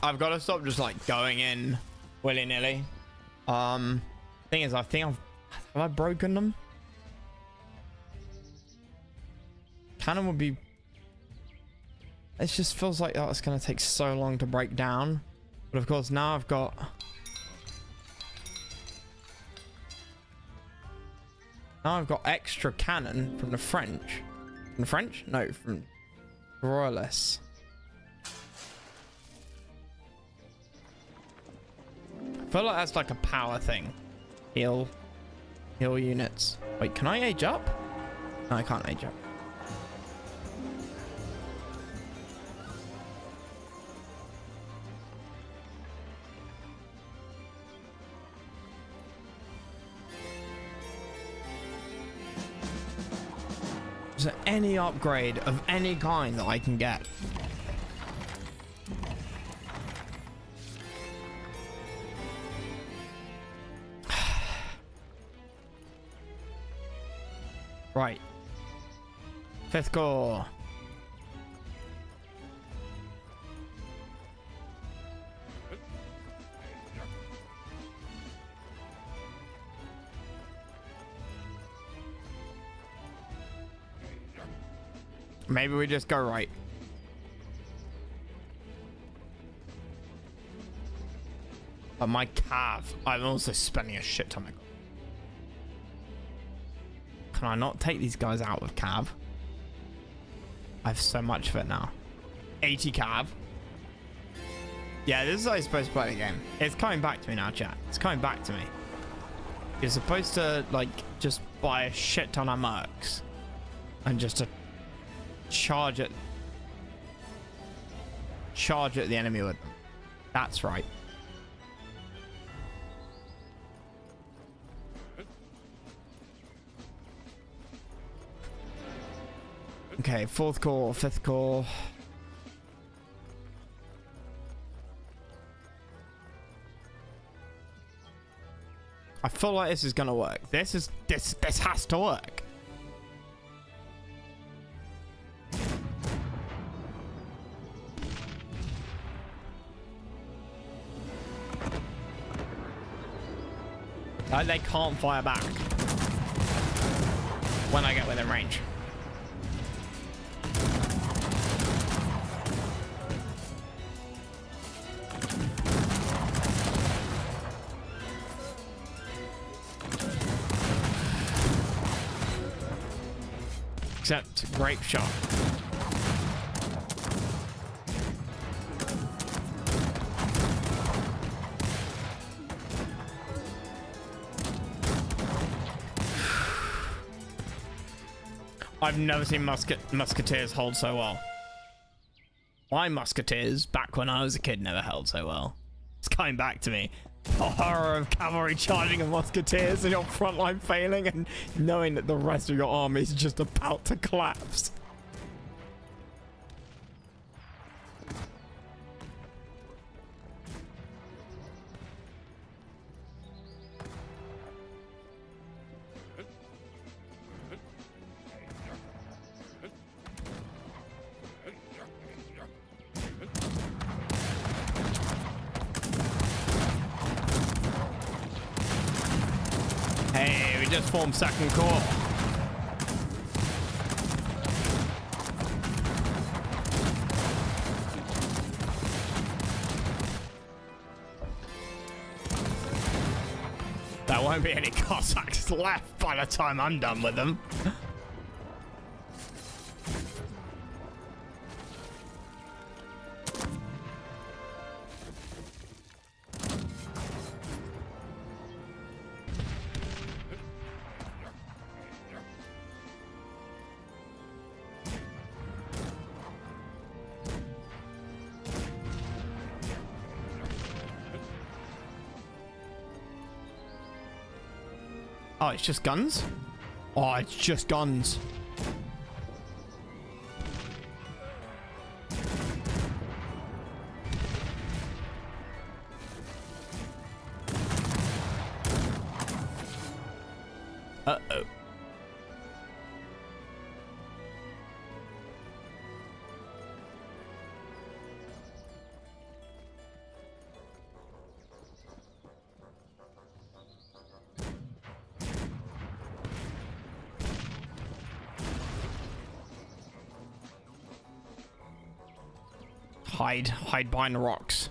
I've got to stop just like going in willy-nilly. Thing is, have I broken them? Cannon would be... It just feels like it's going to take so long to break down. But of course, now I've got... Now I've got extra cannon from the French. From the French? No, from Royalists. I feel like that's like a power thing. Heal units. Wait, can I age up? No, I can't age up. Is there any upgrade of any kind that I can get? Right. 5th Corps. Maybe we just go right. But my cav, I'm also spending a shit ton of... Can I not take these guys out with cav? I have so much of it now. 80 cav. Yeah, this is how you're supposed to play the game. It's coming back to me now, chat. It's coming back to me. You're supposed to, like, just buy a shit ton of mercs. And just to charge at the enemy with them. That's right. Okay, 4th Corps, 5th Corps. I feel like this is gonna work. This has to work. Like they can't fire back. when I get within range. Except grape shot. I've never seen musketeers hold so well. My musketeers, back when I was a kid, never held so well. It's coming back to me. The horror of cavalry charging and musketeers and your front line failing and knowing that the rest of your army is just about to collapse. Hey, we just formed second corps. There won't be any Cossacks left by the time I'm done with them. Oh, it's just guns? Oh, it's just guns. Uh-oh. Hide behind the rocks.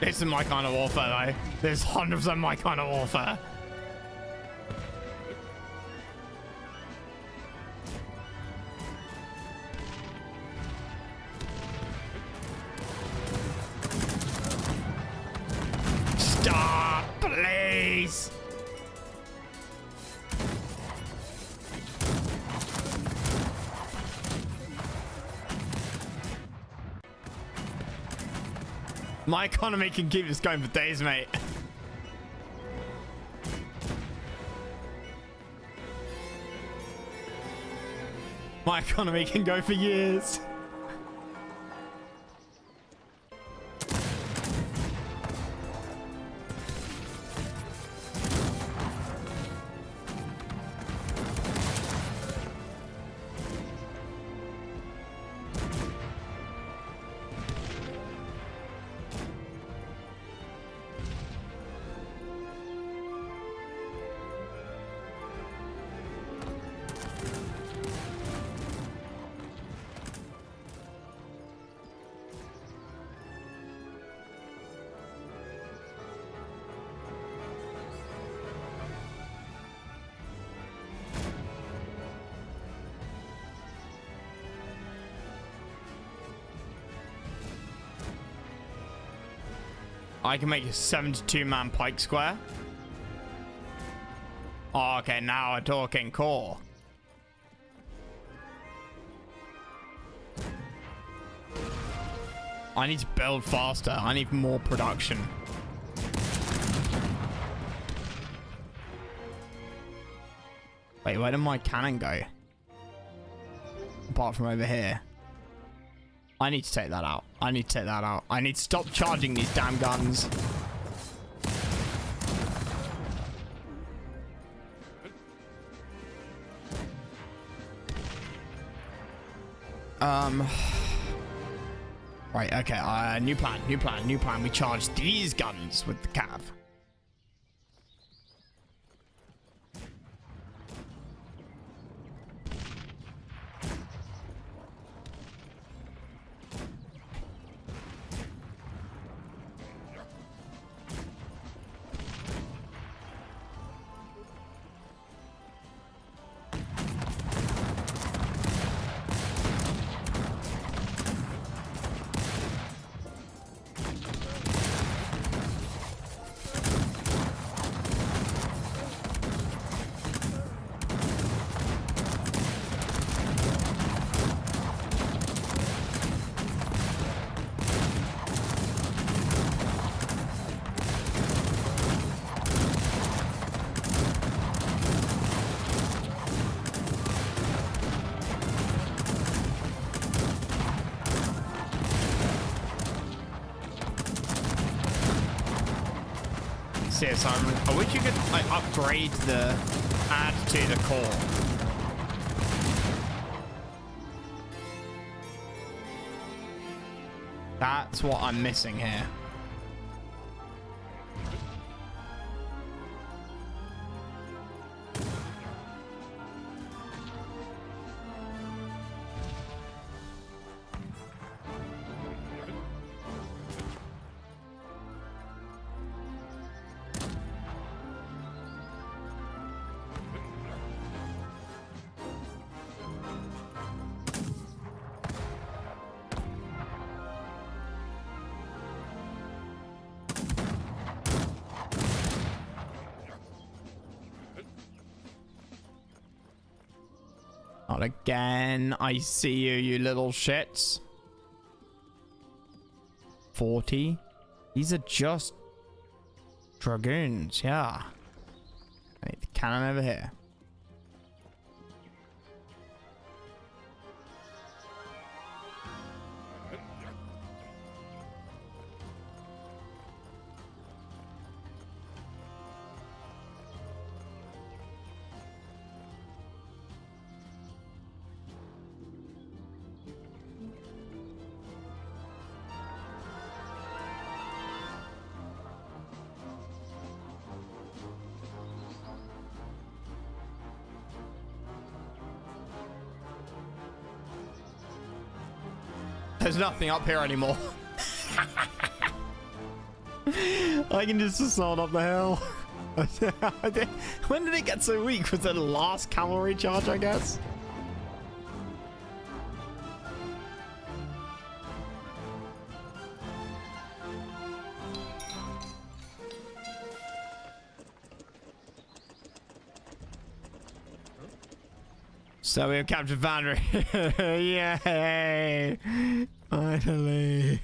This is my kind of warfare, though. This is 100% my kind of warfare. Stop, please. My economy can keep this going for days, mate. My economy can go for years. I can make a 72-man pike square. Oh, okay, now we're talking core. I need to build faster. I need more production. Wait, where did my cannon go? Apart from over here. I need to take that out. I need to take that out. I need to stop charging these damn guns. Right, okay, new plan. We charge these guns with the cav. I wish you could like upgrade the add to the core. That's what I'm missing here. Not again. I see you, you little shits. 40. These are just dragoons, yeah. Right, the cannon over here. There's nothing up here anymore. I can just assault up the hill. When did it get so weak? Was it the last cavalry charge, I guess? So we have captured Foundry. Yay! Finally.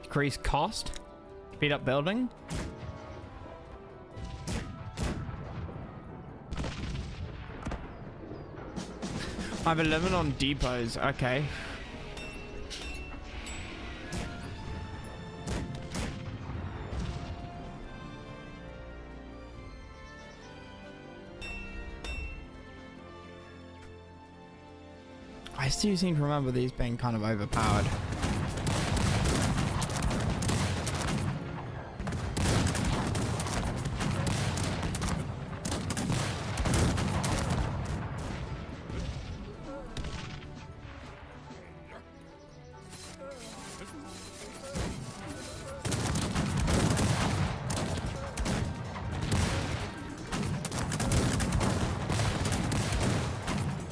Increase cost, speed up building. I have a limit on depots. Okay. I still seem to remember these being kind of overpowered.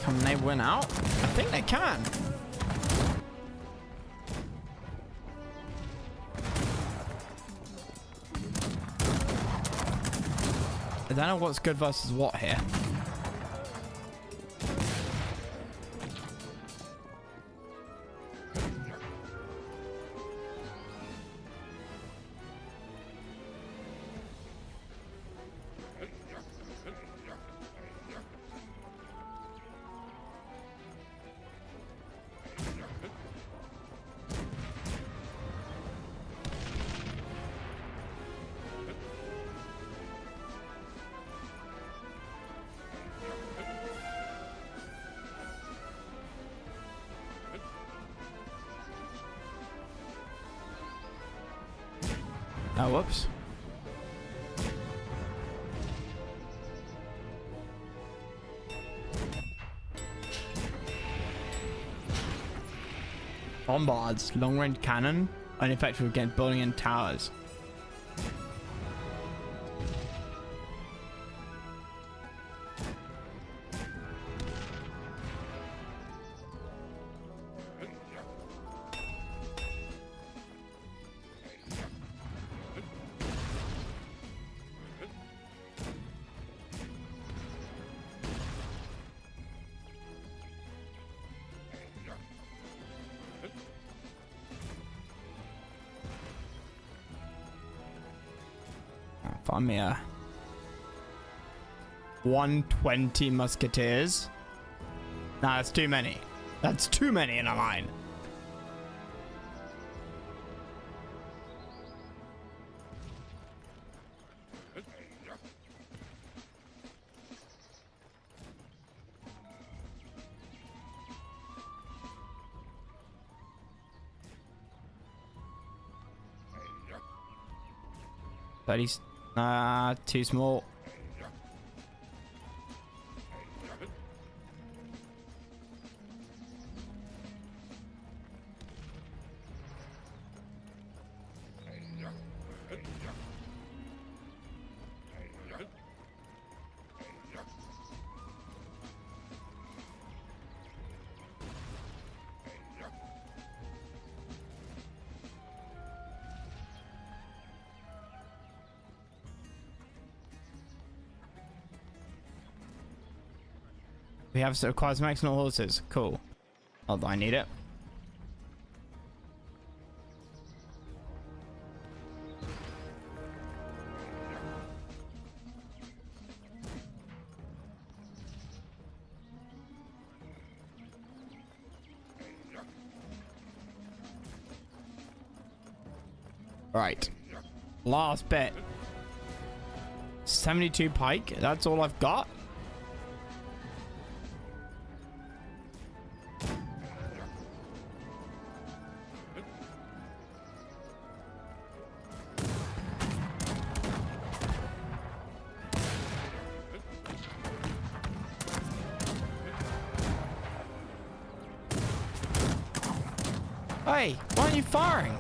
Can they win out? I think they can. I don't know what's good versus what here. Oh, whoops. Bombards, long-range cannon, ineffective against building and towers. Find me a 120 musketeers. Nah, that's too many. That's too many in a line. Too small. We have so requires maximum horses. Cool. Although I need it. Right. Last bit. 72 pike. That's all I've got. Hey, why aren't you firing?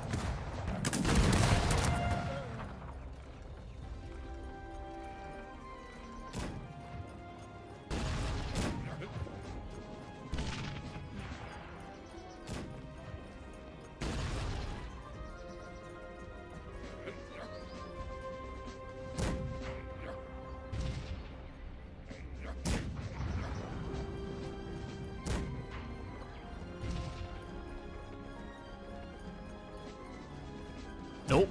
Nope.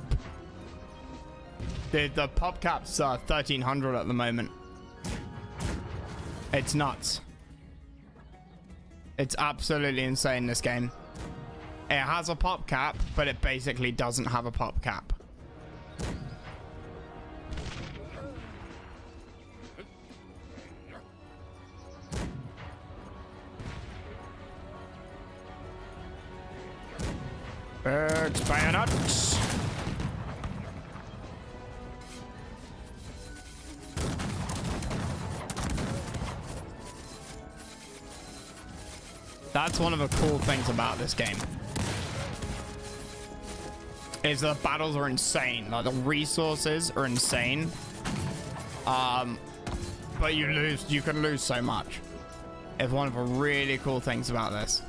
The pop cap's 1300 at the moment. It's nuts. It's absolutely insane, this game. It has a pop cap, but it basically doesn't have a pop cap. Birds, bayonets. That's one of the cool things about this game. Is the battles are insane. Like the resources are insane. But you can lose so much. It's one of the really cool things about this.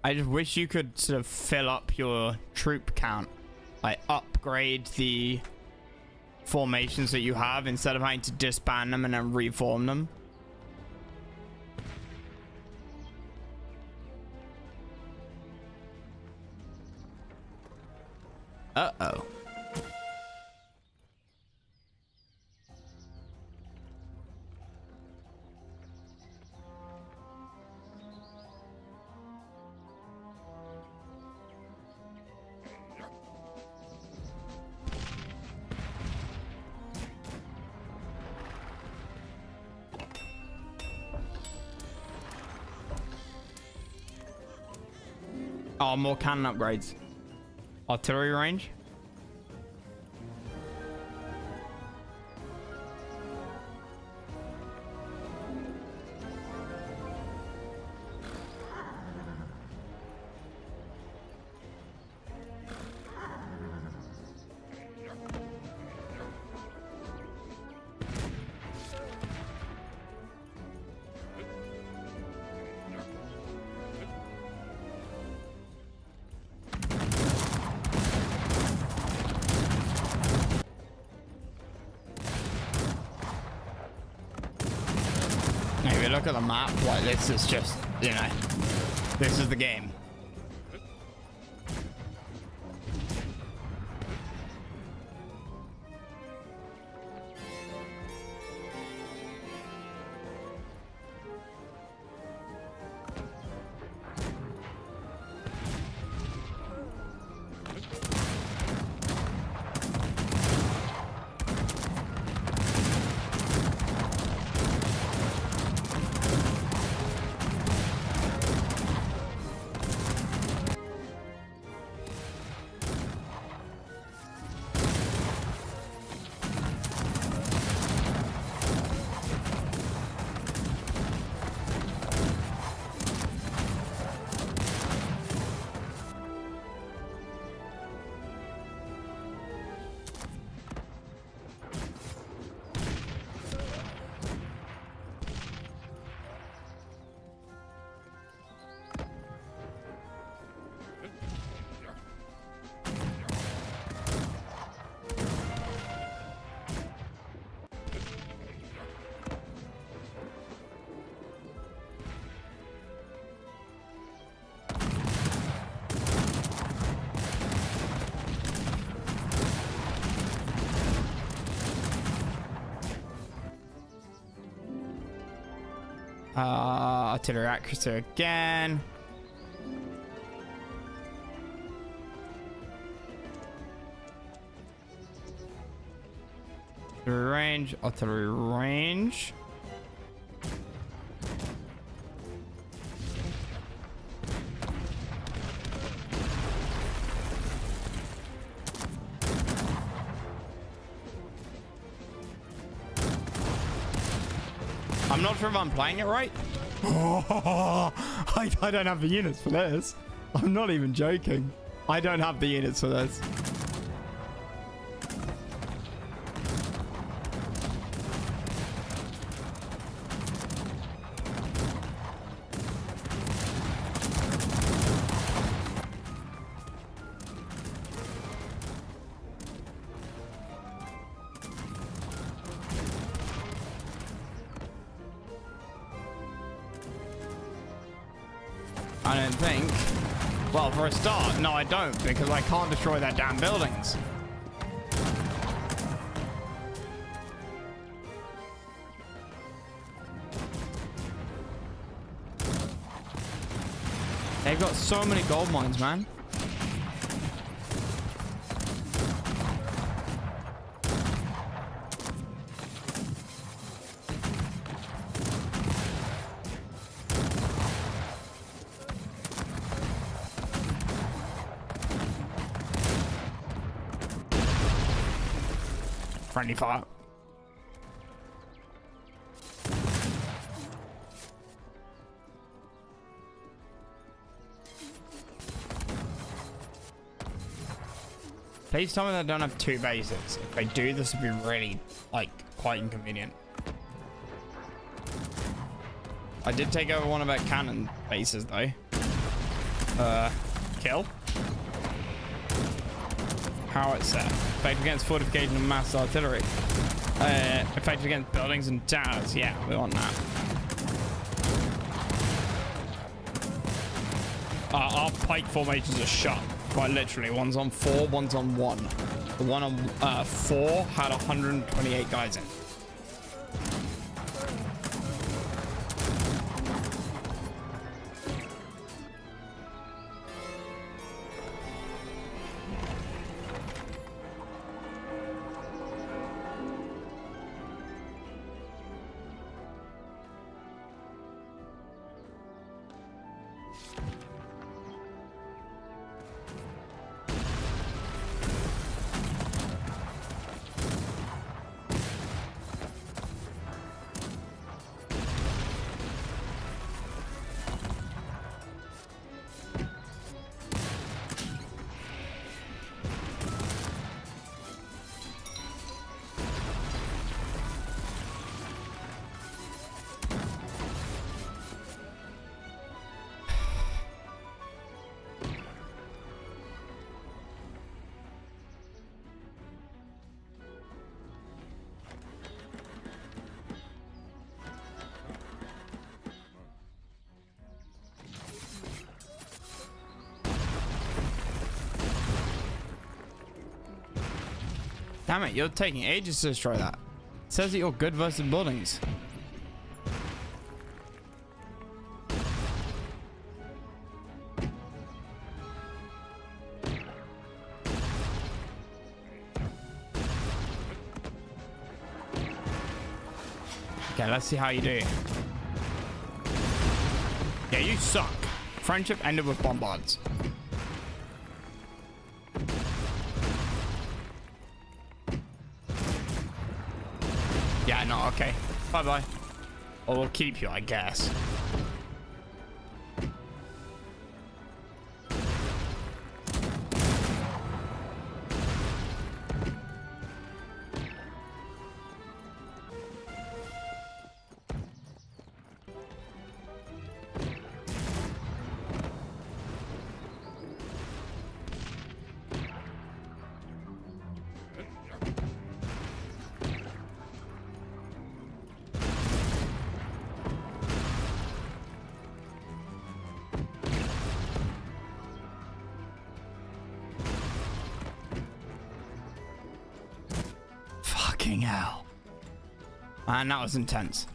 I just wish you could sort of fill up your troop count, like upgrade the formations that you have instead of having to disband them and then reform them. Uh-oh. Oh, more cannon upgrades. Artillery range. Look at the map, like this is just, you know, this is the game. Artillery accuracy again. Range, artillery range. I'm not sure if I'm playing it right. I don't have the units for this. I'm not even joking. I don't have the units for this. I don't think. Well, for a start, no, I don't, because I can't destroy their damn buildings. They've got so many gold mines, man. Friendly fire. Please tell me they don't have 2 bases. If they do, this would be really, like, quite inconvenient. I did take over one of their cannon bases, though. Kill. Howitzer. Effective against fortification and mass artillery. Effective against buildings and towers. Yeah, we want that. Our pike formations are shut. Quite literally. One's on 4, one's on 1. The one on 4 had 128 guys in. Damn it, you're taking ages to destroy that. It says that you're good versus buildings. Okay, let's see how you do. Yeah, you suck. Friendship ended with bombards. Yeah, no, okay. Bye-bye. Or we'll keep you, I guess. Fucking hell. Man, that was intense.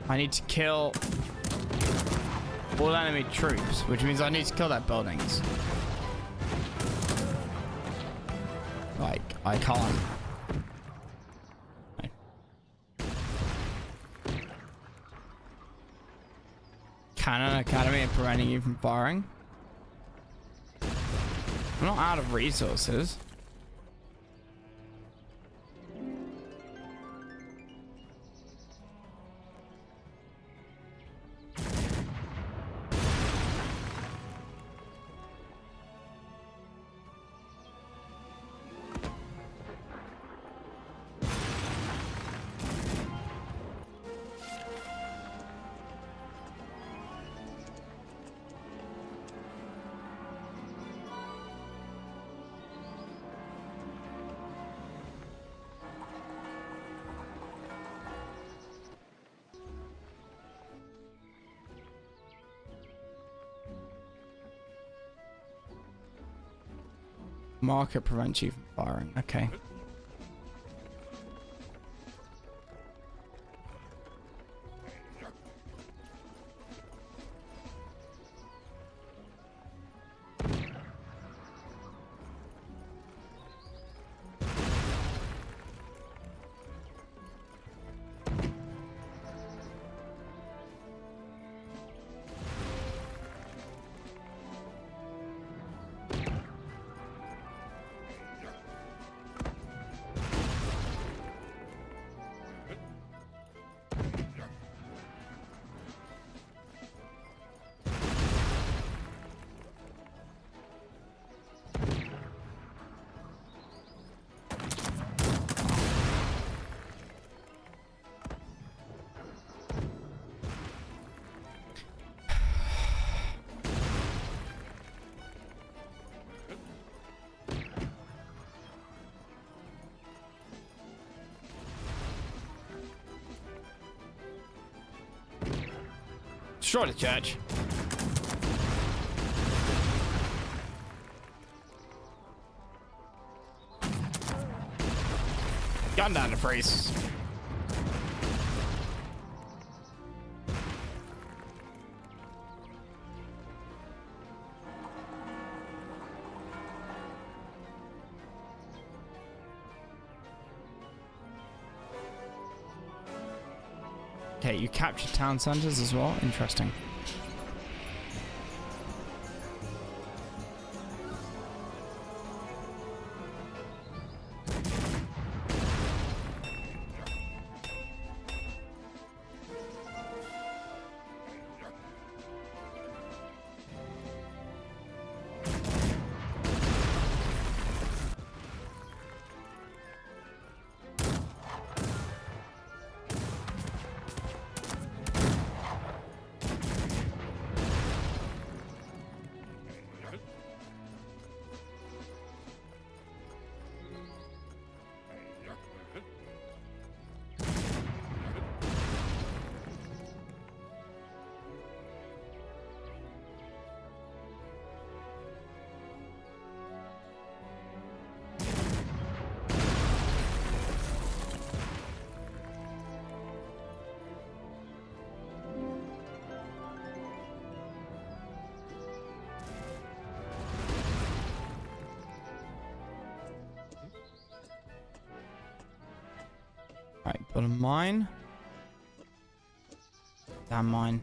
I need to kill all enemy troops, which means I need to kill their buildings. Like, I can't. Cannon Academy and preventing you from firing. I'm not out of resources. Market prevents you from firing. Okay. Destroy the church. Gun down the priests. Okay, you captured town centers as well. Interesting. Right, build a mine. Damn mine.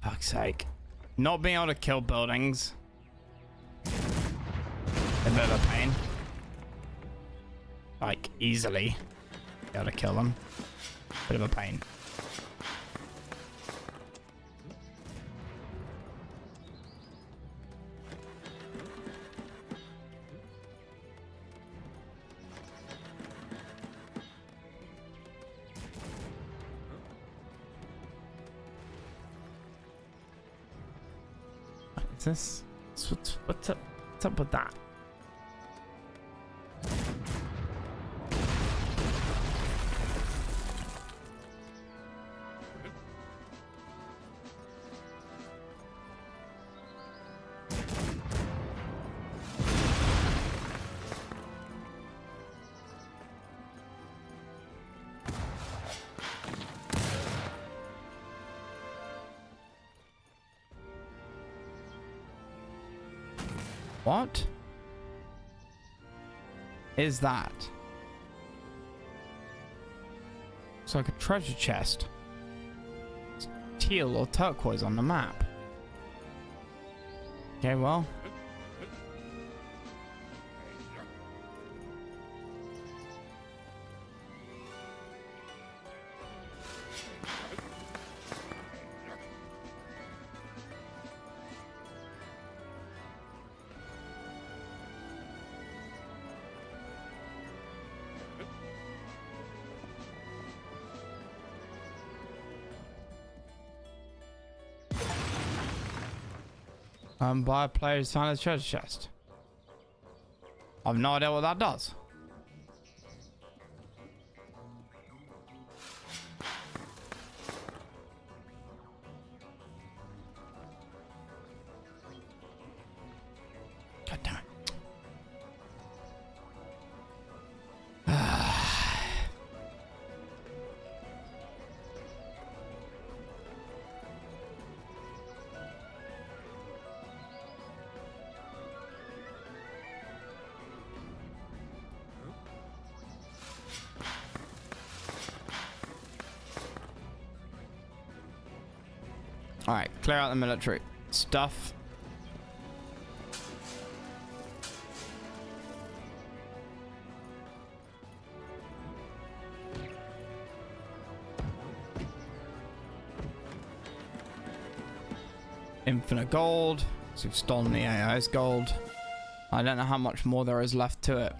Fuck's sake. Not being able to kill buildings. A bit of a pain. Like, easily. Be able to kill them. Bit of a pain. This? What's up with that? What is that? It's like a treasure chest. It's teal or turquoise on the map. Okay, well. Buy a player's found a treasure chest. I've no idea what that does. God damn it. All right, clear out the military stuff. Infinite gold. So we've stolen the AI's gold. I don't know how much more there is left to it.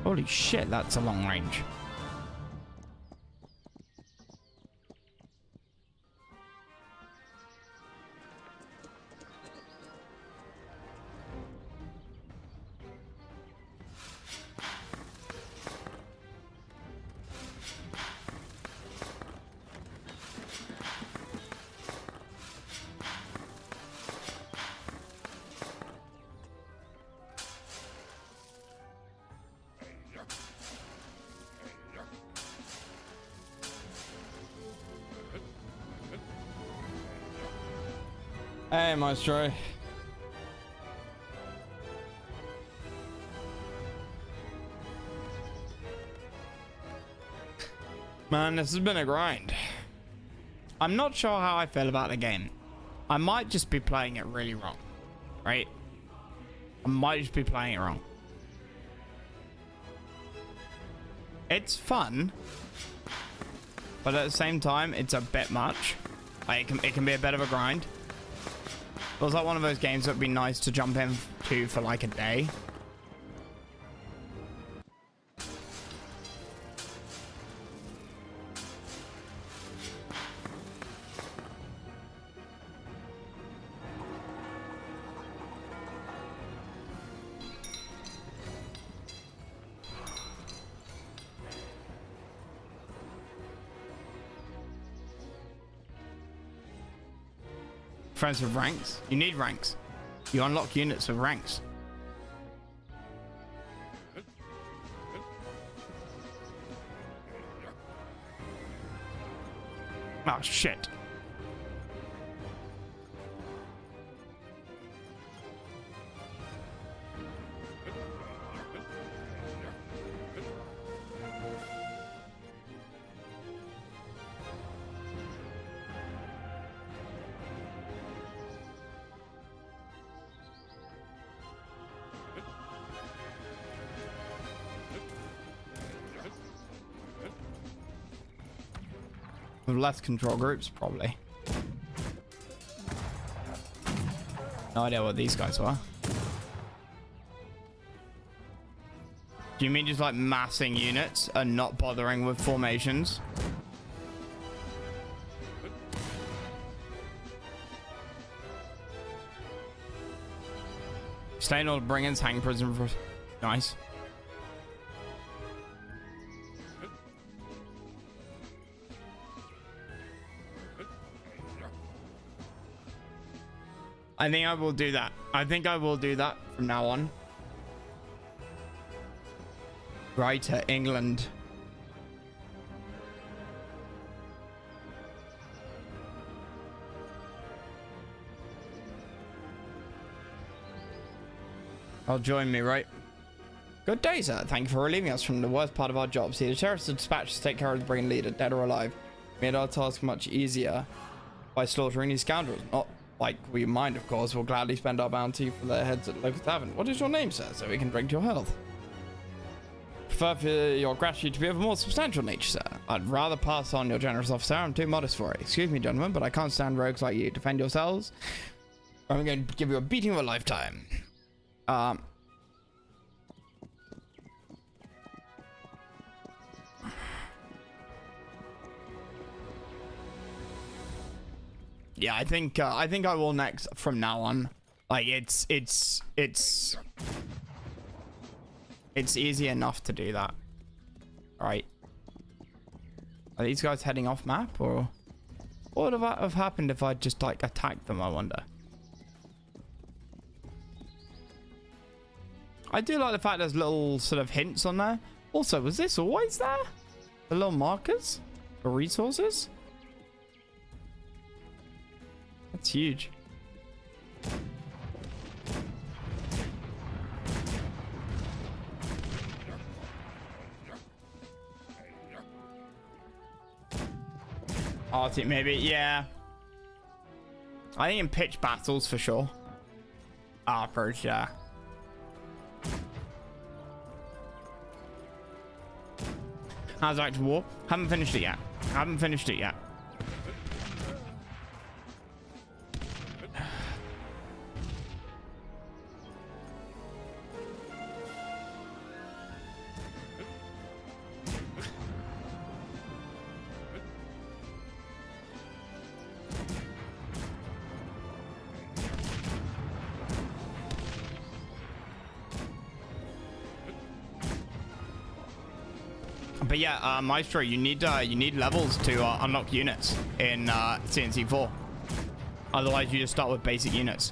Holy shit, that's a long range. Hey, Maestro. Man, this has been a grind. I'm not sure how I feel about the game. I might just be playing it really wrong, right? I might just be playing it wrong. It's fun, but at the same time, it's a bit much. Like, it can be a bit of a grind. It was like one of those games that would be nice to jump into for like a day. Friends with ranks? You need ranks. You unlock units with ranks. Oh shit. With less control groups, probably. No idea what these guys were. Do you mean just like massing units and not bothering with formations? Slaying all the bring-ins, hang prison for... Nice. I think I will do that. I think I will do that from now on. Greater England. I'll join me, right? Good day, sir. Thank you for relieving us from the worst part of our job. See, the sheriff's dispatched to take care of the brigand leader, dead or alive. Made our task much easier by slaughtering these scoundrels. Not like we mind, of course. We'll gladly spend our bounty for their heads at the local tavern. What is your name, sir, so we can drink to your health? Prefer for your gratitude to be of a more substantial nature, sir. I'd rather pass on your generous offer, sir. I'm too modest for it. Excuse me, gentlemen, but I can't stand rogues like you. Defend yourselves. I'm going to give you a beating of a lifetime. Yeah, I think I will next from now on. Like it's easy enough to do that. All right. Are these guys heading off map, or what would have happened if I just like attacked them, I wonder? I do like the fact there's little sort of hints on there. Also, was this always there? The little markers for resources? That's huge. Arctic maybe, yeah. I think in pitch battles for sure. Approach, yeah. How's Act of War? Haven't finished it yet. Haven't finished it yet. But yeah, Maestro, you need levels to unlock units in CNC4. Otherwise, you just start with basic units.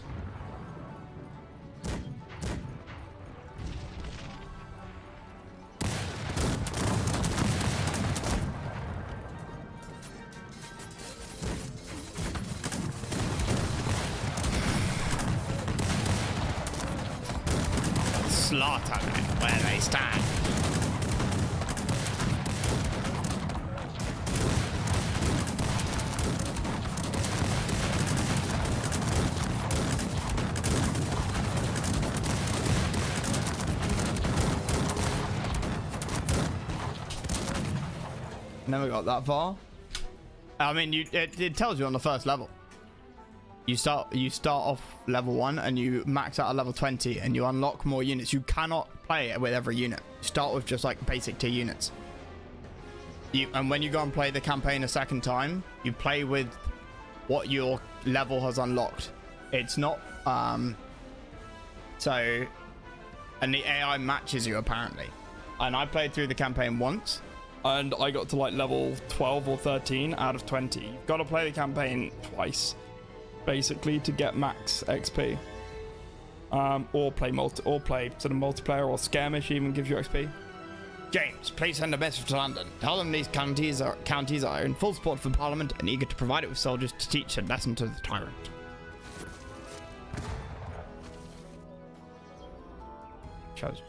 Slaughter them where they stand. Never got that far. I mean, it tells you on the first level. You start off level 1 and you max out at level 20 and you unlock more units. You cannot play it with every unit. You start with just like basic tier units. And when you go and play the campaign a second time, you play with what your level has unlocked. It's not so, and the AI matches you apparently. And I played through the campaign once, and I got to like level 12 or 13 out of 20. You've got to play the campaign twice, basically, to get max XP. Or play sort of multiplayer, or skirmish even gives you XP. James, please send a message to London. Tell them these counties are in full support for Parliament and eager to provide it with soldiers to teach a lesson to the tyrant. Chest.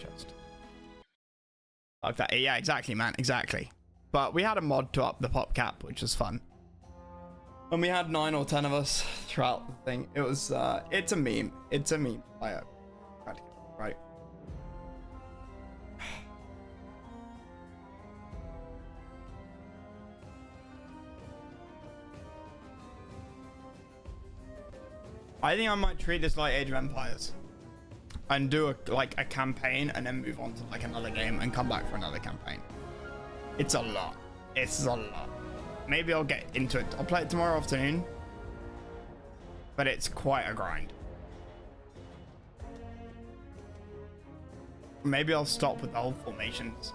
Like that. Yeah, exactly, man. Exactly. But we had a mod to up the pop cap, which was fun. And we had 9 or 10 of us throughout the thing. It was, it's a meme. It's a meme. Right. I think I might treat this like Age of Empires. And do a campaign and then move on to like another game and come back for another campaign. It's a lot. It's a lot. Maybe I'll get into it. I'll play it tomorrow afternoon. But it's quite a grind. Maybe I'll stop with the whole formations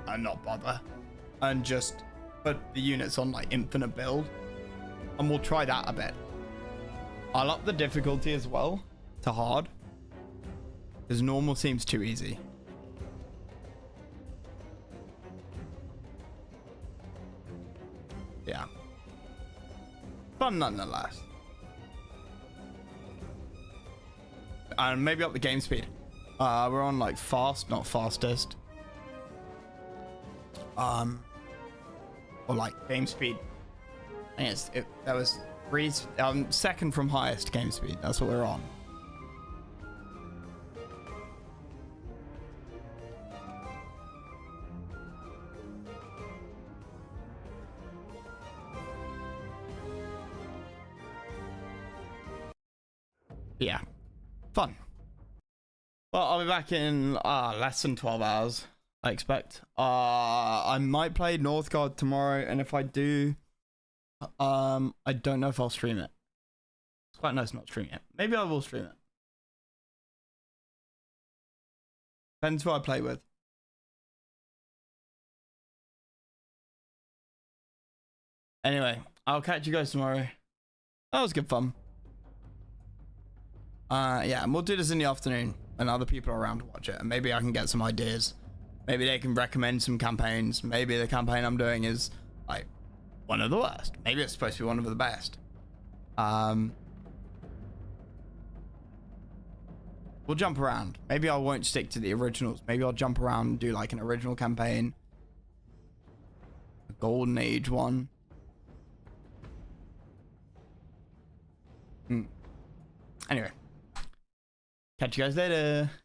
and not bother. And just put the units on like infinite build. And we'll try that a bit. I'll up the difficulty as well to hard, because normal seems too easy. Yeah. Fun nonetheless. And maybe up the game speed. We're on like fast, not fastest. Or like game speed. I think that was second from highest game speed. That's what we're on. Yeah, fun. Well, I'll be back in less than 12 hours, I expect. I might play Northgard tomorrow, and if I do, I don't know if I'll stream it. It's quite nice not streaming it. Maybe I will stream it. Depends who I play with. Anyway, I'll catch you guys tomorrow. That was good fun. Yeah, and we'll do this in the afternoon when other people are around to watch it, and maybe I can get some ideas. Maybe they can recommend some campaigns. Maybe the campaign I'm doing is like one of the worst. Maybe it's supposed to be one of the best. We'll jump around. Maybe I won't stick to the originals. Maybe I'll jump around and do like an original campaign, a Golden Age one. Anyway, catch you guys later.